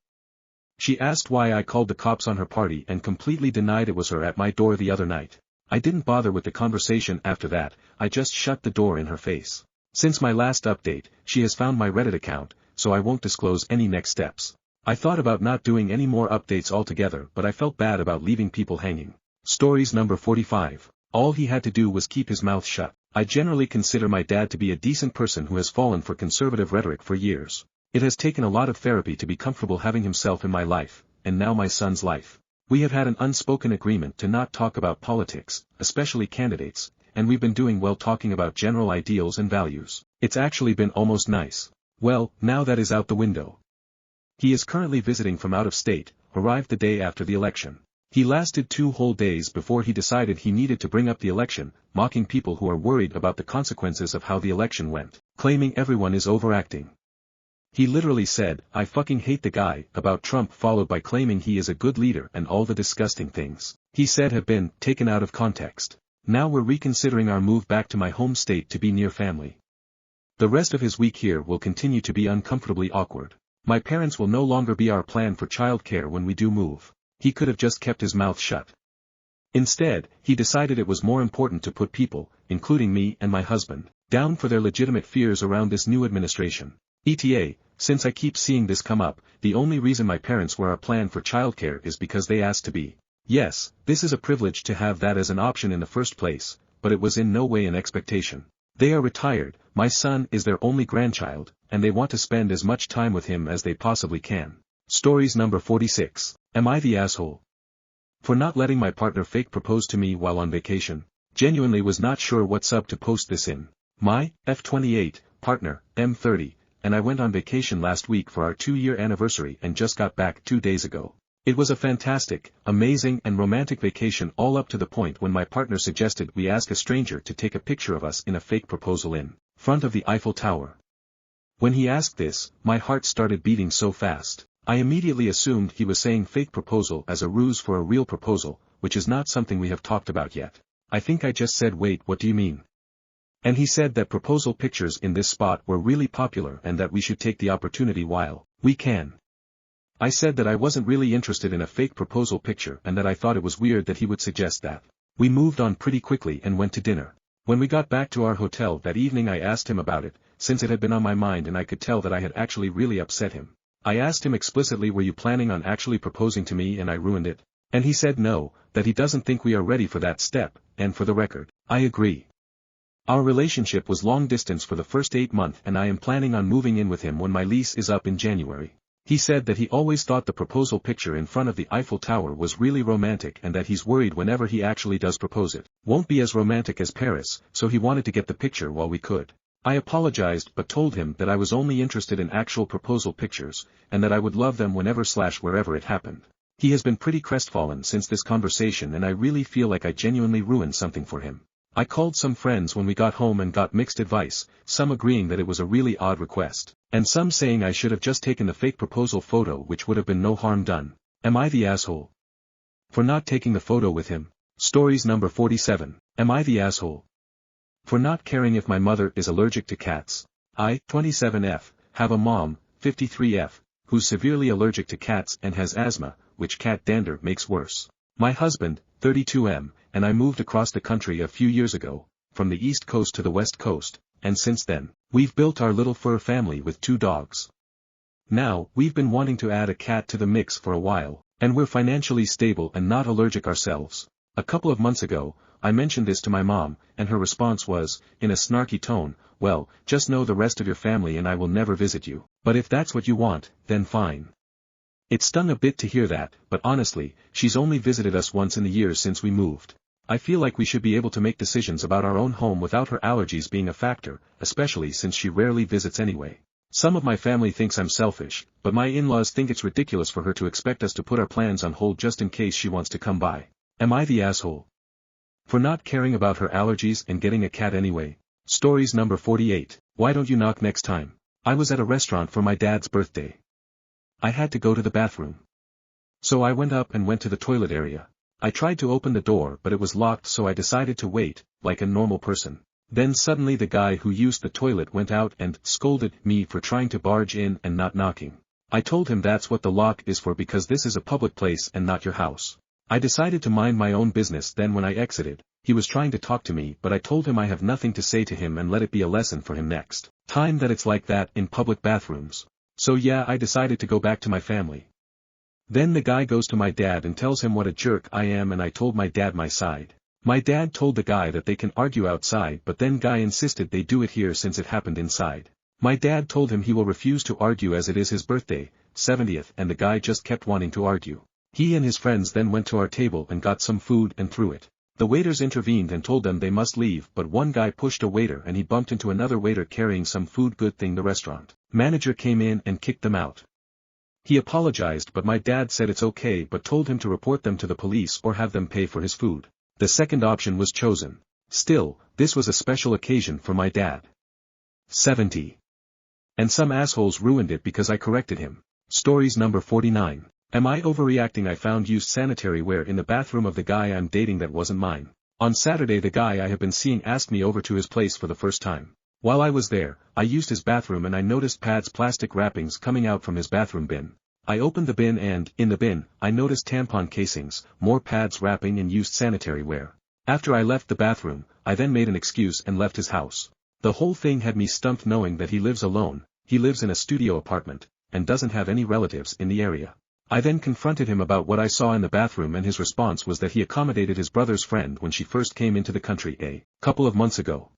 She asked why I called the cops on her party and completely denied it was her at my door the other night. I didn't bother with the conversation after that, I just shut the door in her face. Since my last update, she has found my Reddit account, so I won't disclose any next steps. I thought about not doing any more updates altogether, but I felt bad about leaving people hanging. Stories number 45. All he had to do was keep his mouth shut. I generally consider my dad to be a decent person who has fallen for conservative rhetoric for years. It has taken a lot of therapy to be comfortable having himself in my life, and now my son's life. We have had an unspoken agreement to not talk about politics, especially candidates, and we've been doing well talking about general ideals and values. It's actually been almost nice. Well, now that is out the window. He is currently visiting from out of state, arrived the day after the election. He lasted 2 whole days before he decided he needed to bring up the election, mocking people who are worried about the consequences of how the election went, claiming everyone is overacting. He literally said, "I fucking hate the guy," about Trump, followed by claiming he is a good leader and all the disgusting things he said have been taken out of context. Now we're reconsidering our move back to my home state to be near family. The rest of his week here will continue to be uncomfortably awkward. My parents will no longer be our plan for childcare when we do move. He could have just kept his mouth shut. Instead, he decided it was more important to put people, including me and my husband, down for their legitimate fears around this new administration. ETA, since I keep seeing this come up, the only reason my parents were our plan for childcare is because they asked to be. Yes, this is a privilege to have that as an option in the first place, but it was in no way an expectation. They are retired, my son is their only grandchild, and they want to spend as much time with him as they possibly can. Stories number 46. Am I the asshole? For not letting my partner fake propose to me while on vacation. Genuinely was not sure what sub to post this in. My F28 partner, M30, and I went on vacation last week for our 2-year anniversary and just got back 2 days ago. It was a fantastic, amazing and romantic vacation, all up to the point when my partner suggested we ask a stranger to take a picture of us in a fake proposal in front of the Eiffel Tower. When he asked this, my heart started beating so fast. I immediately assumed he was saying fake proposal as a ruse for a real proposal, which is not something we have talked about yet. I think I just said, "Wait, what do you mean?" And he said that proposal pictures in this spot were really popular and that we should take the opportunity while we can. I said that I wasn't really interested in a fake proposal picture and that I thought it was weird that he would suggest that. We moved on pretty quickly and went to dinner. When we got back to our hotel that evening I asked him about it, since it had been on my mind and I could tell that I had actually really upset him. I asked him explicitly, "Were you planning on actually proposing to me and I ruined it?" And he said no, that he doesn't think we are ready for that step, and for the record, I agree. Our relationship was long distance for the first 8 months and I am planning on moving in with him when my lease is up in January. He said that he always thought the proposal picture in front of the Eiffel Tower was really romantic and that he's worried whenever he actually does propose it won't be as romantic as Paris, so he wanted to get the picture while we could. I apologized but told him that I was only interested in actual proposal pictures, and that I would love them whenever/wherever it happened. He has been pretty crestfallen since this conversation and I really feel like I genuinely ruined something for him. I called some friends when we got home and got mixed advice, some agreeing that it was a really odd request, and some saying I should have just taken the fake proposal photo, which would have been no harm done. Am I the asshole for not taking the photo with him? Stories number 47. Am I the asshole for not caring if my mother is allergic to cats? I, 27F, have a mom, 53F, who's severely allergic to cats and has asthma, which cat dander makes worse. My husband, 32M, and I moved across the country a few years ago, from the East Coast to the West Coast, and since then, we've built our little fur family with 2 dogs. Now, we've been wanting to add a cat to the mix for a while, and we're financially stable and not allergic ourselves. A couple of months ago, I mentioned this to my mom, and her response was, in a snarky tone, well, just know the rest of your family and I will never visit you. But if that's what you want, then fine. It stung a bit to hear that, but honestly, she's only visited us once in the years since we moved. I feel like we should be able to make decisions about our own home without her allergies being a factor, especially since she rarely visits anyway. Some of my family thinks I'm selfish, but my in-laws think it's ridiculous for her to expect us to put our plans on hold just in case she wants to come by. Am I the asshole for not caring about her allergies and getting a cat anyway? Stories number 48. Why don't you knock next time? I was at a restaurant for my dad's birthday. I had to go to the bathroom. So I went up and went to the toilet area. I tried to open the door but it was locked, so I decided to wait, like a normal person. Then suddenly the guy who used the toilet went out and scolded me for trying to barge in and not knocking. I told him that's what the lock is for because this is a public place and not your house. I decided to mind my own business. Then when I exited, he was trying to talk to me but I told him I have nothing to say to him and let it be a lesson for him next time that it's like that in public bathrooms. So yeah, I decided to go back to my family. Then the guy goes to my dad and tells him what a jerk I am, and I told my dad my side. My dad told the guy that they can argue outside, but then guy insisted they do it here since it happened inside. My dad told him he will refuse to argue as it is his birthday, 70th, and the guy just kept wanting to argue. He and his friends then went to our table and got some food and threw it. The waiters intervened and told them they must leave, but one guy pushed a waiter and he bumped into another waiter carrying some food. Good thing the restaurant manager came in and kicked them out. He apologized, but my dad said it's okay but told him to report them to the police or have them pay for his food. The second option was chosen. Still, this was a special occasion for my dad. 70. And some assholes ruined it because I corrected him. Stories number 49. Am I overreacting? I found used sanitary ware in the bathroom of the guy I'm dating that wasn't mine. On Saturday the guy I have been seeing asked me over to his place for the first time. While I was there, I used his bathroom and I noticed pads plastic wrappings coming out from his bathroom bin. I opened the bin and, in the bin, I noticed tampon casings, more pads wrapping and used sanitary ware. After I left the bathroom, I then made an excuse and left his house. The whole thing had me stumped knowing that he lives alone, he lives in a studio apartment, and doesn't have any relatives in the area. I then confronted him about what I saw in the bathroom and his response was that he accommodated his brother's friend when she first came into the country a couple of months ago.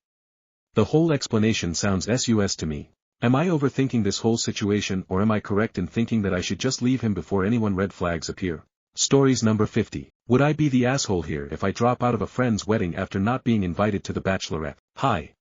The whole explanation sounds sus to me. Am I overthinking this whole situation, or am I correct in thinking that I should just leave him before anyone red flags appear? Stories number 50. Would I be the asshole here if I drop out of a friend's wedding after not being invited to the bachelorette? Hi.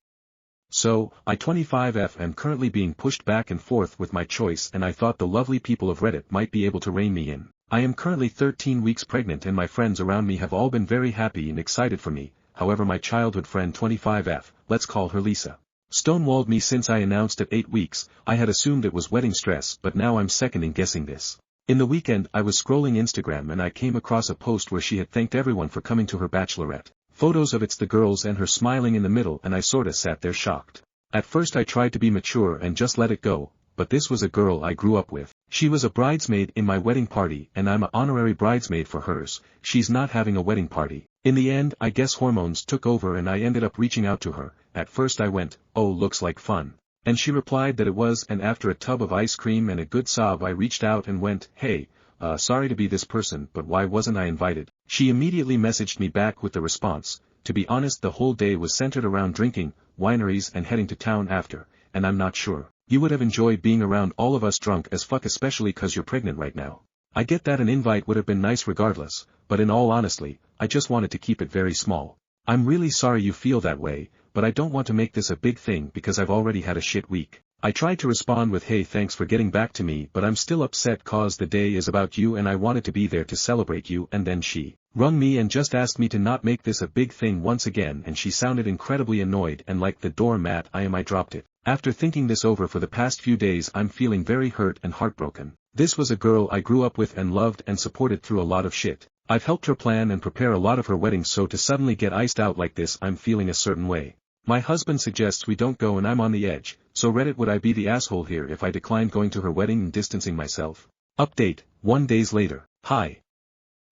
So, I 25F am currently being pushed back and forth with my choice, and I thought the lovely people of Reddit might be able to rein me in. I am currently 13 weeks pregnant and my friends around me have all been very happy and excited for me. However, my childhood friend 25F, let's call her Lisa, stonewalled me since I announced at 8 weeks. I had assumed it was wedding stress, but now I'm seconding guessing this. In the weekend I was scrolling Instagram and I came across a post where she had thanked everyone for coming to her bachelorette. Photos of it's the girls and her smiling in the middle, and I sorta sat there shocked. At first I tried to be mature and just let it go, but this was a girl I grew up with. She was a bridesmaid in my wedding party and I'm an honorary bridesmaid for hers. She's not having a wedding party. In the end, I guess hormones took over and I ended up reaching out to her. At first I went, "Oh, looks like fun." And she replied that it was, and after a tub of ice cream and a good sob I reached out and went, "Hey, sorry to be this person, but why wasn't I invited?" She immediately messaged me back with the response, "To be honest, the whole day was centered around drinking, wineries and heading to town after, and I'm not sure you would have enjoyed being around all of us drunk as fuck, especially cause you're pregnant right now. I get that an invite would have been nice regardless, but in all honesty, I just wanted to keep it very small. I'm really sorry you feel that way, but I don't want to make this a big thing because I've already had a shit week." I tried to respond with, "Hey, thanks for getting back to me, but I'm still upset cause the day is about you and I wanted to be there to celebrate you." And then she rung me and just asked me to not make this a big thing once again, and she sounded incredibly annoyed and like the doormat I am. I dropped it. After thinking this over for the past few days, I'm feeling very hurt and heartbroken. This was a girl I grew up with and loved and supported through a lot of shit. I've helped her plan and prepare a lot of her weddings, so to suddenly get iced out like this, I'm feeling a certain way. My husband suggests we don't go and I'm on the edge. So Reddit, would I be the asshole here if I declined going to her wedding and distancing myself? Update, 1 day later. Hi.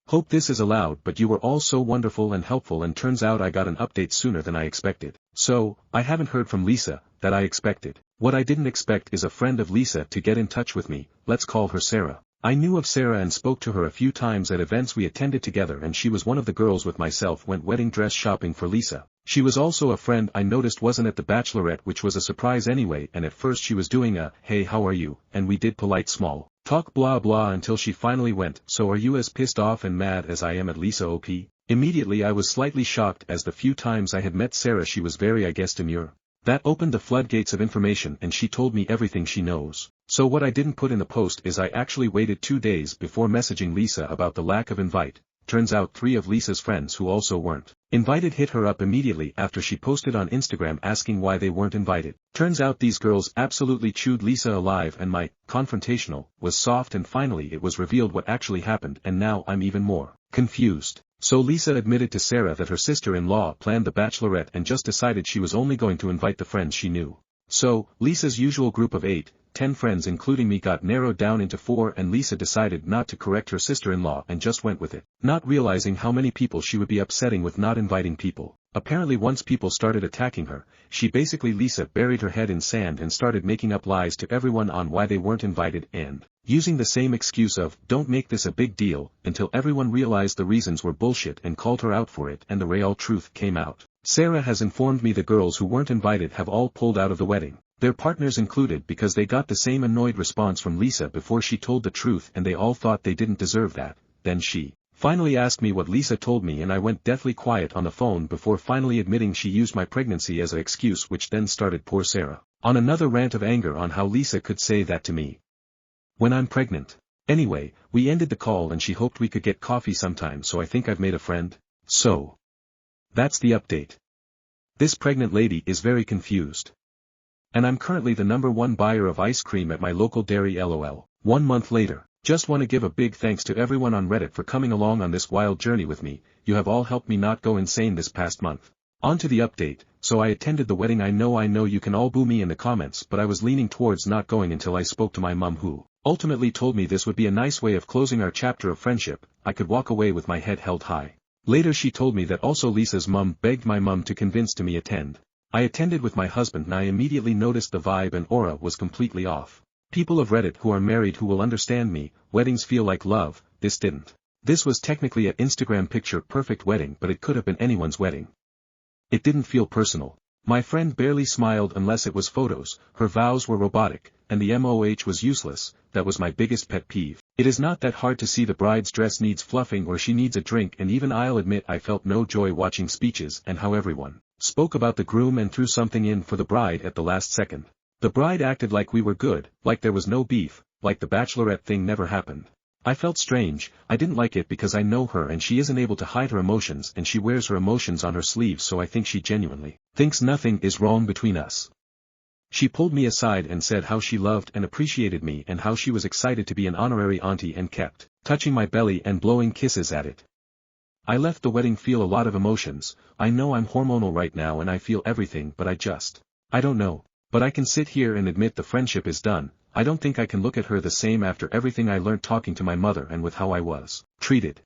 Hope this is allowed, but you were all so wonderful and helpful, and turns out I got an update sooner than I expected. So, I haven't heard from Lisa, that I expected. What I didn't expect is a friend of Lisa to get in touch with me, let's call her Sarah. I knew of Sarah and spoke to her a few times at events we attended together, and she was one of the girls with myself went wedding dress shopping for Lisa. She was also a friend I noticed wasn't at the bachelorette, which was a surprise anyway, and at first she was doing a, hey how are you, and we did polite small talk blah blah until she finally went, so are you as pissed off and mad as I am at Lisa OP? Immediately I was slightly shocked, as the few times I had met Sarah she was very, I guess, demure. That opened the floodgates of information, and she told me everything she knows. So what I didn't put in the post is I actually waited 2 days before messaging Lisa about the lack of invite. Turns out 3 of Lisa's friends who also weren't invited hit her up immediately after she posted on Instagram asking why they weren't invited. Turns out these girls absolutely chewed Lisa alive, and my confrontational was soft, and finally it was revealed what actually happened, and now I'm even more confused. So Lisa admitted to Sarah that her sister-in-law planned the bachelorette and just decided she was only going to invite the friends she knew. So, Lisa's usual group of 8-10 friends including me got narrowed down into 4, and Lisa decided not to correct her sister-in-law and just went with it, not realizing how many people she would be upsetting with not inviting people. Apparently once people started attacking her, Lisa buried her head in sand and started making up lies to everyone on why they weren't invited, and using the same excuse of, don't make this a big deal, until everyone realized the reasons were bullshit and called her out for it, and the real truth came out. Sarah has informed me the girls who weren't invited have all pulled out of the wedding, their partners included, because they got the same annoyed response from Lisa before she told the truth, and they all thought they didn't deserve that. Then she finally asked me what Lisa told me, and I went deathly quiet on the phone before finally admitting she used my pregnancy as an excuse, which then started poor Sarah on another rant of anger on how Lisa could say that to me when I'm pregnant. Anyway, we ended the call and she hoped we could get coffee sometime, so I think I've made a friend. So that's the update. This pregnant lady is very confused. And I'm currently the #1 buyer of ice cream at my local dairy, lol. 1 month later. Just want to give a big thanks to everyone on Reddit for coming along on this wild journey with me. You have all helped me not go insane this past month. On to the update. So I attended the wedding. I know you can all boo me in the comments, but I was leaning towards not going until I spoke to my mum, who ultimately told me this would be a nice way of closing our chapter of friendship. I could walk away with my head held high. Later she told me that also Lisa's mum begged my mum to convince me attend. I attended with my husband, and I immediately noticed the vibe and aura was completely off. People of Reddit who are married who will understand me, weddings feel like love, this didn't. This was technically an Instagram picture perfect wedding, but it could have been anyone's wedding. It didn't feel personal. My friend barely smiled unless it was photos, her vows were robotic, and the MOH was useless. That was my biggest pet peeve. It is not that hard to see the bride's dress needs fluffing or she needs a drink, and even I'll admit I felt no joy watching speeches and how everyone spoke about the groom and threw something in for the bride at the last second. The bride acted like we were good, like there was no beef, like the bachelorette thing never happened. I felt strange. I didn't like it because I know her and she isn't able to hide her emotions, and she wears her emotions on her sleeves, so I think she genuinely thinks nothing is wrong between us. She pulled me aside and said how she loved and appreciated me and how she was excited to be an honorary auntie, and kept touching my belly and blowing kisses at it. I left the wedding feel a lot of emotions. I know I'm hormonal right now and I feel everything, but I don't know. But I can sit here and admit the friendship is done. I don't think I can look at her the same after everything I learned talking to my mother and with how I was treated.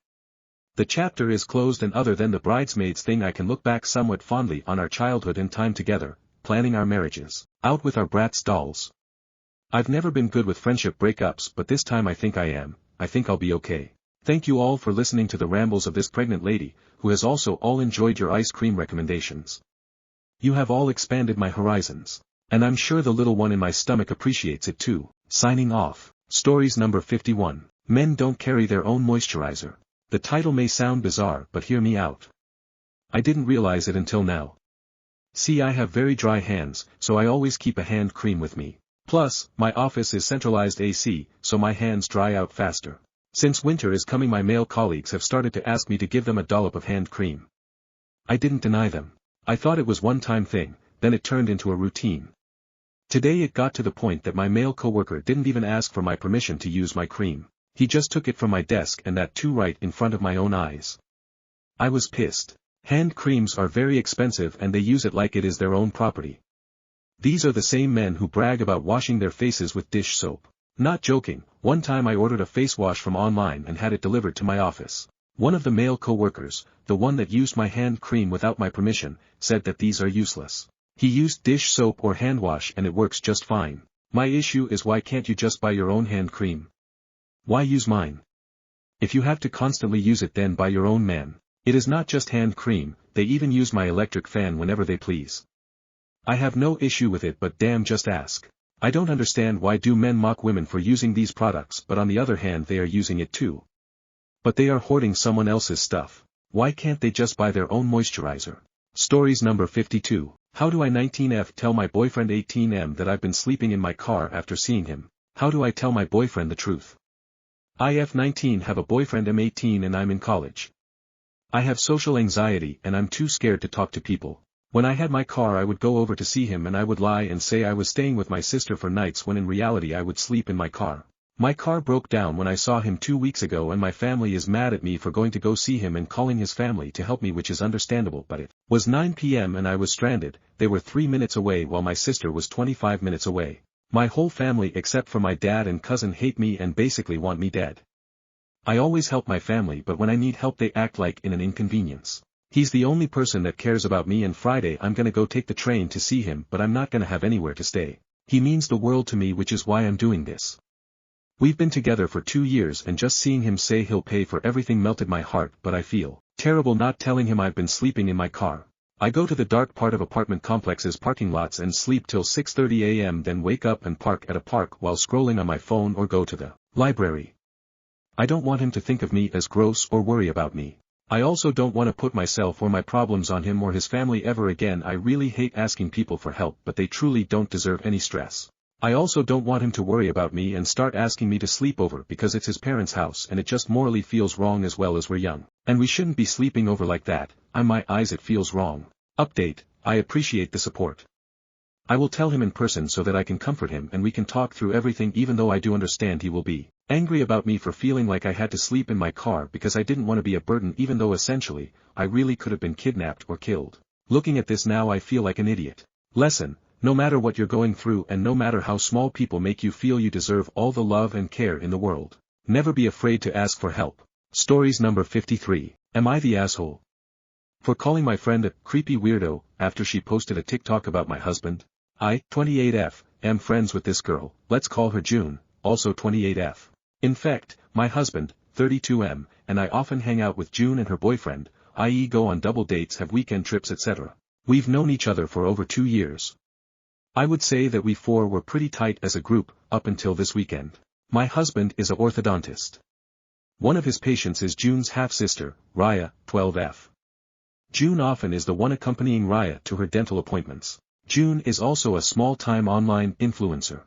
The chapter is closed, and other than the bridesmaids thing I can look back somewhat fondly on our childhood and time together, planning our marriages, out with our Bratz dolls. I've never been good with friendship breakups, but this time I think I am. I think I'll be okay. Thank you all for listening to the rambles of this pregnant lady, who has also all enjoyed your ice cream recommendations. You have all expanded my horizons. And I'm sure the little one in my stomach appreciates it too. Signing off. Stories number 51. Men don't carry their own moisturizer. The title may sound bizarre, but hear me out. I didn't realize it until now. See, I have very dry hands, so I always keep a hand cream with me. Plus, my office is centralized AC, so my hands dry out faster. Since winter is coming, my male colleagues have started to ask me to give them a dollop of hand cream. I didn't deny them. I thought it was one-time thing, then it turned into a routine. Today it got to the point that my male coworker didn't even ask for my permission to use my cream. He just took it from my desk, and that too right in front of my own eyes. I was pissed. Hand creams are very expensive and they use it like it is their own property. These are the same men who brag about washing their faces with dish soap. Not joking, one time I ordered a face wash from online and had it delivered to my office. One of the male co-workers, the one that used my hand cream without my permission, said that these are useless. He used dish soap or hand wash and it works just fine. My issue is why can't you just buy your own hand cream? Why use mine? If you have to constantly use it then buy your own man. It is not just hand cream, they even use my electric fan whenever they please. I have no issue with it but damn just ask. I don't understand why do men mock women for using these products but on the other hand they are using it too. But they are hoarding someone else's stuff. Why can't they just buy their own moisturizer? Stories number 52. How do I 19F tell my boyfriend 18M that I've been sleeping in my car after seeing him? How do I tell my boyfriend the truth? IF 19 have a boyfriend M 18 and I'm in college. I have social anxiety and I'm too scared to talk to people. When I had my car I would go over to see him and I would lie and say I was staying with my sister for nights when in reality I would sleep in my car. My car broke down when I saw him 2 weeks ago and my family is mad at me for going to go see him and calling his family to help me, which is understandable, but it was 9 p.m. and I was stranded. They were 3 minutes away while my sister was 25 minutes away. My whole family except for my dad and cousin hate me and basically want me dead. I always help my family but when I need help they act like in an inconvenience. He's the only person that cares about me and Friday I'm gonna go take the train to see him but I'm not gonna have anywhere to stay. He means the world to me, which is why I'm doing this. We've been together for 2 years and just seeing him say he'll pay for everything melted my heart, but I feel terrible not telling him I've been sleeping in my car. I go to the dark part of apartment complexes parking lots and sleep till 6:30 a.m. then wake up and park at a park while scrolling on my phone or go to the library. I don't want him to think of me as gross or worry about me. I also don't want to put myself or my problems on him or his family ever again. I really hate asking people for help but they truly don't deserve any stress. I also don't want him to worry about me and start asking me to sleep over because it's his parents' house and it just morally feels wrong as well as we're young. And we shouldn't be sleeping over like that. In my eyes it feels wrong. Update, I appreciate the support. I will tell him in person so that I can comfort him and we can talk through everything, even though I do understand he will be angry about me for feeling like I had to sleep in my car because I didn't want to be a burden, even though essentially, I really could have been kidnapped or killed. Looking at this now I feel like an idiot. Lesson. No matter what you're going through and no matter how small people make you feel, you deserve all the love and care in the world. Never be afraid to ask for help. Stories number 53. Am I the asshole for calling my friend a creepy weirdo after she posted a TikTok about my husband? I, 28F, am friends with this girl, let's call her June, also 28F. In fact, my husband, 32M, and I often hang out with June and her boyfriend, i.e. go on double dates, have weekend trips, etc. We've known each other for over 2 years. I would say that we four were pretty tight as a group, up until this weekend. My husband is an orthodontist. One of his patients is June's half-sister, Raya, 12F. June often is the one accompanying Raya to her dental appointments. June is also a small-time online influencer.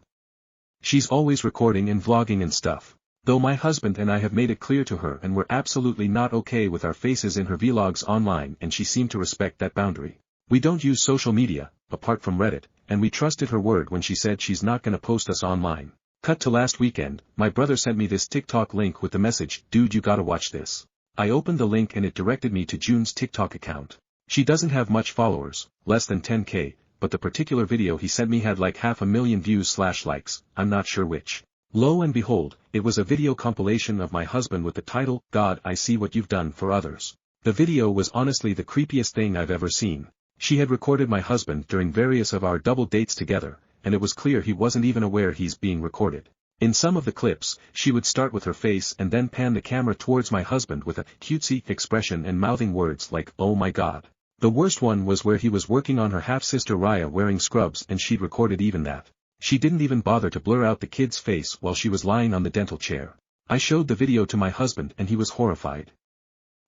She's always recording and vlogging and stuff. Though my husband and I have made it clear to her and we're absolutely not okay with our faces in her vlogs online, and she seemed to respect that boundary. We don't use social media, apart from Reddit, and we trusted her word when she said she's not gonna post us online. Cut to last weekend, my brother sent me this TikTok link with the message, "Dude, you gotta watch this." I opened the link and it directed me to June's TikTok account. She doesn't have much followers, less than 10K, but the particular video he sent me had like 500,000 views/likes, I'm not sure which. Lo and behold, it was a video compilation of my husband with the title, "God, I See What You've Done for Others." The video was honestly the creepiest thing I've ever seen. She had recorded my husband during various of our double dates together, and it was clear he wasn't even aware he's being recorded. In some of the clips, she would start with her face and then pan the camera towards my husband with a cutesy expression and mouthing words like, "Oh my God." The worst one was where he was working on her half-sister Raya wearing scrubs and she'd recorded even that. She didn't even bother to blur out the kid's face while she was lying on the dental chair. I showed the video to my husband and he was horrified.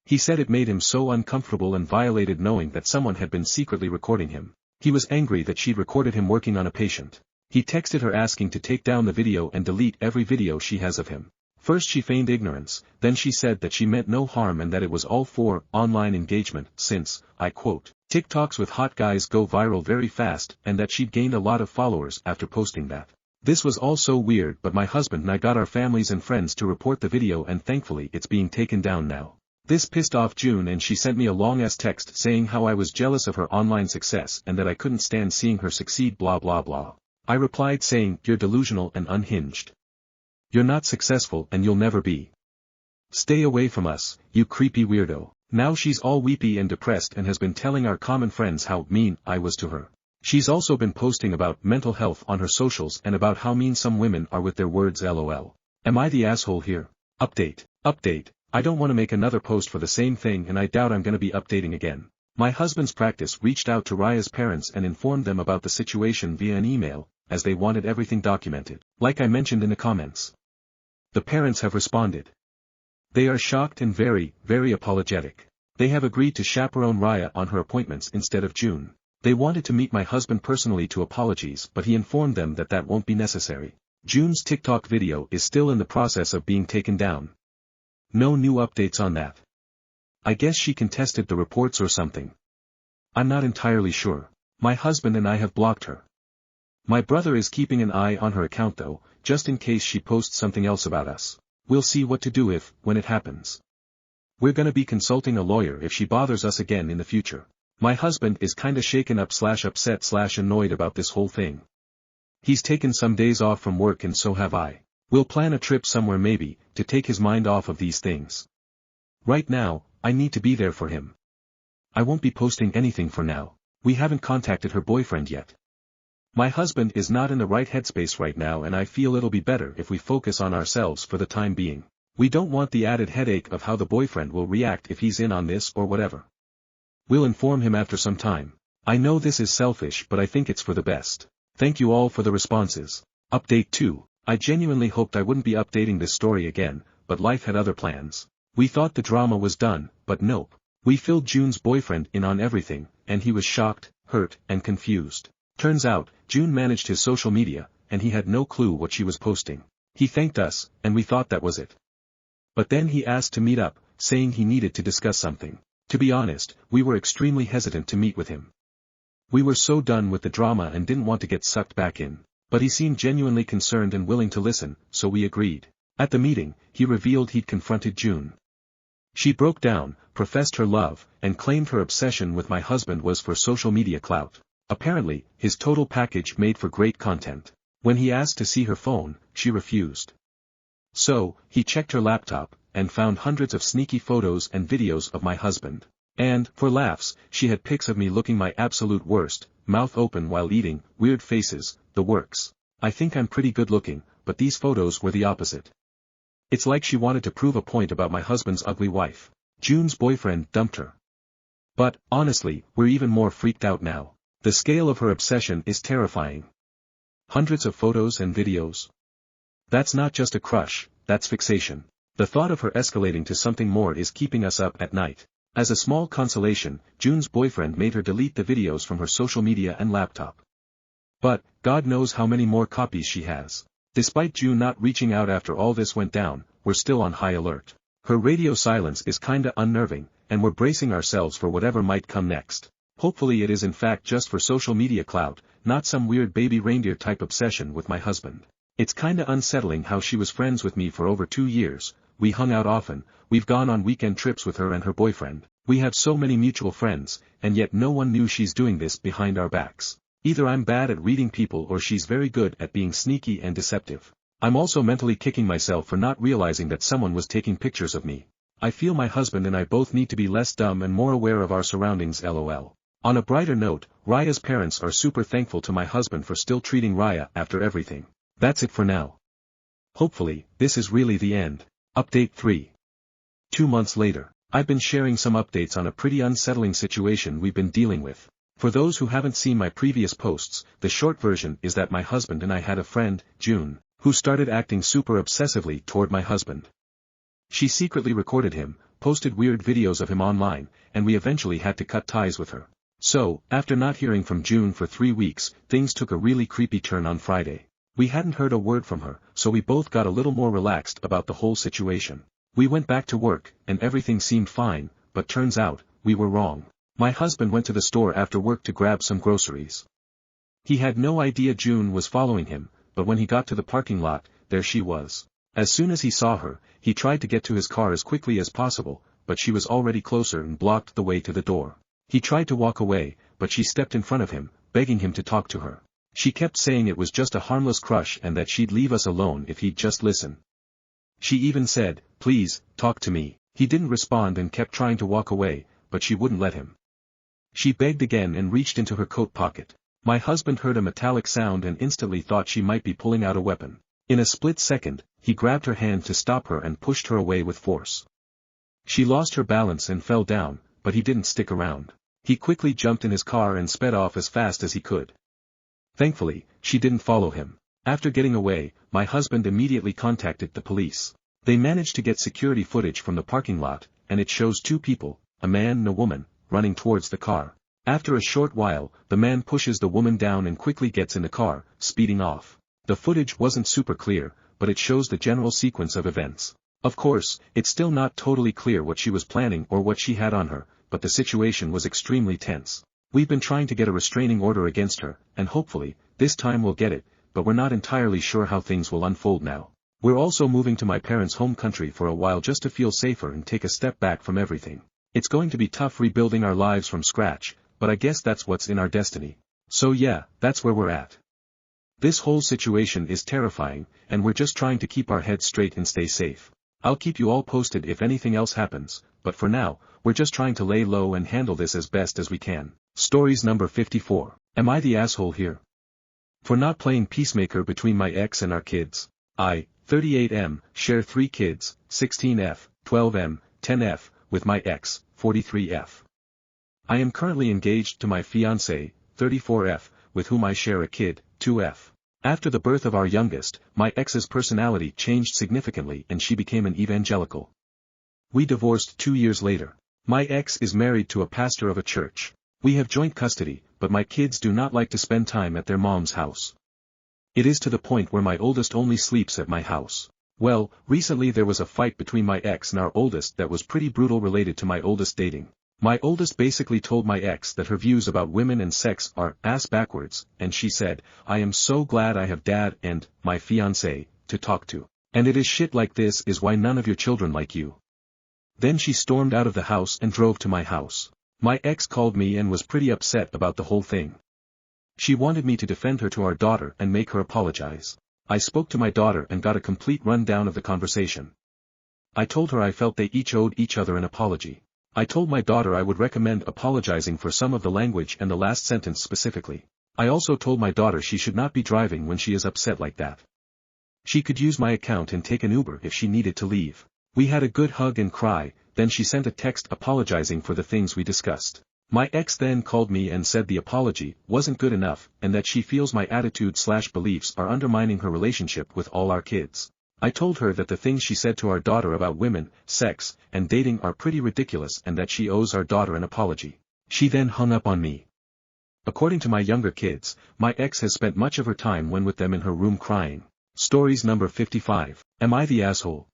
He said it made him so uncomfortable and violated knowing that someone had been secretly recording him. He was angry that she'd recorded him working on a patient. He texted her asking to take down the video and delete every video she has of him. First she feigned ignorance, then she said that she meant no harm and that it was all for online engagement since, I quote, "TikToks with hot guys go viral very fast," and that she'd gained a lot of followers after posting that. This was all so weird, but my husband and I got our families and friends to report the video and thankfully it's being taken down now. This pissed off June and she sent me a long-ass text saying how I was jealous of her online success and that I couldn't stand seeing her succeed blah blah blah. I replied saying, "You're delusional and unhinged. You're not successful and you'll never be. Stay away from us, you creepy weirdo. Now she's all weepy and depressed and has been telling our common friends how mean I was to her. She's also been posting about mental health on her socials and about how mean some women are with their words lol. Am I the asshole here? Update. I don't want to make another post for the same thing and I doubt I'm gonna be updating again. My husband's practice reached out to Raya's parents and informed them about the situation via an email, as they wanted everything documented, like I mentioned in the comments. The parents have responded. They are shocked and very, very apologetic. They have agreed to chaperone Raya on her appointments instead of June. They wanted to meet my husband personally to apologies but he informed them that that won't be necessary. June's TikTok video is still in the process of being taken down. No new updates on that. I guess she contested the reports or something. I'm not entirely sure. My husband and I have blocked her. My brother is keeping an eye on her account though, just in case she posts something else about us. We'll see what to do when it happens. We're gonna be consulting a lawyer if she bothers us again in the future. My husband is kinda shaken up / upset / annoyed about this whole thing. He's taken some days off from work and so have I. We'll plan a trip somewhere maybe, to take his mind off of these things. Right now, I need to be there for him. I won't be posting anything for now. We haven't contacted her boyfriend yet. My husband is not in the right headspace right now and I feel it'll be better if we focus on ourselves for the time being. We don't want the added headache of how the boyfriend will react if he's in on this or whatever. We'll inform him after some time. I know this is selfish but I think it's for the best. Thank you all for the responses. Update 2. I genuinely hoped I wouldn't be updating this story again, but life had other plans. We thought the drama was done, but nope. We filled June's boyfriend in on everything, and he was shocked, hurt, and confused. Turns out, June managed his social media, and he had no clue what she was posting. He thanked us, and we thought that was it. But then he asked to meet up, saying he needed to discuss something. To be honest, we were extremely hesitant to meet with him. We were so done with the drama and didn't want to get sucked back in. But he seemed genuinely concerned and willing to listen, so we agreed. At the meeting, he revealed he'd confronted June. She broke down, professed her love, and claimed her obsession with my husband was for social media clout. Apparently, his total package made for great content. When he asked to see her phone, she refused. So, he checked her laptop, and found hundreds of sneaky photos and videos of my husband. And, for laughs, she had pics of me looking my absolute worst, mouth open while eating, weird faces, the works. I think I'm pretty good looking, but these photos were the opposite. It's like she wanted to prove a point about my husband's ugly wife. June's boyfriend dumped her. But, honestly, we're even more freaked out now. The scale of her obsession is terrifying. Hundreds of photos and videos. That's not just a crush, that's fixation. The thought of her escalating to something more is keeping us up at night. As a small consolation, June's boyfriend made her delete the videos from her social media and laptop. But, God knows how many more copies she has. Despite June not reaching out after all this went down, we're still on high alert. Her radio silence is kinda unnerving, and we're bracing ourselves for whatever might come next. Hopefully it is in fact just for social media clout, not some weird baby reindeer type obsession with my husband. It's kinda unsettling how she was friends with me for over 2 years, we hung out often, we've gone on weekend trips with her and her boyfriend, we have so many mutual friends, and yet no one knew she's doing this behind our backs. Either I'm bad at reading people or she's very good at being sneaky and deceptive. I'm also mentally kicking myself for not realizing that someone was taking pictures of me. I feel my husband and I both need to be less dumb and more aware of our surroundings lol. On a brighter note, Raya's parents are super thankful to my husband for still treating Raya after everything. That's it for now. Hopefully, this is really the end. Update 3. 2 months later, I've been sharing some updates on a pretty unsettling situation we've been dealing with. For those who haven't seen my previous posts, the short version is that my husband and I had a friend, June, who started acting super obsessively toward my husband. She secretly recorded him, posted weird videos of him online, and we eventually had to cut ties with her. So, after not hearing from June for 3 weeks, things took a really creepy turn on Friday. We hadn't heard a word from her, so we both got a little more relaxed about the whole situation. We went back to work, and everything seemed fine, but turns out, we were wrong. My husband went to the store after work to grab some groceries. He had no idea June was following him, but when he got to the parking lot, there she was. As soon as he saw her, he tried to get to his car as quickly as possible, but she was already closer and blocked the way to the door. He tried to walk away, but she stepped in front of him, begging him to talk to her. She kept saying it was just a harmless crush and that she'd leave us alone if he'd just listen. She even said, please, talk to me." He didn't respond and kept trying to walk away, but she wouldn't let him. She begged again and reached into her coat pocket. My husband heard a metallic sound and instantly thought she might be pulling out a weapon. In a split second, he grabbed her hand to stop her and pushed her away with force. She lost her balance and fell down, but he didn't stick around. He quickly jumped in his car and sped off as fast as he could. Thankfully, she didn't follow him. After getting away, my husband immediately contacted the police. They managed to get security footage from the parking lot, and it shows two people, a man and a woman, running towards the car. After a short while, the man pushes the woman down and quickly gets in the car, speeding off. The footage wasn't super clear, but it shows the general sequence of events. Of course, it's still not totally clear what she was planning or what she had on her, but the situation was extremely tense. We've been trying to get a restraining order against her, and hopefully, this time we'll get it, but we're not entirely sure how things will unfold now. We're also moving to my parents' home country for a while just to feel safer and take a step back from everything. It's going to be tough rebuilding our lives from scratch, but I guess that's what's in our destiny. So yeah, that's where we're at. This whole situation is terrifying, and we're just trying to keep our heads straight and stay safe. I'll keep you all posted if anything else happens, but for now, we're just trying to lay low and handle this as best as we can. Stories number 54. Am I the asshole here? For not playing peacemaker between my ex and our kids. I, 38M, share 3 kids, 16F, 12M, 10F, with my ex, 43F. I am currently engaged to my fiancé, 34F, with whom I share a kid, 2F. After the birth of our youngest, my ex's personality changed significantly and she became an evangelical. We divorced 2 years later. My ex is married to a pastor of a church. We have joint custody, but my kids do not like to spend time at their mom's house. It is to the point where my oldest only sleeps at my house. Well, recently there was a fight between my ex and our oldest that was pretty brutal related to my oldest dating. My oldest basically told my ex that her views about women and sex are ass backwards, and she said, "I am so glad I have dad and my fiancé to talk to. And it is shit like this is why none of your children like you." Then she stormed out of the house and drove to my house. My ex called me and was pretty upset about the whole thing. She wanted me to defend her to our daughter and make her apologize. I spoke to my daughter and got a complete rundown of the conversation. I told her I felt they each owed each other an apology. I told my daughter I would recommend apologizing for some of the language and the last sentence specifically. I also told my daughter she should not be driving when she is upset like that. She could use my account and take an Uber if she needed to leave. We had a good hug and cry, then she sent a text apologizing for the things we discussed. My ex then called me and said the apology wasn't good enough and that she feels my attitude/beliefs are undermining her relationship with all our kids. I told her that the things she said to our daughter about women, sex, and dating are pretty ridiculous and that she owes our daughter an apology. She then hung up on me. According to my younger kids, my ex has spent much of her time when with them in her room crying. Stories number 55. Am I the asshole?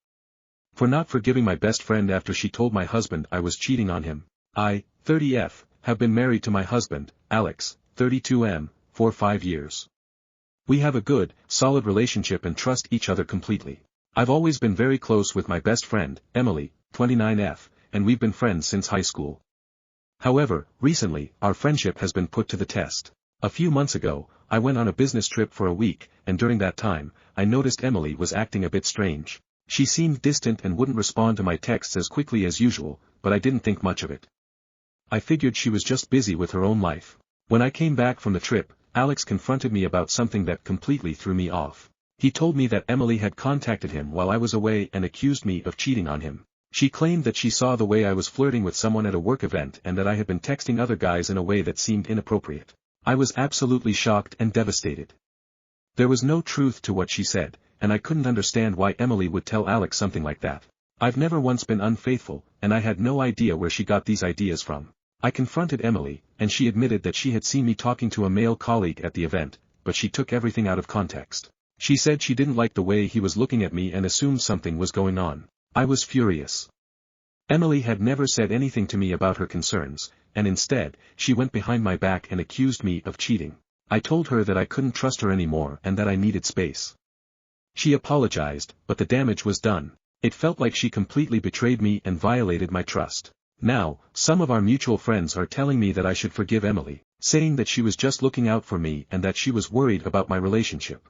For not forgiving my best friend after she told my husband I was cheating on him. I, 30F, have been married to my husband, Alex, 32M, for 5 years. We have a good, solid relationship and trust each other completely. I've always been very close with my best friend, Emily, 29F, and we've been friends since high school. However, recently, our friendship has been put to the test. A few months ago, I went on a business trip for a week, and during that time, I noticed Emily was acting a bit strange. She seemed distant and wouldn't respond to my texts as quickly as usual, but I didn't think much of it. I figured she was just busy with her own life. When I came back from the trip, Alex confronted me about something that completely threw me off. He told me that Emily had contacted him while I was away and accused me of cheating on him. She claimed that she saw the way I was flirting with someone at a work event and that I had been texting other guys in a way that seemed inappropriate. I was absolutely shocked and devastated. There was no truth to what she said, and I couldn't understand why Emily would tell Alex something like that. I've never once been unfaithful, and I had no idea where she got these ideas from. I confronted Emily, and she admitted that she had seen me talking to a male colleague at the event, but she took everything out of context. She said she didn't like the way he was looking at me and assumed something was going on. I was furious. Emily had never said anything to me about her concerns, and instead, she went behind my back and accused me of cheating. I told her that I couldn't trust her anymore and that I needed space. She apologized, but the damage was done. It felt like she completely betrayed me and violated my trust. Now, some of our mutual friends are telling me that I should forgive Emily, saying that she was just looking out for me and that she was worried about my relationship.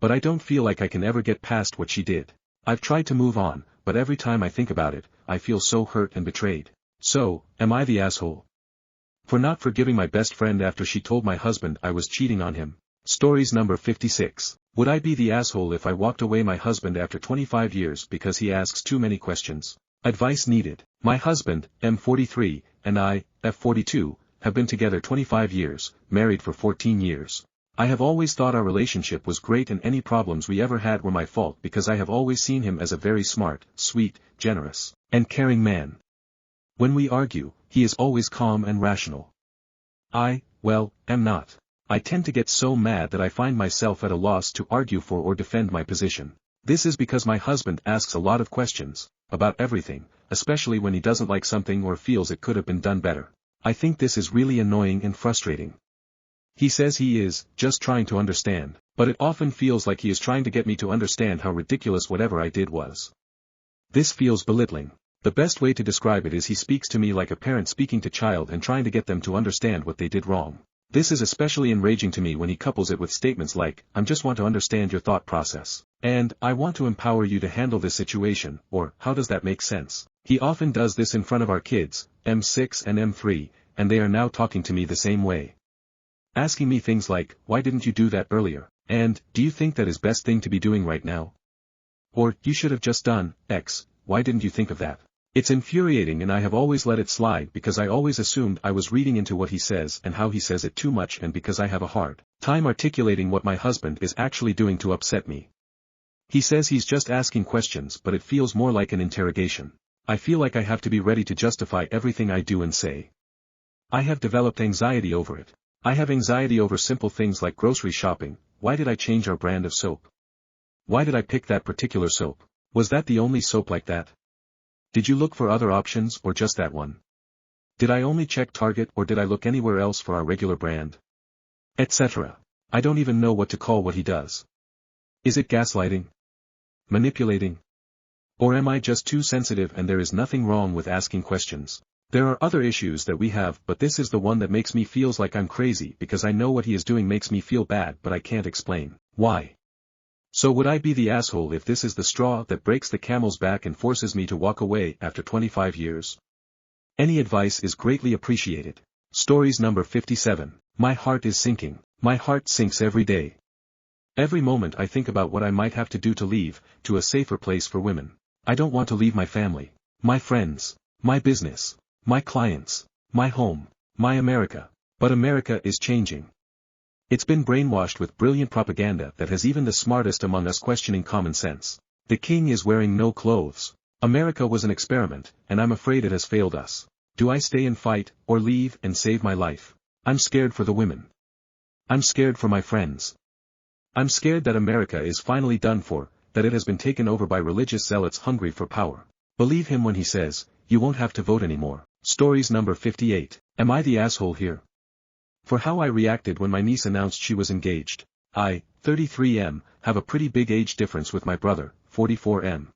But I don't feel like I can ever get past what she did. I've tried to move on, but every time I think about it, I feel so hurt and betrayed. So, am I the asshole? For not forgiving my best friend after she told my husband I was cheating on him. Stories number 56. Would I be the asshole if I walked away my husband after 25 years because he asks too many questions? Advice needed. My husband, M43, and I, F42, have been together 25 years, married for 14 years. I have always thought our relationship was great and any problems we ever had were my fault because I have always seen him as a very smart, sweet, generous, and caring man. When we argue, he is always calm and rational. I, well, am not. I tend to get so mad that I find myself at a loss to argue for or defend my position. This is because my husband asks a lot of questions, about everything, especially when he doesn't like something or feels it could have been done better. I think this is really annoying and frustrating. He says he is, just trying to understand, but it often feels like he is trying to get me to understand how ridiculous whatever I did was. This feels belittling. The best way to describe it is he speaks to me like a parent speaking to child and trying to get them to understand what they did wrong. This is especially enraging to me when he couples it with statements like, I just want to understand your thought process, and, I want to empower you to handle this situation, or, how does that make sense? He often does this in front of our kids, M6 and M3, and they are now talking to me the same way. Asking me things like, why didn't you do that earlier? And, do you think that is best thing to be doing right now? Or, you should have just done, X, why didn't you think of that? It's infuriating and I have always let it slide because I always assumed I was reading into what he says and how he says it too much and because I have a hard time articulating what my husband is actually doing to upset me. He says he's just asking questions but it feels more like an interrogation. I feel like I have to be ready to justify everything I do and say. I have developed anxiety over it. I have anxiety over simple things like grocery shopping. Why did I change our brand of soap? Why did I pick that particular soap? Was that the only soap like that? Did you look for other options or just that one? Did I only check Target or did I look anywhere else for our regular brand? Etc. I don't even know what to call what he does. Is it gaslighting? Manipulating? Or am I just too sensitive and there is nothing wrong with asking questions? There are other issues that we have but this is the one that makes me feels like I'm crazy because I know what he is doing makes me feel bad but I can't explain why. So would I be the asshole if this is the straw that breaks the camel's back and forces me to walk away after 25 years? Any advice is greatly appreciated. Stories number 57. My heart is sinking. My heart sinks every day. Every moment I think about what I might have to do to leave, to a safer place for women. I don't want to leave my family, my friends, my business, my clients, my home, my America. But America is changing. It's been brainwashed with brilliant propaganda that has even the smartest among us questioning common sense. The king is wearing no clothes. America was an experiment, and I'm afraid it has failed us. Do I stay and fight, or leave and save my life? I'm scared for the women. I'm scared for my friends. I'm scared that America is finally done for, that it has been taken over by religious zealots hungry for power. Believe him when he says, you won't have to vote anymore. Stories number 58. Am I the asshole here? For how I reacted when my niece announced she was engaged. I, 33M, have a pretty big age difference with my brother, 44M.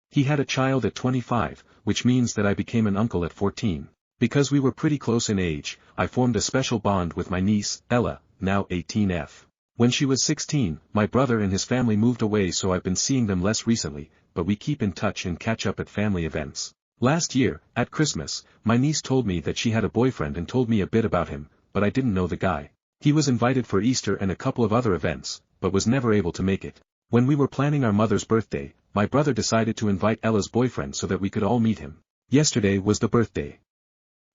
He had a child at 25, which means that I became an uncle at 14. Because we were pretty close in age, I formed a special bond with my niece, Ella, now 18F. When she was 16, my brother and his family moved away so I've been seeing them less recently, but we keep in touch and catch up at family events. Last year, at Christmas, my niece told me that she had a boyfriend and told me a bit about him, but I didn't know the guy. He was invited for Easter and a couple of other events, but was never able to make it. When we were planning our mother's birthday, my brother decided to invite Ella's boyfriend so that we could all meet him. Yesterday was the birthday.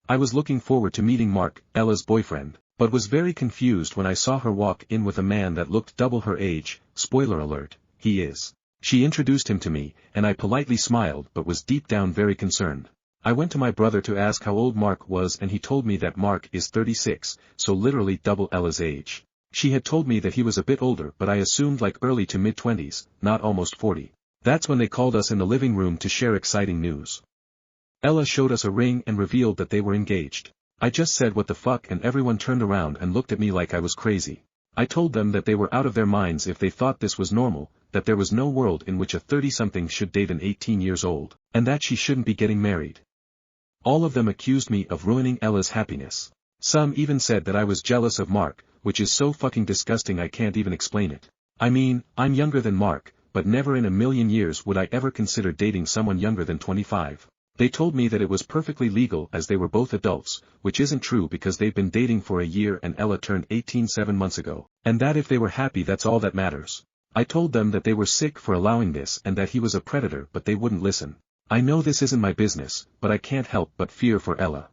I was looking forward to meeting Mark, Ella's boyfriend, but was very confused when I saw her walk in with a man that looked double her age. Spoiler alert, he is. She introduced him to me, and I politely smiled but was deep down very concerned. I went to my brother to ask how old Mark was and he told me that Mark is 36, so literally double Ella's age. She had told me that he was a bit older but I assumed like early to mid-20s, not almost 40. That's when they called us in the living room to share exciting news. Ella showed us a ring and revealed that they were engaged. I just said what the fuck and everyone turned around and looked at me like I was crazy. I told them that they were out of their minds if they thought this was normal, that there was no world in which a 30-something should date an 18 years old, and that she shouldn't be getting married. All of them accused me of ruining Ella's happiness. Some even said that I was jealous of Mark, which is so fucking disgusting I can't even explain it. I mean, I'm younger than Mark, but never in a million years would I ever consider dating someone younger than 25. They told me that it was perfectly legal as they were both adults, which isn't true because they've been dating for a year and Ella turned 18 7 months ago, and that if they were happy that's all that matters. I told them that they were sick for allowing this and that he was a predator but they wouldn't listen. I know this isn't my business, but I can't help but fear for Ella.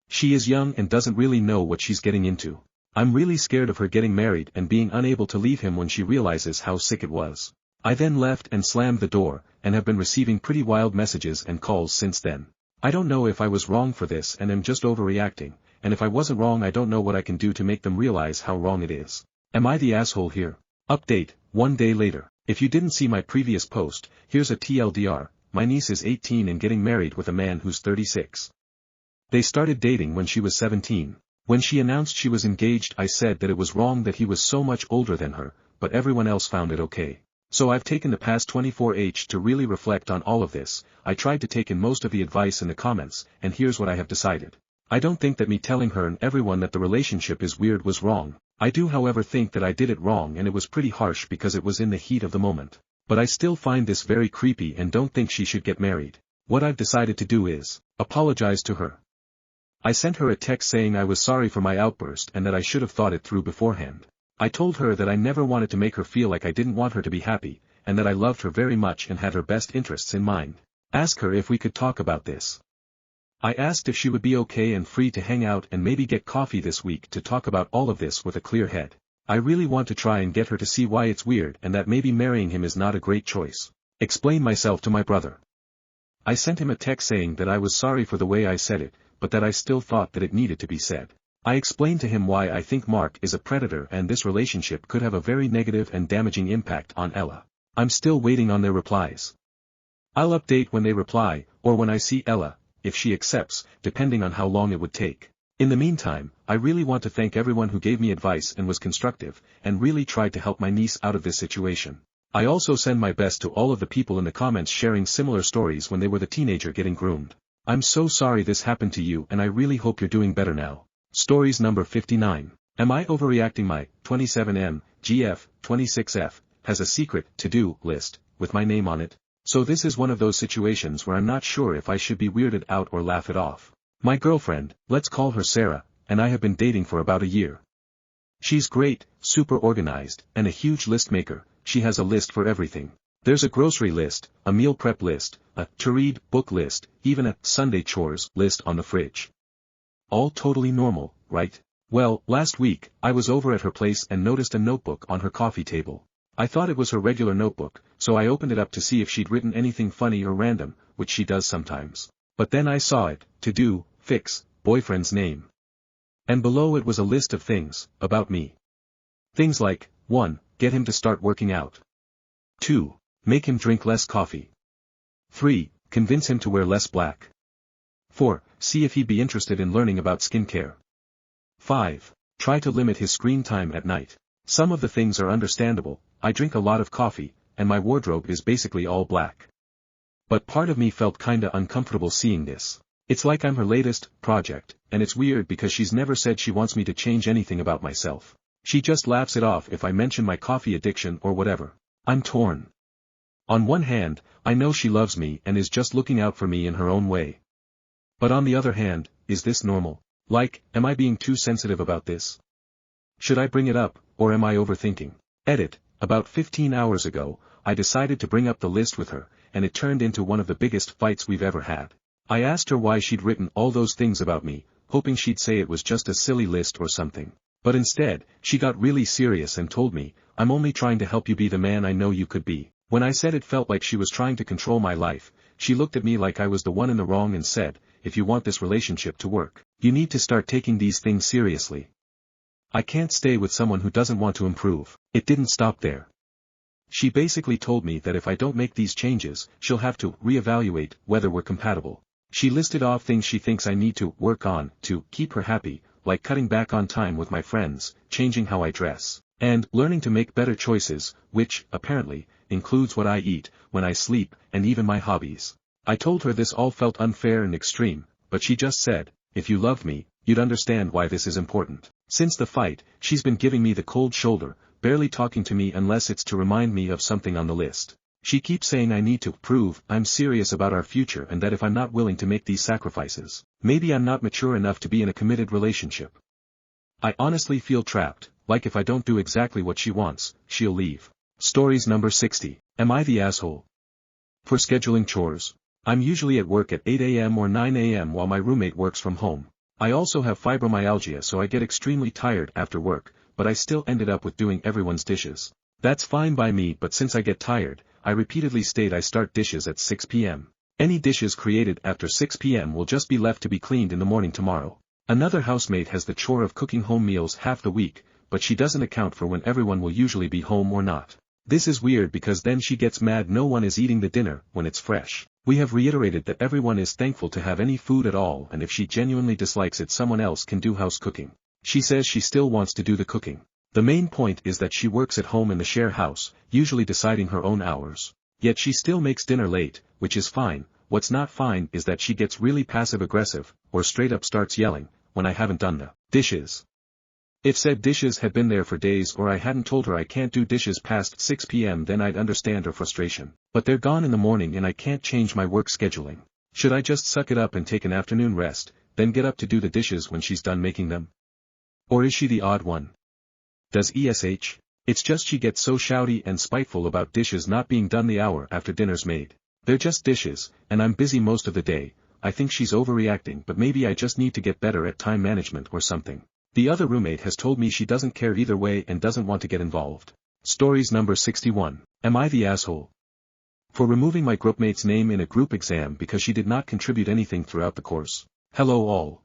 She is young and doesn't really know what she's getting into. I'm really scared of her getting married and being unable to leave him when she realizes how sick it was. I then left and slammed the door, and have been receiving pretty wild messages and calls since then. I don't know if I was wrong for this and am just overreacting, and if I wasn't wrong I don't know what I can do to make them realize how wrong it is. Am I the asshole here? Update, 1 day later. If you didn't see my previous post, here's a TLDR, my niece is 18 and getting married with a man who's 36. They started dating when she was 17. When she announced she was engaged I said that it was wrong that he was so much older than her, but everyone else found it okay. So I've taken the past 24h to really reflect on all of this. I tried to take in most of the advice in the comments, and here's what I have decided. I don't think that me telling her and everyone that the relationship is weird was wrong. I do however think that I did it wrong and it was pretty harsh because it was in the heat of the moment. But I still find this very creepy and don't think she should get married. What I've decided to do is apologize to her. I sent her a text saying I was sorry for my outburst and that I should have thought it through beforehand. I told her that I never wanted to make her feel like I didn't want her to be happy, and that I loved her very much and had her best interests in mind. Ask her if we could talk about this. I asked if she would be okay and free to hang out and maybe get coffee this week to talk about all of this with a clear head. I really want to try and get her to see why it's weird and that maybe marrying him is not a great choice. Explain myself to my brother. I sent him a text saying that I was sorry for the way I said it, but that I still thought that it needed to be said. I explained to him why I think Mark is a predator and this relationship could have a very negative and damaging impact on Ella. I'm still waiting on their replies. I'll update when they reply, or when I see Ella, if she accepts, depending on how long it would take. In the meantime, I really want to thank everyone who gave me advice and was constructive, and really tried to help my niece out of this situation. I also send my best to all of the people in the comments sharing similar stories when they were the teenager getting groomed. I'm so sorry this happened to you and I really hope you're doing better now. Stories number 59. Am I overreacting? My 27M, GF, 26F, has a secret to-do list, with my name on it. So this is one of those situations where I'm not sure if I should be weirded out or laugh it off. My girlfriend, let's call her Sarah, and I have been dating for about a year. She's great, super organized, and a huge list maker. She has a list for everything. There's a grocery list, a meal prep list, a to-read book list, even a Sunday chores list on the fridge. All totally normal, right? Well, last week, I was over at her place and noticed a notebook on her coffee table. I thought it was her regular notebook, so I opened it up to see if she'd written anything funny or random, which she does sometimes. But then I saw it, to do, fix, boyfriend's name. And below it was a list of things, about me. Things like, 1. Get him to start working out. 2. Make him drink less coffee. 3. Convince him to wear less black. 4. See if he'd be interested in learning about skincare. 5. Try to limit his screen time at night. Some of the things are understandable. I drink a lot of coffee, and my wardrobe is basically all black. But part of me felt kinda uncomfortable seeing this. It's like I'm her latest project, and it's weird because she's never said she wants me to change anything about myself. She just laughs it off if I mention my coffee addiction or whatever. I'm torn. On one hand, I know she loves me and is just looking out for me in her own way. But on the other hand, is this normal? Like, am I being too sensitive about this? Should I bring it up, or am I overthinking? Edit, about 15 hours ago, I decided to bring up the list with her, and it turned into one of the biggest fights we've ever had. I asked her why she'd written all those things about me, hoping she'd say it was just a silly list or something. But instead, she got really serious and told me, I'm only trying to help you be the man I know you could be. When I said it felt like she was trying to control my life, she looked at me like I was the one in the wrong and said, if you want this relationship to work, you need to start taking these things seriously. I can't stay with someone who doesn't want to improve. It didn't stop there. She basically told me that if I don't make these changes, she'll have to reevaluate whether we're compatible. She listed off things she thinks I need to work on to keep her happy, like cutting back on time with my friends, changing how I dress, and learning to make better choices, which, apparently, includes what I eat, when I sleep, and even my hobbies. I told her this all felt unfair and extreme, but she just said, if you loved me, you'd understand why this is important. Since the fight, she's been giving me the cold shoulder, barely talking to me unless it's to remind me of something on the list. She keeps saying I need to prove I'm serious about our future and that if I'm not willing to make these sacrifices, maybe I'm not mature enough to be in a committed relationship. I honestly feel trapped, like if I don't do exactly what she wants, she'll leave. Stories number 60. Am I the asshole? For scheduling chores. I'm usually at work at 8 a.m. or 9 a.m. while my roommate works from home. I also have fibromyalgia, so I get extremely tired after work, but I still ended up with doing everyone's dishes. That's fine by me, but since I get tired, I repeatedly state I start dishes at 6 p.m. Any dishes created after 6 p.m. will just be left to be cleaned in the morning tomorrow. Another housemate has the chore of cooking home meals half the week, but she doesn't account for when everyone will usually be home or not. This is weird because then she gets mad no one is eating the dinner when it's fresh. We have reiterated that everyone is thankful to have any food at all, and if she genuinely dislikes it, someone else can do house cooking. She says she still wants to do the cooking. The main point is that she works at home in the share house, usually deciding her own hours. Yet she still makes dinner late, which is fine. What's not fine is that she gets really passive-aggressive, or straight up starts yelling, when I haven't done the dishes. If said dishes had been there for days or I hadn't told her I can't do dishes past 6 p.m. then I'd understand her frustration. But they're gone in the morning and I can't change my work scheduling. Should I just suck it up and take an afternoon rest, then get up to do the dishes when she's done making them? Or is she the odd one? Does ESH? It's just she gets so shouty and spiteful about dishes not being done the hour after dinner's made. They're just dishes, and I'm busy most of the day. I think she's overreacting, but maybe I just need to get better at time management or something. The other roommate has told me she doesn't care either way and doesn't want to get involved. Stories number 61. Am I the asshole? For removing my groupmate's name in a group exam because she did not contribute anything throughout the course. Hello all.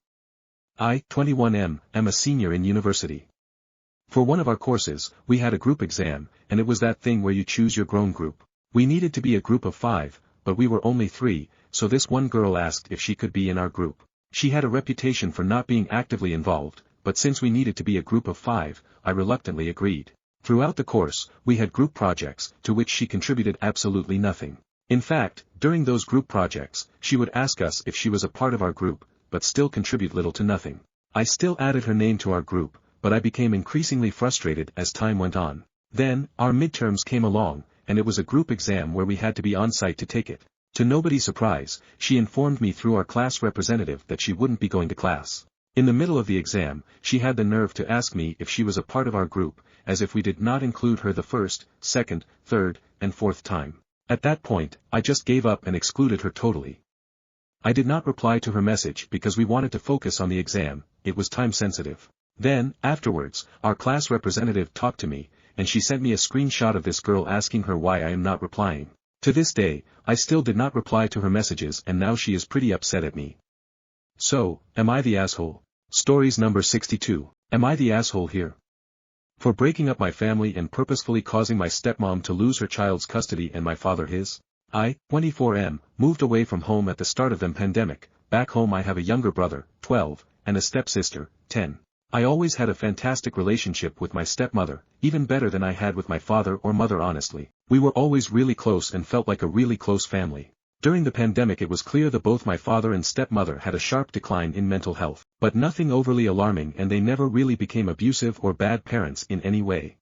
I, 21M, am a senior in university. For one of our courses, we had a group exam, and it was that thing where you choose your grown group. We needed to be a group of 5, but we were only 3, so this one girl asked if she could be in our group. She had a reputation for not being actively involved, but since we needed to be a group of 5, I reluctantly agreed. Throughout the course, we had group projects, to which she contributed absolutely nothing. In fact, during those group projects, she would ask us if she was a part of our group, but still contribute little to nothing. I still added her name to our group, but I became increasingly frustrated as time went on. Then, our midterms came along, and it was a group exam where we had to be on site to take it. To nobody's surprise, she informed me through our class representative that she wouldn't be going to class. In the middle of the exam, she had the nerve to ask me if she was a part of our group, as if we did not include her the first, second, third, and fourth time. At that point, I just gave up and excluded her totally. I did not reply to her message because we wanted to focus on the exam, it was time sensitive. Then, afterwards, our class representative talked to me, and she sent me a screenshot of this girl asking her why I am not replying. To this day, I still did not reply to her messages and now she is pretty upset at me. So, am I the asshole? Stories number 62. Am I the asshole here? For breaking up my family and purposefully causing my stepmom to lose her child's custody and my father his? I, 24M, moved away from home at the start of the pandemic. Back home I have a younger brother, 12, and a stepsister, 10. I always had a fantastic relationship with my stepmother, even better than I had with my father or mother honestly. We were always really close and felt like a really close family. During the pandemic it was clear that both my father and stepmother had a sharp decline in mental health, but nothing overly alarming and they never really became abusive or bad parents in any way.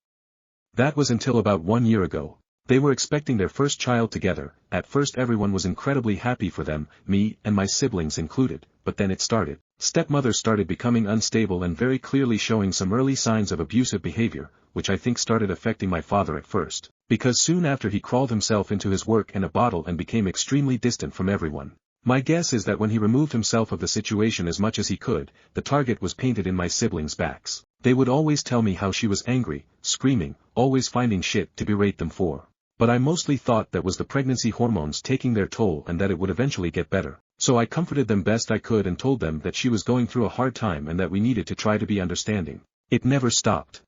That was until about 1 year ago. They were expecting their first child together. At first everyone was incredibly happy for them, me and my siblings included, but then it started. Stepmother started becoming unstable and very clearly showing some early signs of abusive behavior, which I think started affecting my father at first, because soon after he crawled himself into his work and a bottle and became extremely distant from everyone. My guess is that when he removed himself of the situation as much as he could, the target was painted in my siblings' backs. They would always tell me how she was angry, screaming, always finding shit to berate them for. But I mostly thought that was the pregnancy hormones taking their toll and that it would eventually get better. So I comforted them best I could and told them that she was going through a hard time and that we needed to try to be understanding. It never stopped.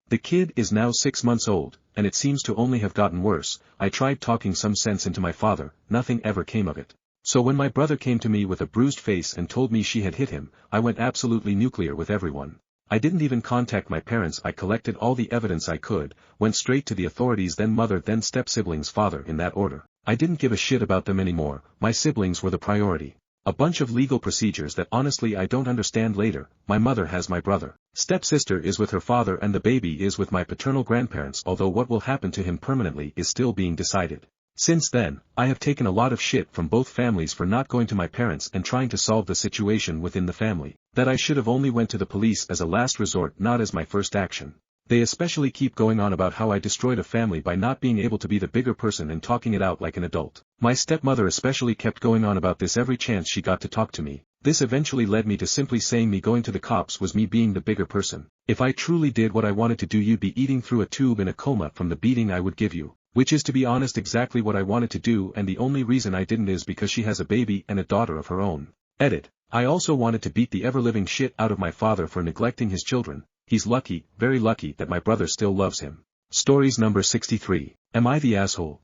The kid is now 6 months old, and it seems to only have gotten worse. I tried talking some sense into my father, nothing ever came of it. So when my brother came to me with a bruised face and told me she had hit him, I went absolutely nuclear with everyone. I didn't even contact my parents. I collected all the evidence I could, went straight to the authorities, then mother, then step-siblings, father, in that order. I didn't give a shit about them anymore. My siblings were the priority. A bunch of legal procedures that honestly I don't understand later. My mother has my brother. Stepsister is with her father and the baby is with my paternal grandparents, although what will happen to him permanently is still being decided. Since then, I have taken a lot of shit from both families for not going to my parents and trying to solve the situation within the family, that I should have only went to the police as a last resort, not as my first action. They especially keep going on about how I destroyed a family by not being able to be the bigger person and talking it out like an adult. My stepmother especially kept going on about this every chance she got to talk to me. This eventually led me to simply saying me going to the cops was me being the bigger person. If I truly did what I wanted to do, you'd be eating through a tube in a coma from the beating I would give you. Which is, to be honest, exactly what I wanted to do, and the only reason I didn't is because she has a baby and a daughter of her own. Edit. I also wanted to beat the ever-living shit out of my father for neglecting his children. He's lucky, very lucky, that my brother still loves him. Stories number 63. Am I the asshole?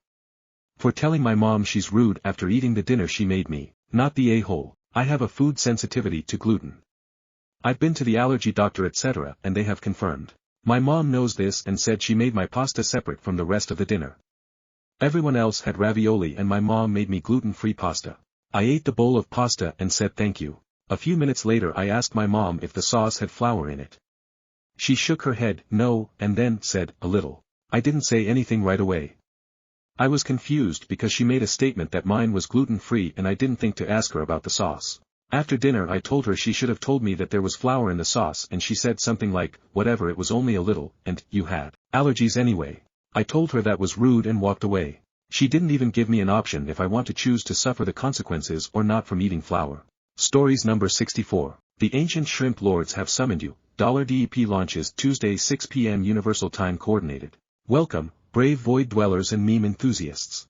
For telling my mom she's rude after eating the dinner she made me. Not the a-hole. I have a food sensitivity to gluten. I've been to the allergy doctor etc. and they have confirmed. My mom knows this and said she made my pasta separate from the rest of the dinner. Everyone else had ravioli and my mom made me gluten-free pasta. I ate the bowl of pasta and said thank you. A few minutes later I asked my mom if the sauce had flour in it. She shook her head, no, and then said, a little. I didn't say anything right away. I was confused because she made a statement that mine was gluten-free and I didn't think to ask her about the sauce. After dinner I told her she should have told me that there was flour in the sauce and she said something like, whatever, it was only a little, and you had allergies anyway. I told her that was rude and walked away. She didn't even give me an option if I want to choose to suffer the consequences or not from eating flour. Stories number 64. The ancient shrimp lords have summoned you. $DEP launches Tuesday 6 p.m. Universal Time Coordinated. Welcome, brave void dwellers and meme enthusiasts.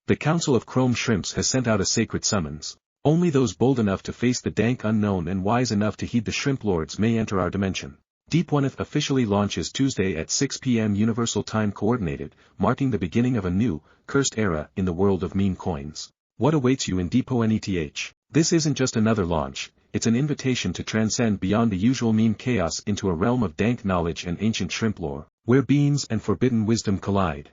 The Council of Chrome Shrimps has sent out a sacred summons. Only those bold enough to face the dank unknown and wise enough to heed the shrimp lords may enter our dimension. Deep1th officially launches Tuesday at 6 p.m. Universal Time Coordinated, marking the beginning of a new, cursed era in the world of meme coins. What awaits you in Deportation? This isn't just another launch, it's an invitation to transcend beyond the usual meme chaos into a realm of dank knowledge and ancient shrimp lore, where beans and forbidden wisdom collide.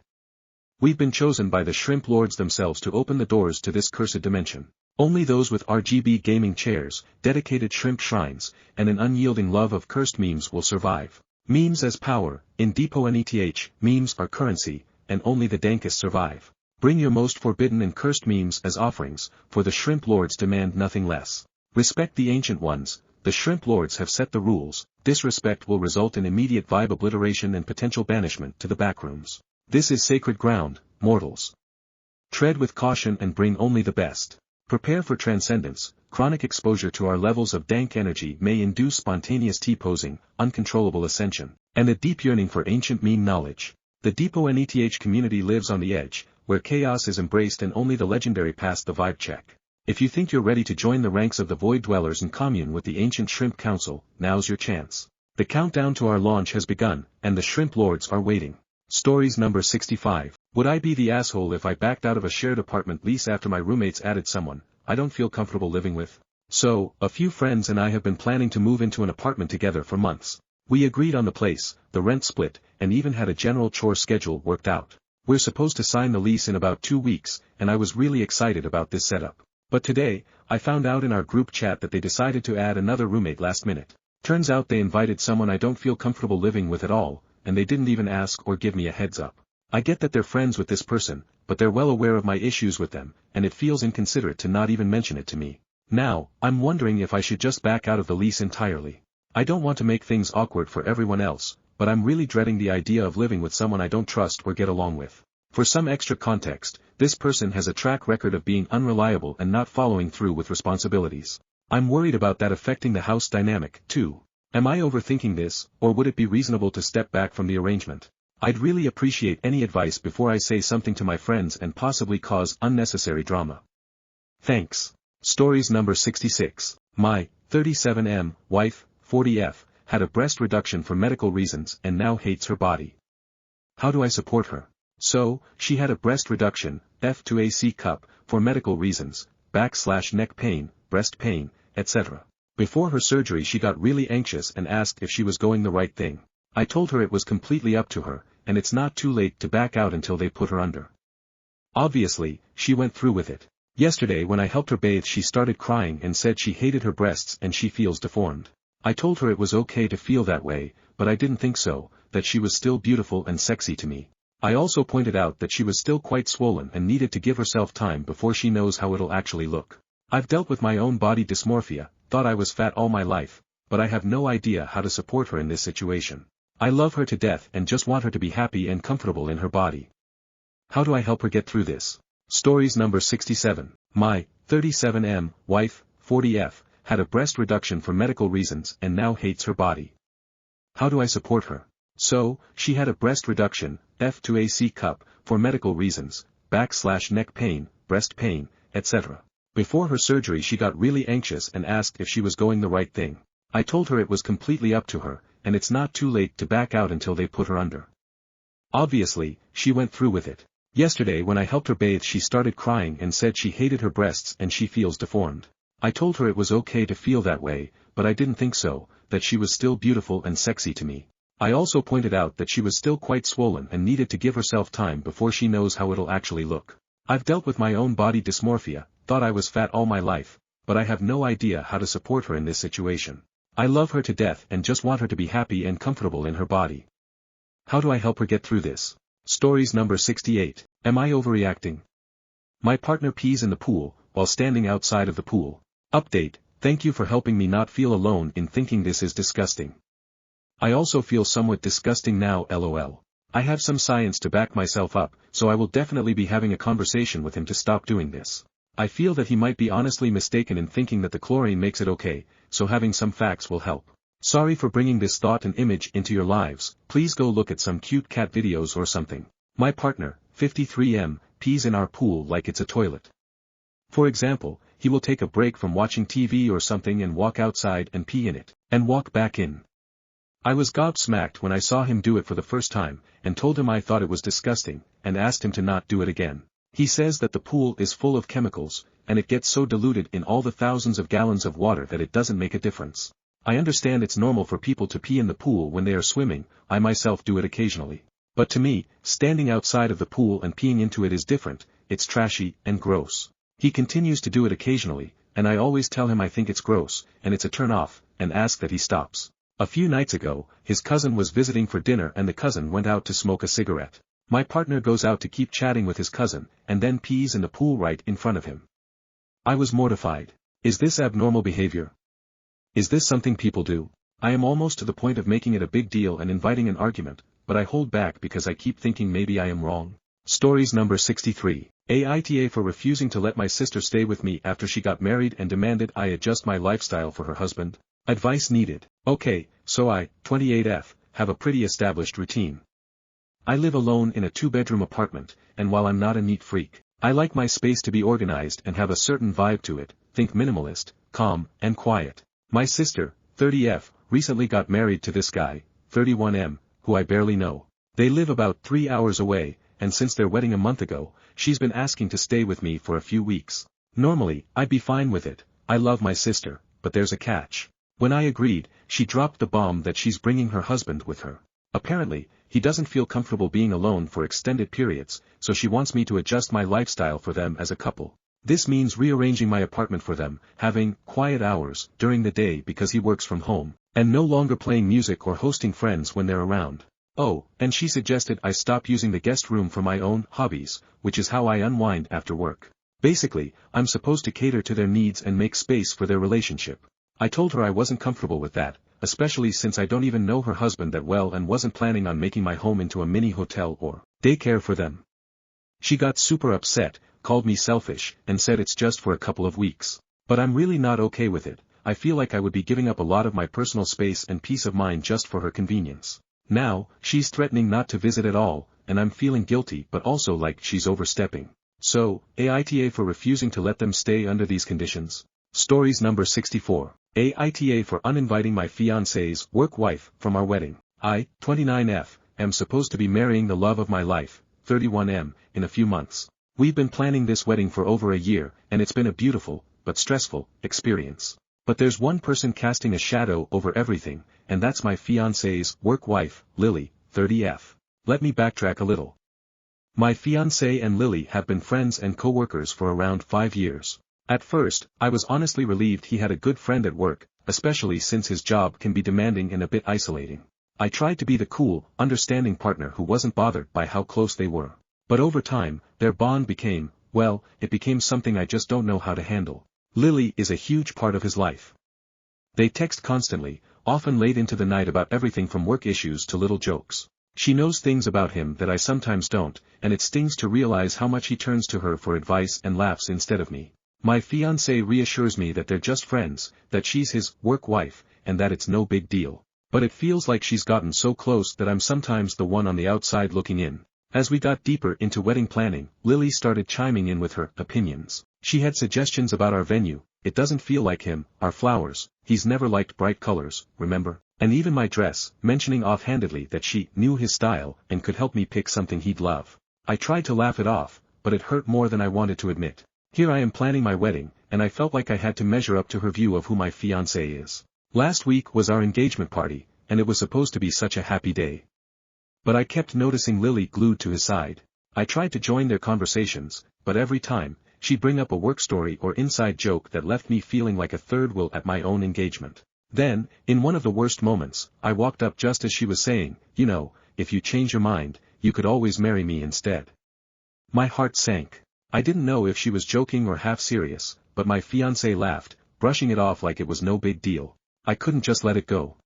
We've been chosen by the shrimp lords themselves to open the doors to this cursed dimension. Only those with RGB gaming chairs, dedicated shrimp shrines, and an unyielding love of cursed memes will survive. Memes as power. In Deportation, memes are currency, and only the dankest survive. Bring your most forbidden and cursed memes as offerings, for the shrimp lords demand nothing less. Respect the ancient ones. The shrimp lords have set the rules. Disrespect will result in immediate vibe obliteration and potential banishment to the backrooms. This is sacred ground, mortals. Tread with caution and bring only the best. Prepare for transcendence. Chronic exposure to our levels of dank energy may induce spontaneous T-posing, uncontrollable ascension, and a deep yearning for ancient meme knowledge. The Deportation community lives on the edge, where chaos is embraced and only the legendary pass the vibe check. If you think you're ready to join the ranks of the void dwellers and commune with the ancient shrimp council, now's your chance. The countdown to our launch has begun, and the shrimp lords are waiting. Stories number 65. Would I be the asshole if I backed out of a shared apartment lease after my roommates added someone I don't feel comfortable living with? So, a few friends and I have been planning to move into an apartment together for months. We agreed on the place, the rent split, and even had a general chore schedule worked out. We're supposed to sign the lease in about 2 weeks, and I was really excited about this setup. But today, I found out in our group chat that they decided to add another roommate last minute. Turns out they invited someone I don't feel comfortable living with at all, and they didn't even ask or give me a heads up. I get that they're friends with this person, but they're well aware of my issues with them, and it feels inconsiderate to not even mention it to me. Now, I'm wondering if I should just back out of the lease entirely. I don't want to make things awkward for everyone else, but I'm really dreading the idea of living with someone I don't trust or get along with. For some extra context, this person has a track record of being unreliable and not following through with responsibilities. I'm worried about that affecting the house dynamic, too. Am I overthinking this, or would it be reasonable to step back from the arrangement? I'd really appreciate any advice before I say something to my friends and possibly cause unnecessary drama. Thanks. Stories number 66. My 37M wife, 40F, had a breast reduction for medical reasons and now hates her body. How do I support her? So, she had a breast reduction, F2AC cup, for medical reasons, /neck pain, breast pain, etc. Before her surgery she got really anxious and asked if she was going the right thing. I told her it was completely up to her, and it's not too late to back out until they put her under. Obviously, she went through with it. Yesterday when I helped her bathe she started crying and said she hated her breasts and she feels deformed. I told her it was okay to feel that way, but I didn't think so, that she was still beautiful and sexy to me. I also pointed out that she was still quite swollen and needed to give herself time before she knows how it'll actually look. I've dealt with my own body dysmorphia, thought I was fat all my life, but I have no idea how to support her in this situation. I love her to death and just want her to be happy and comfortable in her body. How do I help her get through this? Stories number 67. My 37M wife, 40F, had a breast reduction for medical reasons and now hates her body. How do I support her? So, she had a breast reduction, F2AC cup, for medical reasons, /neck pain, breast pain, etc. Before her surgery she got really anxious and asked if she was going the right thing. I told her it was completely up to her, and it's not too late to back out until they put her under. Obviously, she went through with it. Yesterday when I helped her bathe she started crying and said she hated her breasts and she feels deformed. I told her it was okay to feel that way, but I didn't think so, that she was still beautiful and sexy to me. I also pointed out that she was still quite swollen and needed to give herself time before she knows how it'll actually look. I've dealt with my own body dysmorphia, thought I was fat all my life, but I have no idea how to support her in this situation. I love her to death and just want her to be happy and comfortable in her body. How do I help her get through this? Stories number 68. Am I overreacting? My partner pees in the pool, while standing outside of the pool. Update, thank you for helping me not feel alone in thinking this is disgusting. I also feel somewhat disgusting now lol. I have some science to back myself up, so I will definitely be having a conversation with him to stop doing this. I feel that he might be honestly mistaken in thinking that the chlorine makes it okay, so having some facts will help. Sorry for bringing this thought and image into your lives, please go look at some cute cat videos or something. My partner, 53M, pees in our pool like it's a toilet. For example, he will take a break from watching TV or something and walk outside and pee in it, and walk back in. I was gobsmacked when I saw him do it for the first time, and told him I thought it was disgusting, and asked him to not do it again. He says that the pool is full of chemicals, and it gets so diluted in all the thousands of gallons of water that it doesn't make a difference. I understand it's normal for people to pee in the pool when they are swimming, I myself do it occasionally. But to me, standing outside of the pool and peeing into it is different, it's trashy and gross. He continues to do it occasionally, and I always tell him I think it's gross, and it's a turn off, and ask that he stops. A few nights ago, his cousin was visiting for dinner and the cousin went out to smoke a cigarette. My partner goes out to keep chatting with his cousin, and then pees in the pool right in front of him. I was mortified. Is this abnormal behavior? Is this something people do? I am almost to the point of making it a big deal and inviting an argument, but I hold back because I keep thinking maybe I am wrong. Stories number 63. Aita for refusing to let my sister stay with me after she got married and demanded I adjust my lifestyle for her husband. Advice needed. Okay, so I, 28F, have a pretty established routine. I live alone in a 2-bedroom apartment, and while I'm not a neat freak, I like my space to be organized and have a certain vibe to it, think minimalist, calm, and quiet. My sister, 30F, recently got married to this guy, 31M, who I barely know. They live about 3 hours away, and since their wedding a month ago, she's been asking to stay with me for a few weeks. Normally, I'd be fine with it, I love my sister, but there's a catch. When I agreed, she dropped the bomb that she's bringing her husband with her. Apparently, he doesn't feel comfortable being alone for extended periods, so she wants me to adjust my lifestyle for them as a couple. This means rearranging my apartment for them, having quiet hours during the day because he works from home, and no longer playing music or hosting friends when they're around. Oh, and she suggested I stop using the guest room for my own hobbies, which is how I unwind after work. Basically, I'm supposed to cater to their needs and make space for their relationship. I told her I wasn't comfortable with that, especially since I don't even know her husband that well and wasn't planning on making my home into a mini hotel or daycare for them. She got super upset, called me selfish, and said it's just for a couple of weeks. But I'm really not okay with it. I feel like I would be giving up a lot of my personal space and peace of mind just for her convenience. Now, she's threatening not to visit at all, and I'm feeling guilty but also like she's overstepping. So, Aita for refusing to let them stay under these conditions. Stories number 64. Aita for uninviting my fiancé's work wife from our wedding. I, 29F, am supposed to be marrying the love of my life, 31M, in a few months. We've been planning this wedding for over a year, and it's been a beautiful, but stressful, experience. But there's one person casting a shadow over everything, and that's my fiancé's work wife, Lily, 30F. Let me backtrack a little. My fiancé and Lily have been friends and co-workers for around 5 years. At first, I was honestly relieved he had a good friend at work, especially since his job can be demanding and a bit isolating. I tried to be the cool, understanding partner who wasn't bothered by how close they were. But over time, their bond became, well, it became something I just don't know how to handle. Lily is a huge part of his life. They text constantly, often late into the night about everything from work issues to little jokes. She knows things about him that I sometimes don't, and it stings to realize how much he turns to her for advice and laughs instead of me. My fiancé reassures me that they're just friends, that she's his work wife, and that it's no big deal. But it feels like she's gotten so close that I'm sometimes the one on the outside looking in. As we got deeper into wedding planning, Lily started chiming in with her opinions. She had suggestions about our venue. It doesn't feel like him, our flowers, he's never liked bright colors, remember? And even my dress, mentioning offhandedly that she knew his style and could help me pick something he'd love. I tried to laugh it off, but it hurt more than I wanted to admit. Here I am planning my wedding, and I felt like I had to measure up to her view of who my fiancé is. Last week was our engagement party, and it was supposed to be such a happy day. But I kept noticing Lily glued to his side. I tried to join their conversations, but every time, she'd bring up a work story or inside joke that left me feeling like a third wheel at my own engagement. Then, in one of the worst moments, I walked up just as she was saying, you know, if you change your mind, you could always marry me instead. My heart sank. I didn't know if she was joking or half serious, but my fiancé laughed, brushing it off like it was no big deal. I couldn't just let it go.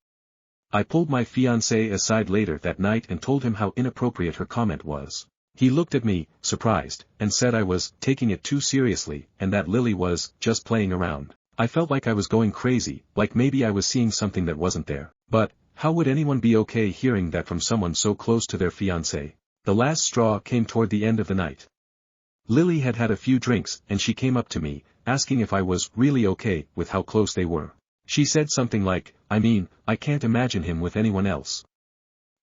I pulled my fiancé aside later that night and told him how inappropriate her comment was. He looked at me, surprised, and said I was taking it too seriously, and that Lily was just playing around. I felt like I was going crazy, like maybe I was seeing something that wasn't there. But, how would anyone be okay hearing that from someone so close to their fiancé? The last straw came toward the end of the night. Lily had had a few drinks and she came up to me, asking if I was really okay with how close they were. She said something like, I mean, I can't imagine him with anyone else.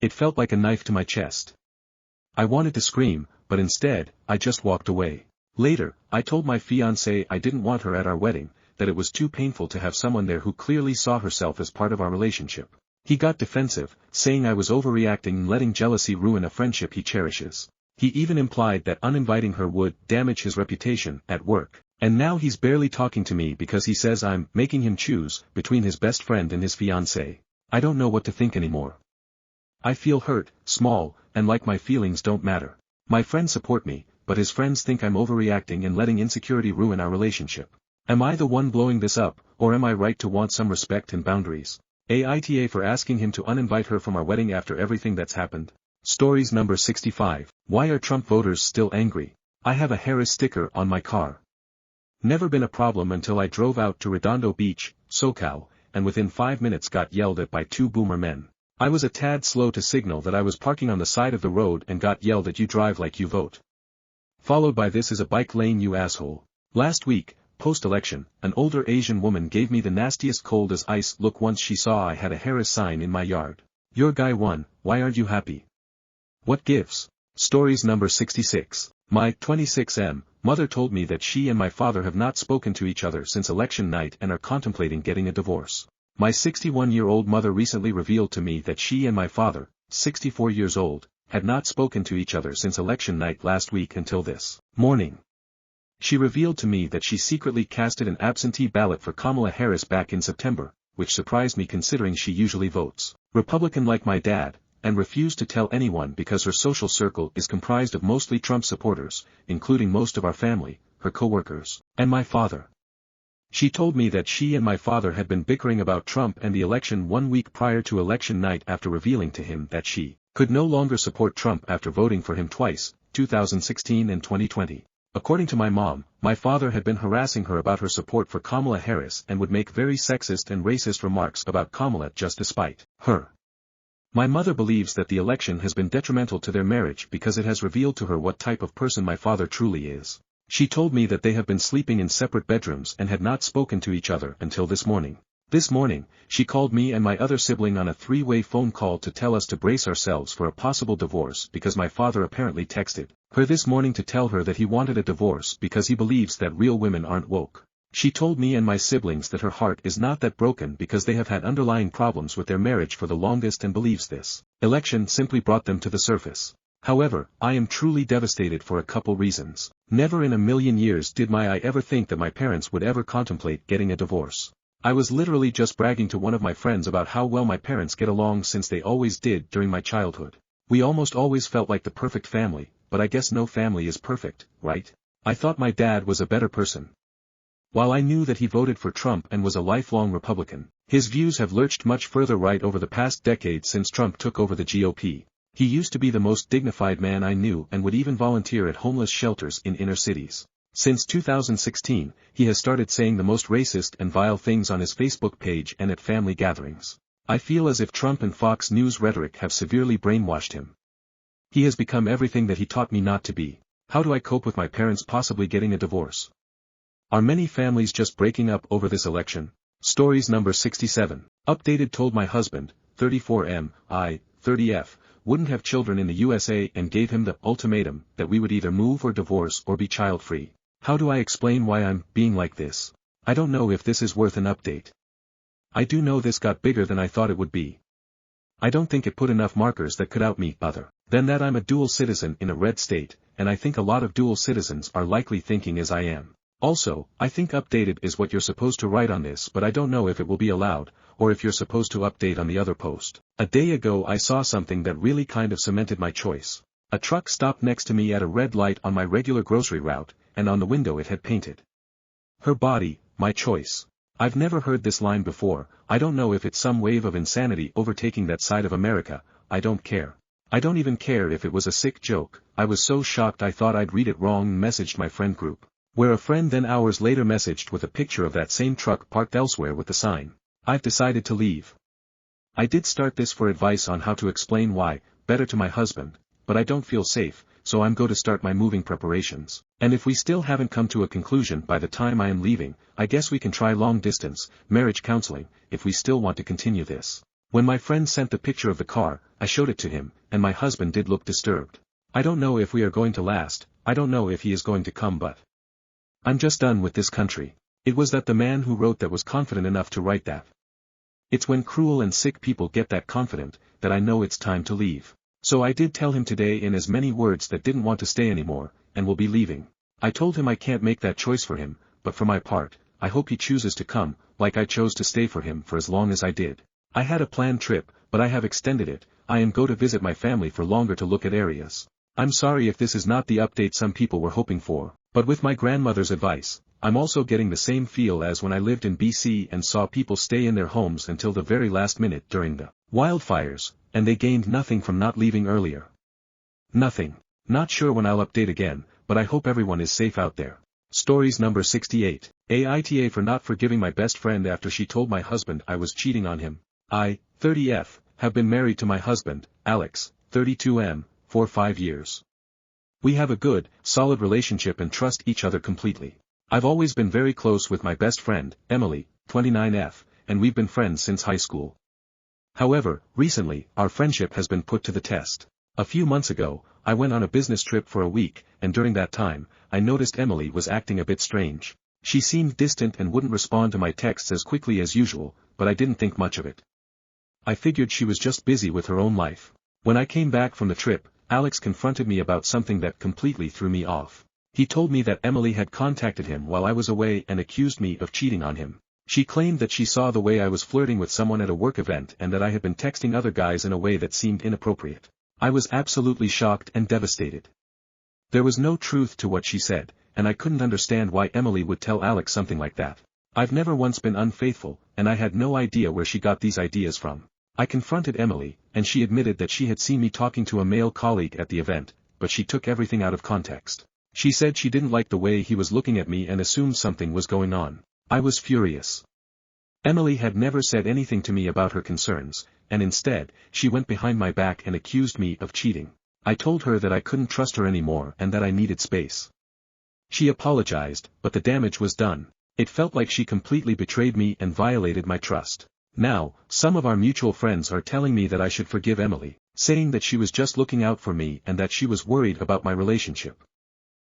It felt like a knife to my chest. I wanted to scream, but instead, I just walked away. Later, I told my fiancé I didn't want her at our wedding, that it was too painful to have someone there who clearly saw herself as part of our relationship. He got defensive, saying I was overreacting and letting jealousy ruin a friendship he cherishes. He even implied that uninviting her would damage his reputation at work. And now he's barely talking to me because he says I'm making him choose between his best friend and his fiancée. I don't know what to think anymore. I feel hurt, small, and like my feelings don't matter. My friends support me, but his friends think I'm overreacting and letting insecurity ruin our relationship. Am I the one blowing this up, or am I right to want some respect and boundaries? Aita for asking him to uninvite her from our wedding after everything that's happened. Stories number 65. Why are Trump voters still angry? I have a Harris sticker on my car. Never been a problem until I drove out to Redondo Beach, SoCal, and within 5 minutes got yelled at by 2 boomer men. I was a tad slow to signal that I was parking on the side of the road and got yelled at, you drive like you vote. Followed by, this is a bike lane, you asshole. Last week, post-election, an older Asian woman gave me the nastiest cold as ice look once she saw I had a Harris sign in my yard. Your guy won, why aren't you happy? What gives? Stories number 66. My 26M mother told me that she and my father have not spoken to each other since election night and are contemplating getting a divorce. My 61-year-old mother recently revealed to me that she and my father, 64 years old, had not spoken to each other since election night last week until this morning. She revealed to me that she secretly casted an absentee ballot for Kamala Harris back in September, which surprised me considering she usually votes Republican like my dad, and refused to tell anyone because her social circle is comprised of mostly Trump supporters, including most of our family, her co-workers, and my father. She told me that she and my father had been bickering about Trump and the election 1 week prior to election night after revealing to him that she could no longer support Trump after voting for him twice, 2016 and 2020. According to my mom, my father had been harassing her about her support for Kamala Harris and would make very sexist and racist remarks about Kamala just to spite her. My mother believes that the election has been detrimental to their marriage because it has revealed to her what type of person my father truly is. She told me that they have been sleeping in separate bedrooms and had not spoken to each other until this morning. This morning, she called me and my other sibling on a 3-way phone call to tell us to brace ourselves for a possible divorce because my father apparently texted her this morning to tell her that he wanted a divorce because he believes that real women aren't woke. She told me and my siblings that her heart is not that broken because they have had underlying problems with their marriage for the longest and believes this election simply brought them to the surface. However, I am truly devastated for a couple reasons. Never in a million years did I ever think that my parents would ever contemplate getting a divorce. I was literally just bragging to one of my friends about how well my parents get along since they always did during my childhood. We almost always felt like the perfect family, but I guess no family is perfect, right? I thought my dad was a better person. While I knew that he voted for Trump and was a lifelong Republican, his views have lurched much further right over the past decade since Trump took over the GOP. He used to be the most dignified man I knew and would even volunteer at homeless shelters in inner cities. Since 2016, he has started saying the most racist and vile things on his Facebook page and at family gatherings. I feel as if Trump and Fox News rhetoric have severely brainwashed him. He has become everything that he taught me not to be. How do I cope with my parents possibly getting a divorce? Are many families just breaking up over this election? Stories number 67. Updated told my husband, 34M, I, 30F, wouldn't have children in the USA and gave him the ultimatum that we would either move or divorce or be child-free. How do I explain why I'm being like this? I don't know if this is worth an update. I do know this got bigger than I thought it would be. I don't think it put enough markers that could out me other than that I'm a dual citizen in a red state, and I think a lot of dual citizens are likely thinking as I am. Also, I think updated is what you're supposed to write on this, but I don't know if it will be allowed, or if you're supposed to update on the other post. A day ago I saw something that really kind of cemented my choice. A truck stopped next to me at a red light on my regular grocery route, and on the window it had painted, "Her body, my choice." I've never heard this line before. I don't know if it's some wave of insanity overtaking that side of America. I don't care. I don't even care if it was a sick joke. I was so shocked I thought I'd read it wrong and messaged my friend group, where a friend then hours later messaged with a picture of that same truck parked elsewhere with the sign, "I've decided to leave." I did start this for advice on how to explain why, better to my husband, but I don't feel safe, so I'm going to start my moving preparations. And if we still haven't come to a conclusion by the time I am leaving, I guess we can try long distance, marriage counseling, if we still want to continue this. When my friend sent the picture of the car, I showed it to him, and my husband did look disturbed. I don't know if we are going to last, I don't know if he is going to come, but I'm just done with this country. It was that the man who wrote that was confident enough to write that. It's when cruel and sick people get that confident, that I know it's time to leave. So I did tell him today in as many words that didn't want to stay anymore, and will be leaving. I told him I can't make that choice for him, but for my part, I hope he chooses to come, like I chose to stay for him for as long as I did. I had a planned trip, but I have extended it. I am go to visit my family for longer to look at areas. I'm sorry if this is not the update some people were hoping for, but with my grandmother's advice, I'm also getting the same feel as when I lived in BC and saw people stay in their homes until the very last minute during the wildfires, and they gained nothing from not leaving earlier. Nothing. Not sure when I'll update again, but I hope everyone is safe out there. Stories number 68. Aita for not forgiving my best friend after she told my husband I was cheating on him. I, 30F, have been married to my husband, Alex, 32M, for 5 years. We have a good, solid relationship and trust each other completely. I've always been very close with my best friend, Emily, 29F, and we've been friends since high school. However, recently, our friendship has been put to the test. A few months ago, I went on a business trip for a week, and during that time, I noticed Emily was acting a bit strange. She seemed distant and wouldn't respond to my texts as quickly as usual, but I didn't think much of it. I figured she was just busy with her own life. When I came back from the trip, Alex confronted me about something that completely threw me off. He told me that Emily had contacted him while I was away and accused me of cheating on him. She claimed that she saw the way I was flirting with someone at a work event and that I had been texting other guys in a way that seemed inappropriate. I was absolutely shocked and devastated. There was no truth to what she said, and I couldn't understand why Emily would tell Alex something like that. I've never once been unfaithful, and I had no idea where she got these ideas from. I confronted Emily, and she admitted that she had seen me talking to a male colleague at the event, but she took everything out of context. She said she didn't like the way he was looking at me and assumed something was going on. I was furious. Emily had never said anything to me about her concerns, and instead, she went behind my back and accused me of cheating. I told her that I couldn't trust her anymore and that I needed space. She apologized, but the damage was done. It felt like she completely betrayed me and violated my trust. Now, some of our mutual friends are telling me that I should forgive Emily, saying that she was just looking out for me and that she was worried about my relationship.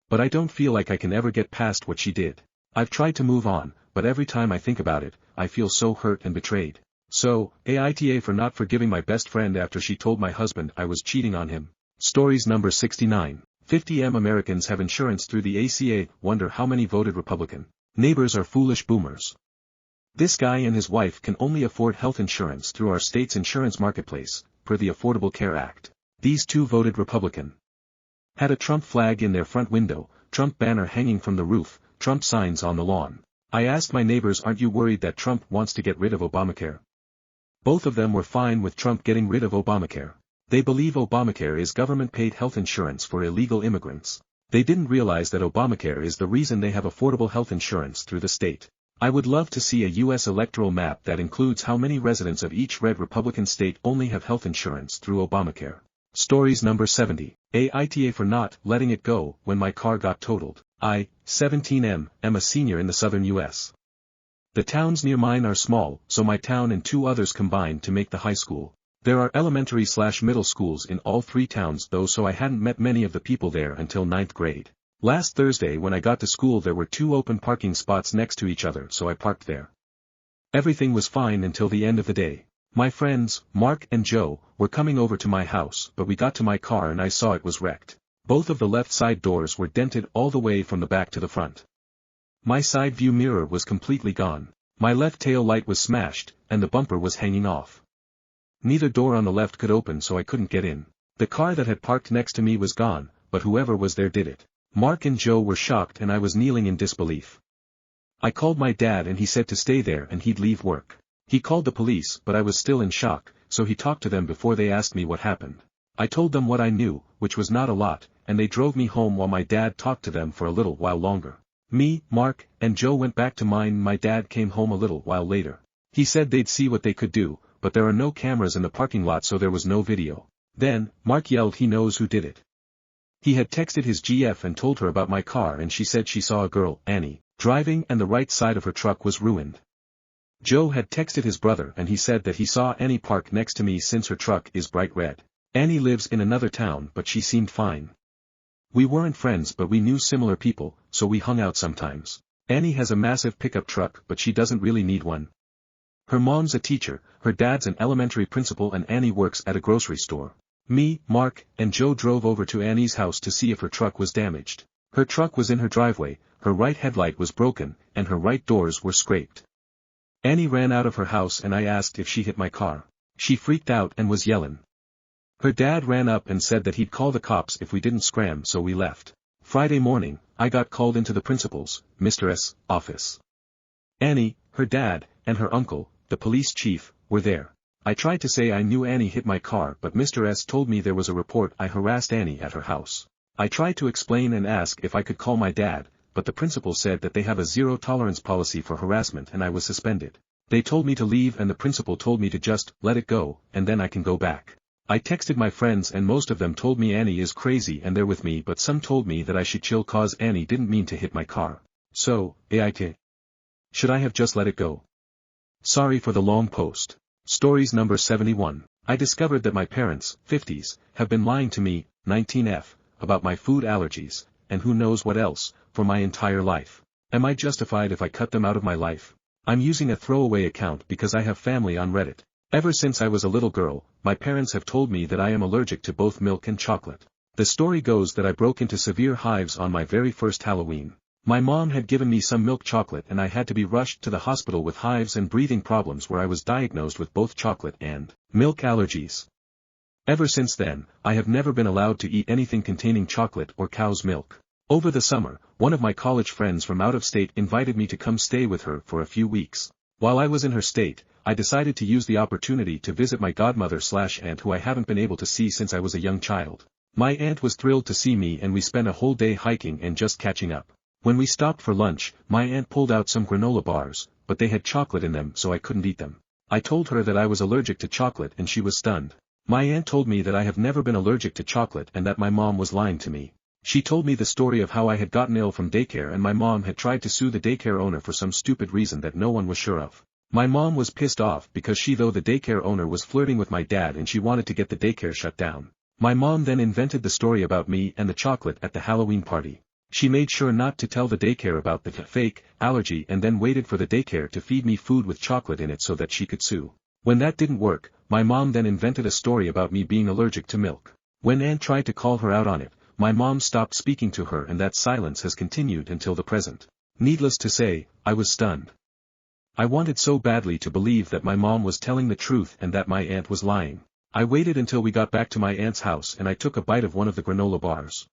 But I don't feel like I can ever get past what she did. I've tried to move on, but every time I think about it, I feel so hurt and betrayed. So, Aita for not forgiving my best friend after she told my husband I was cheating on him. Stories number 69. 50M Americans have insurance through the ACA, wonder how many voted Republican. Neighbors are foolish boomers. This guy and his wife can only afford health insurance through our state's insurance marketplace, per the Affordable Care Act. These two voted Republican. Had a Trump flag in their front window, Trump banner hanging from the roof, Trump signs on the lawn. I asked my neighbors, aren't you worried that Trump wants to get rid of Obamacare? Both of them were fine with Trump getting rid of Obamacare. They believe Obamacare is government-paid health insurance for illegal immigrants. They didn't realize that Obamacare is the reason they have affordable health insurance through the state. I would love to see a U.S. electoral map that includes how many residents of each red Republican state only have health insurance through Obamacare. Stories number 70. Aita for not letting it go when my car got totaled. I, 17M, am a senior in the southern U.S. The towns near mine are small, so my town and two others combined to make the high school. There are elementary/middle schools in all three towns though, so I hadn't met many of the people there until 9th grade. Last Thursday when I got to school there were two open parking spots next to each other, so I parked there. Everything was fine until the end of the day. My friends, Mark and Joe, were coming over to my house, but we got to my car and I saw it was wrecked. Both of the left side doors were dented all the way from the back to the front. My side view mirror was completely gone. My left tail light was smashed, and the bumper was hanging off. Neither door on the left could open, so I couldn't get in. The car that had parked next to me was gone, but whoever was there did it. Mark and Joe were shocked and I was kneeling in disbelief. I called my dad and he said to stay there and he'd leave work. He called the police, but I was still in shock, so he talked to them before they asked me what happened. I told them what I knew, which was not a lot, and they drove me home while my dad talked to them for a little while longer. Me, Mark, and Joe went back to mine. My dad came home a little while later. He said they'd see what they could do, but there are no cameras in the parking lot, so there was no video. Then, Mark yelled he knows who did it. He had texted his GF and told her about my car and she said she saw a girl, Annie, driving and the right side of her truck was ruined. Joe had texted his brother and he said that he saw Annie park next to me since her truck is bright red. Annie lives in another town but she seemed fine. We weren't friends but we knew similar people, so we hung out sometimes. Annie has a massive pickup truck but she doesn't really need one. Her mom's a teacher, her dad's an elementary principal and Annie works at a grocery store. Me, Mark, and Joe drove over to Annie's house to see if her truck was damaged. Her truck was in her driveway, her right headlight was broken, and her right doors were scraped. Annie ran out of her house and I asked if she hit my car. She freaked out and was yelling. Her dad ran up and said that he'd call the cops if we didn't scram, so we left. Friday morning, I got called into the principal's, Mr. S, office. Annie, her dad, and her uncle, the police chief, were there. I tried to say I knew Annie hit my car but Mr. S told me there was a report I harassed Annie at her house. I tried to explain and ask if I could call my dad, but the principal said that they have a zero-tolerance policy for harassment and I was suspended. They told me to leave and the principal told me to just let it go, and then I can go back. I texted my friends and most of them told me Annie is crazy and they're with me, but some told me that I should chill cause Annie didn't mean to hit my car. So, Aita. Should I have just let it go? Sorry for the long post. Stories number 71. I discovered that my parents, 50s, have been lying to me, 19F, about my food allergies, and who knows what else, for my entire life. Am I justified if I cut them out of my life? I'm using a throwaway account because I have family on Reddit. Ever since I was a little girl, my parents have told me that I am allergic to both milk and chocolate. The story goes that I broke into severe hives on my very first Halloween. My mom had given me some milk chocolate and I had to be rushed to the hospital with hives and breathing problems where I was diagnosed with both chocolate and milk allergies. Ever since then, I have never been allowed to eat anything containing chocolate or cow's milk. Over the summer, one of my college friends from out of state invited me to come stay with her for a few weeks. While I was in her state, I decided to use the opportunity to visit my godmother/aunt who I haven't been able to see since I was a young child. My aunt was thrilled to see me and we spent a whole day hiking and just catching up. When we stopped for lunch, my aunt pulled out some granola bars, but they had chocolate in them so I couldn't eat them. I told her that I was allergic to chocolate and she was stunned. My aunt told me that I have never been allergic to chocolate and that my mom was lying to me. She told me the story of how I had gotten ill from daycare and my mom had tried to sue the daycare owner for some stupid reason that no one was sure of. My mom was pissed off because she thought the daycare owner was flirting with my dad and she wanted to get the daycare shut down. My mom then invented the story about me and the chocolate at the Halloween party. She made sure not to tell the daycare about the fake allergy and then waited for the daycare to feed me food with chocolate in it so that she could sue. When that didn't work, my mom then invented a story about me being allergic to milk. When Aunt tried to call her out on it, my mom stopped speaking to her, and that silence has continued until the present. Needless to say, I was stunned. I wanted so badly to believe that my mom was telling the truth and that my aunt was lying. I waited until we got back to my aunt's house and I took a bite of one of the granola bars.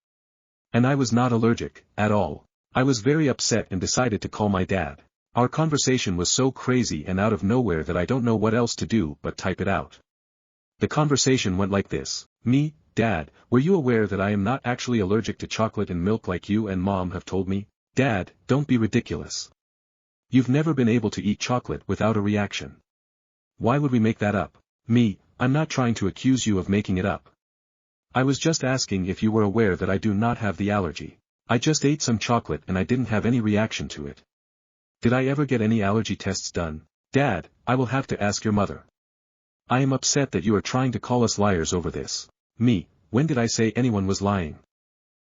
And I was not allergic, at all. I was very upset and decided to call my dad. Our conversation was so crazy and out of nowhere that I don't know what else to do but type it out. The conversation went like this. Me, Dad, were you aware that I am not actually allergic to chocolate and milk like you and Mom have told me? Dad, don't be ridiculous. You've never been able to eat chocolate without a reaction. Why would we make that up? Me, I'm not trying to accuse you of making it up. I was just asking if you were aware that I do not have the allergy. I just ate some chocolate and I didn't have any reaction to it. Did I ever get any allergy tests done? Dad, I will have to ask your mother. I am upset that you are trying to call us liars over this. Me, when did I say anyone was lying?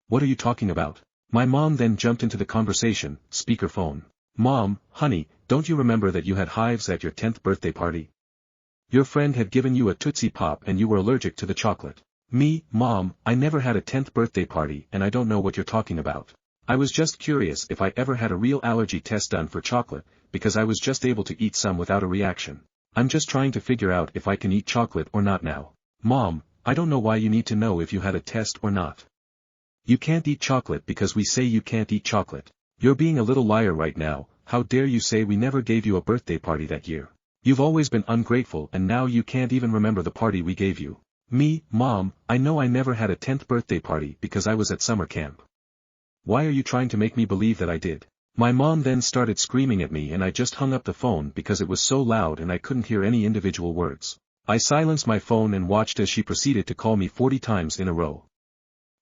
What are you talking about? My mom then jumped into the conversation, speakerphone. Mom, honey, don't you remember that you had hives at your 10th birthday party? Your friend had given you a Tootsie Pop and you were allergic to the chocolate. Me, Mom, I never had a 10th birthday party and I don't know what you're talking about. I was just curious if I ever had a real allergy test done for chocolate, because I was just able to eat some without a reaction. I'm just trying to figure out if I can eat chocolate or not now. Mom, I don't know why you need to know if you had a test or not. You can't eat chocolate because we say you can't eat chocolate. You're being a little liar right now. How dare you say we never gave you a birthday party that year? You've always been ungrateful and now you can't even remember the party we gave you. Me, Mom, I know I never had a 10th birthday party because I was at summer camp. Why are you trying to make me believe that I did? My mom then started screaming at me and I just hung up the phone because it was so loud and I couldn't hear any individual words. I silenced my phone and watched as she proceeded to call me 40 times in a row.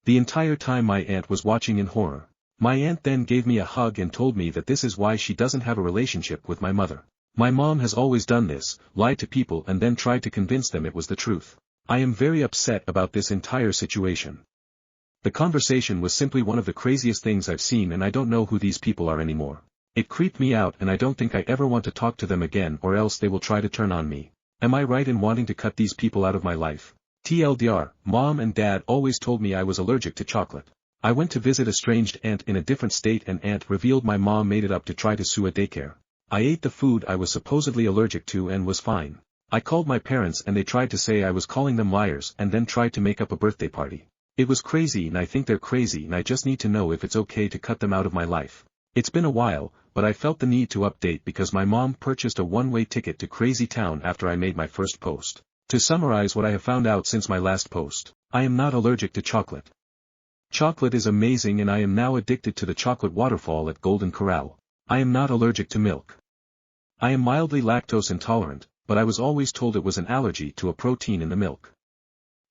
The entire time my aunt was watching in horror. My aunt then gave me a hug and told me that this is why she doesn't have a relationship with my mother. My mom has always done this, lied to people and then tried to convince them it was the truth. I am very upset about this entire situation. The conversation was simply one of the craziest things I've seen and I don't know who these people are anymore. It creeped me out and I don't think I ever want to talk to them again or else they will try to turn on me. Am I right in wanting to cut these people out of my life? TLDR, Mom and Dad always told me I was allergic to chocolate. I went to visit Estranged aunt in a different state and aunt revealed my mom made it up to try to sue a daycare. I ate the food I was supposedly allergic to and was fine. I called my parents and they tried to say I was calling them liars and then tried to make up a birthday party. It was crazy and I think they're crazy and I just need to know if it's okay to cut them out of my life. It's been a while, but I felt the need to update because my mom purchased a one-way ticket to Crazy Town after I made my first post. To summarize what I have found out since my last post, I am not allergic to chocolate. Chocolate is amazing and I am now addicted to the chocolate waterfall at Golden Corral. I am not allergic to milk. I am mildly lactose intolerant, but I was always told it was an allergy to a protein in the milk.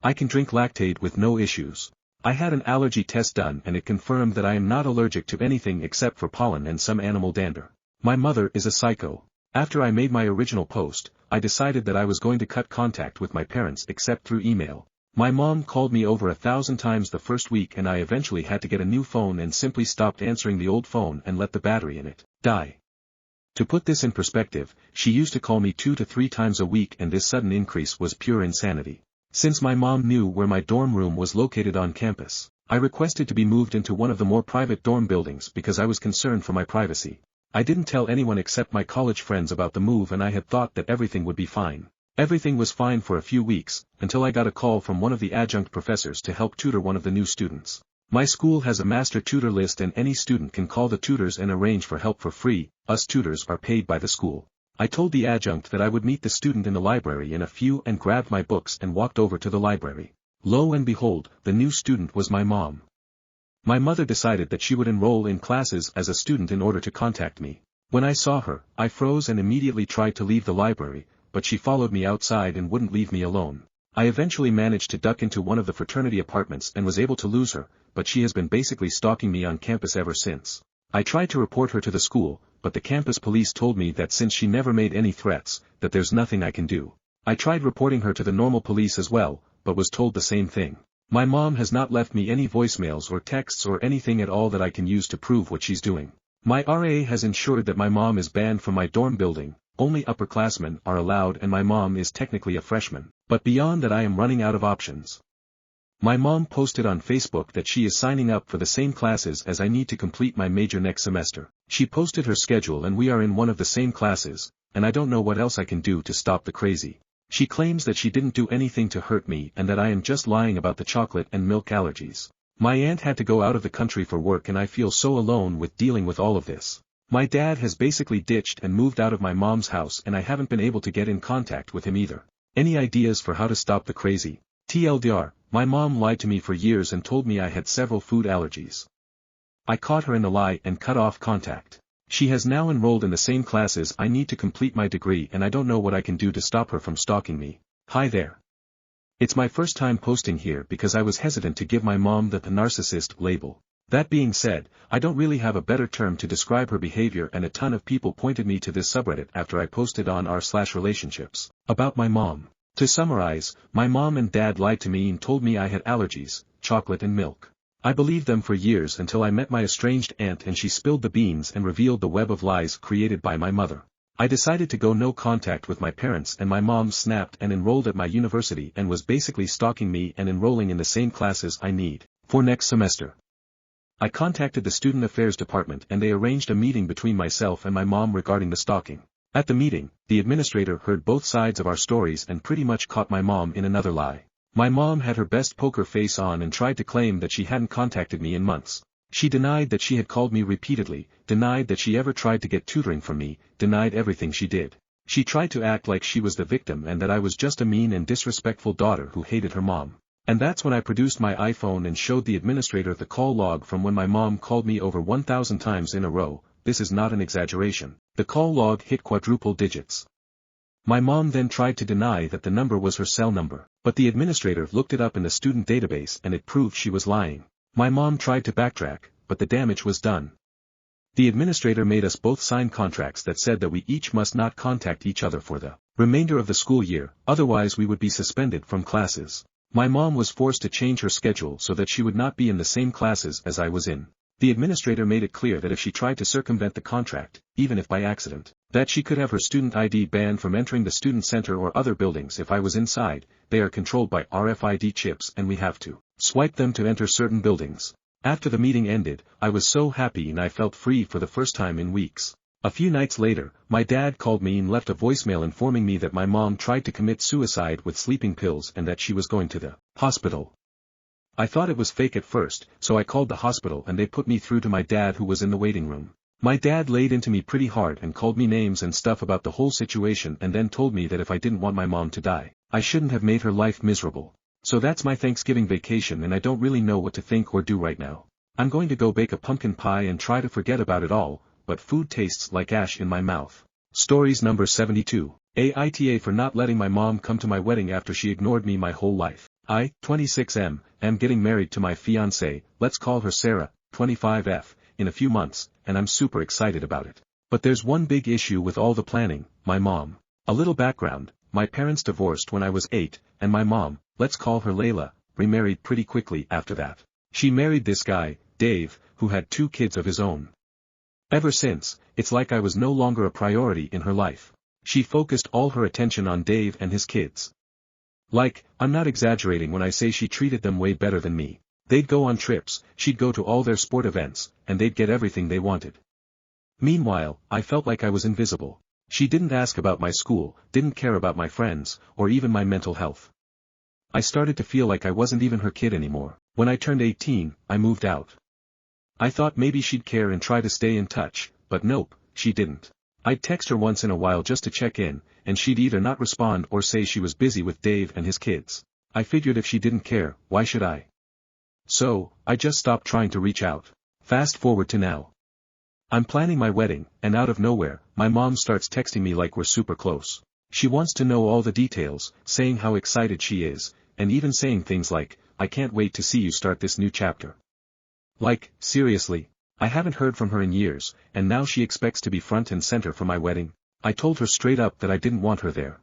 I can drink lactate with no issues. I had an allergy test done and it confirmed that I am not allergic to anything except for pollen and some animal dander. My mother is a psycho. After I made my original post, I decided that I was going to cut contact with my parents except through email. My mom called me over 1,000 times the first week and I eventually had to get a new phone and simply stopped answering the old phone and let the battery in it die. To put this in perspective, she used to call me 2 to 3 times a week and this sudden increase was pure insanity. Since my mom knew where my dorm room was located on campus, I requested to be moved into one of the more private dorm buildings because I was concerned for my privacy. I didn't tell anyone except my college friends about the move and I had thought that everything would be fine. Everything was fine for a few weeks, until I got a call from one of the adjunct professors to help tutor one of the new students. My school has a master tutor list and any student can call the tutors and arrange for help for free. Us tutors are paid by the school. I told the adjunct that I would meet the student in the library in a few and grabbed my books and walked over to the library. Lo and behold, the new student was my mom. My mother decided that she would enroll in classes as a student in order to contact me. When I saw her, I froze and immediately tried to leave the library, but she followed me outside and wouldn't leave me alone. I eventually managed to duck into one of the fraternity apartments and was able to lose her, but she has been basically stalking me on campus ever since. I tried to report her to the school, but the campus police told me that since she never made any threats, that there's nothing I can do. I tried reporting her to the normal police as well, but was told the same thing. My mom has not left me any voicemails or texts or anything at all that I can use to prove what she's doing. My RA has ensured that my mom is banned from my dorm building. Only upperclassmen are allowed and my mom is technically a freshman, but beyond that I am running out of options. My mom posted on Facebook that she is signing up for the same classes as I need to complete my major next semester. She posted her schedule and we are in one of the same classes, and I don't know what else I can do to stop the crazy. She claims that she didn't do anything to hurt me and that I am just lying about the chocolate and milk allergies. My aunt had to go out of the country for work and I feel so alone with dealing with all of this. My dad has basically ditched and moved out of my mom's house and I haven't been able to get in contact with him either. Any ideas for how to stop the crazy? TLDR, my mom lied to me for years and told me I had several food allergies. I caught her in the lie and cut off contact. She has now enrolled in the same classes I need to complete my degree and I don't know what I can do to stop her from stalking me. Hi there. It's my first time posting here because I was hesitant to give my mom the narcissist label. That being said, I don't really have a better term to describe her behavior and a ton of people pointed me to this subreddit after I posted on r/relationships about my mom. To summarize, my mom and dad lied to me and told me I had allergies, chocolate and milk. I believed them for years until I met my estranged aunt and she spilled the beans and revealed the web of lies created by my mother. I decided to go no contact with my parents and my mom snapped and enrolled at my university and was basically stalking me and enrolling in the same classes I need for next semester. I contacted the student affairs department and they arranged a meeting between myself and my mom regarding the stalking. At the meeting, the administrator heard both sides of our stories and pretty much caught my mom in another lie. My mom had her best poker face on and tried to claim that she hadn't contacted me in months. She denied that she had called me repeatedly, denied that she ever tried to get tutoring from me, denied everything she did. She tried to act like she was the victim and that I was just a mean and disrespectful daughter who hated her mom. And that's when I produced my iPhone and showed the administrator the call log from when my mom called me over 1,000 times in a row. This is not an exaggeration. The call log hit quadruple digits. My mom then tried to deny that the number was her cell number, but the administrator looked it up in the student database and it proved she was lying. My mom tried to backtrack, but the damage was done. The administrator made us both sign contracts that said that we each must not contact each other for the remainder of the school year, otherwise we would be suspended from classes. My mom was forced to change her schedule so that she would not be in the same classes as I was in. The administrator made it clear that if she tried to circumvent the contract, even if by accident, that she could have her student ID banned from entering the student center or other buildings if I was inside. They are controlled by RFID chips and we have to swipe them to enter certain buildings. After the meeting ended, I was so happy and I felt free for the first time in weeks. A few nights later, my dad called me and left a voicemail informing me that my mom tried to commit suicide with sleeping pills and that she was going to the hospital. I thought it was fake at first, so I called the hospital and they put me through to my dad who was in the waiting room. My dad laid into me pretty hard and called me names and stuff about the whole situation and then told me that if I didn't want my mom to die, I shouldn't have made her life miserable. So that's my Thanksgiving vacation and I don't really know what to think or do right now. I'm going to go bake a pumpkin pie and try to forget about it all, but food tastes like ash in my mouth. Stories number 72. Aita for not letting my mom come to my wedding after she ignored me my whole life. I, 26M, am getting married to my fiancée, let's call her Sarah, 25F, in a few months, and I'm super excited about it. But there's one big issue with all the planning, my mom. A little background, my parents divorced when I was 8, and my mom, let's call her Layla, remarried pretty quickly after that. She married this guy, Dave, who had 2 kids of his own. Ever since, it's like I was no longer a priority in her life. She focused all her attention on Dave and his kids. Like, I'm not exaggerating when I say she treated them way better than me. They'd go on trips, she'd go to all their sport events, and they'd get everything they wanted. Meanwhile, I felt like I was invisible. She didn't ask about my school, didn't care about my friends, or even my mental health. I started to feel like I wasn't even her kid anymore. When I turned 18, I moved out. I thought maybe she'd care and try to stay in touch, but nope, she didn't. I'd text her once in a while just to check in, and she'd either not respond or say she was busy with Dave and his kids. I figured if she didn't care, why should I? So, I just stopped trying to reach out. Fast forward to now. I'm planning my wedding, and out of nowhere, my mom starts texting me like we're super close. She wants to know all the details, saying how excited she is, and even saying things like, I can't wait to see you start this new chapter. Like, seriously? I haven't heard from her in years, and now she expects to be front and center for my wedding. I told her straight up that I didn't want her there.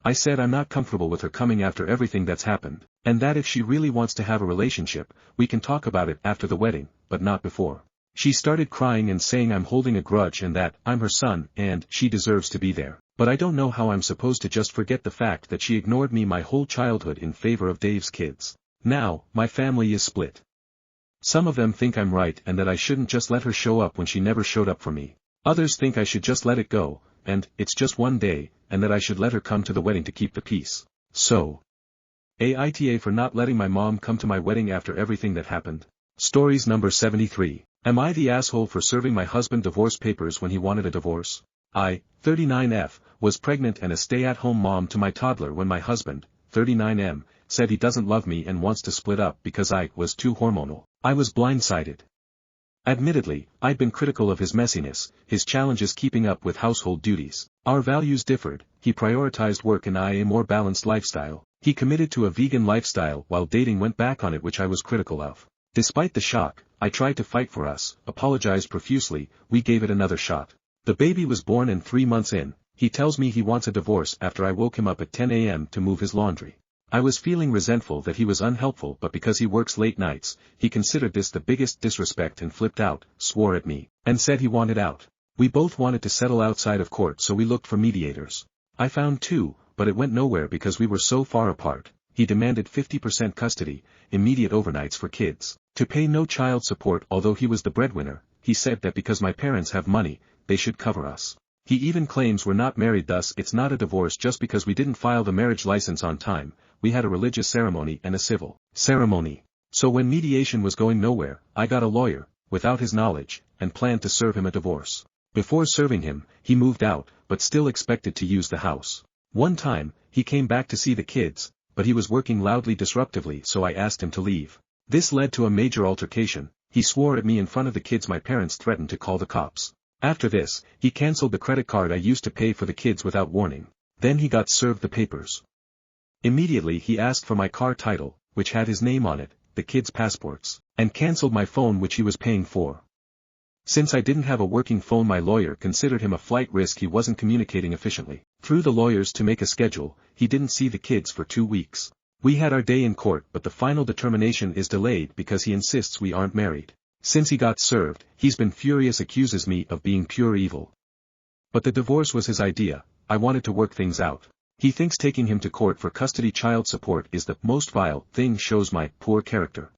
I said I'm not comfortable with her coming after everything that's happened, and that if she really wants to have a relationship, we can talk about it after the wedding, but not before. She started crying and saying I'm holding a grudge and that I'm her son and she deserves to be there. But I don't know how I'm supposed to just forget the fact that she ignored me my whole childhood in favor of Dave's kids. Now, my family is split. Some of them think I'm right and that I shouldn't just let her show up when she never showed up for me. Others think I should just let it go, and it's just one day, and that I should let her come to the wedding to keep the peace. So, Aita for not letting my mom come to my wedding after everything that happened. Stories number 73. Am I the asshole for serving my husband divorce papers when he wanted a divorce? I, 39F, was pregnant and a stay-at-home mom to my toddler when my husband, 39M, said he doesn't love me and wants to split up because I was too hormonal. I was blindsided. Admittedly, I'd been critical of his messiness, his challenges keeping up with household duties. Our values differed, he prioritized work and I a more balanced lifestyle. He committed to a vegan lifestyle while dating went back on it, which I was critical of. Despite the shock, I tried to fight for us, apologized profusely, we gave it another shot. The baby was born and 3 months in, he tells me he wants a divorce after I woke him up at 10 a.m. to move his laundry. I was feeling resentful that he was unhelpful, but because he works late nights, he considered this the biggest disrespect and flipped out, swore at me, and said he wanted out. We both wanted to settle outside of court, so we looked for mediators. I found 2, but it went nowhere because we were so far apart. He demanded 50% custody, immediate overnights for kids, to pay no child support. Although he was the breadwinner, he said that because my parents have money, they should cover us. He even claims we're not married, thus it's not a divorce just because we didn't file the marriage license on time. We had a religious ceremony and a civil ceremony. So when mediation was going nowhere, I got a lawyer, without his knowledge, and planned to serve him a divorce. Before serving him, he moved out, but still expected to use the house. One time, he came back to see the kids, but he was working loudly disruptively, so I asked him to leave. This led to a major altercation. He swore at me in front of the kids. My parents threatened to call the cops. After this, he cancelled the credit card I used to pay for the kids without warning. Then he got served the papers. Immediately he asked for my car title, which had his name on it, the kids' passports, and cancelled my phone which he was paying for. Since I didn't have a working phone, my lawyer considered him a flight risk. He wasn't communicating efficiently. Through the lawyers to make a schedule, he didn't see the kids for 2 weeks. We had our day in court, but the final determination is delayed because he insists we aren't married. Since he got served, he's been furious, accuses me of being pure evil. But the divorce was his idea. I wanted to work things out. He thinks taking him to court for custody child support is the most vile thing, shows my poor character.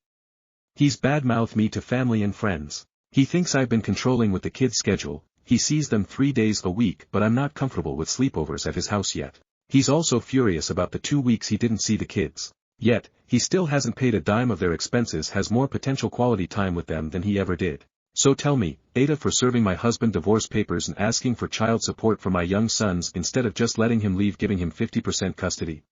He's badmouthed me to family and friends. He thinks I've been controlling with the kids' schedule. He sees them 3 days a week, but I'm not comfortable with sleepovers at his house yet. He's also furious about the 2 weeks he didn't see the kids. Yet, he still hasn't paid a dime of their expenses, has more potential quality time with them than he ever did. So tell me, Aita, for serving my husband divorce papers and asking for child support for my young sons instead of just letting him leave, giving him 50% custody.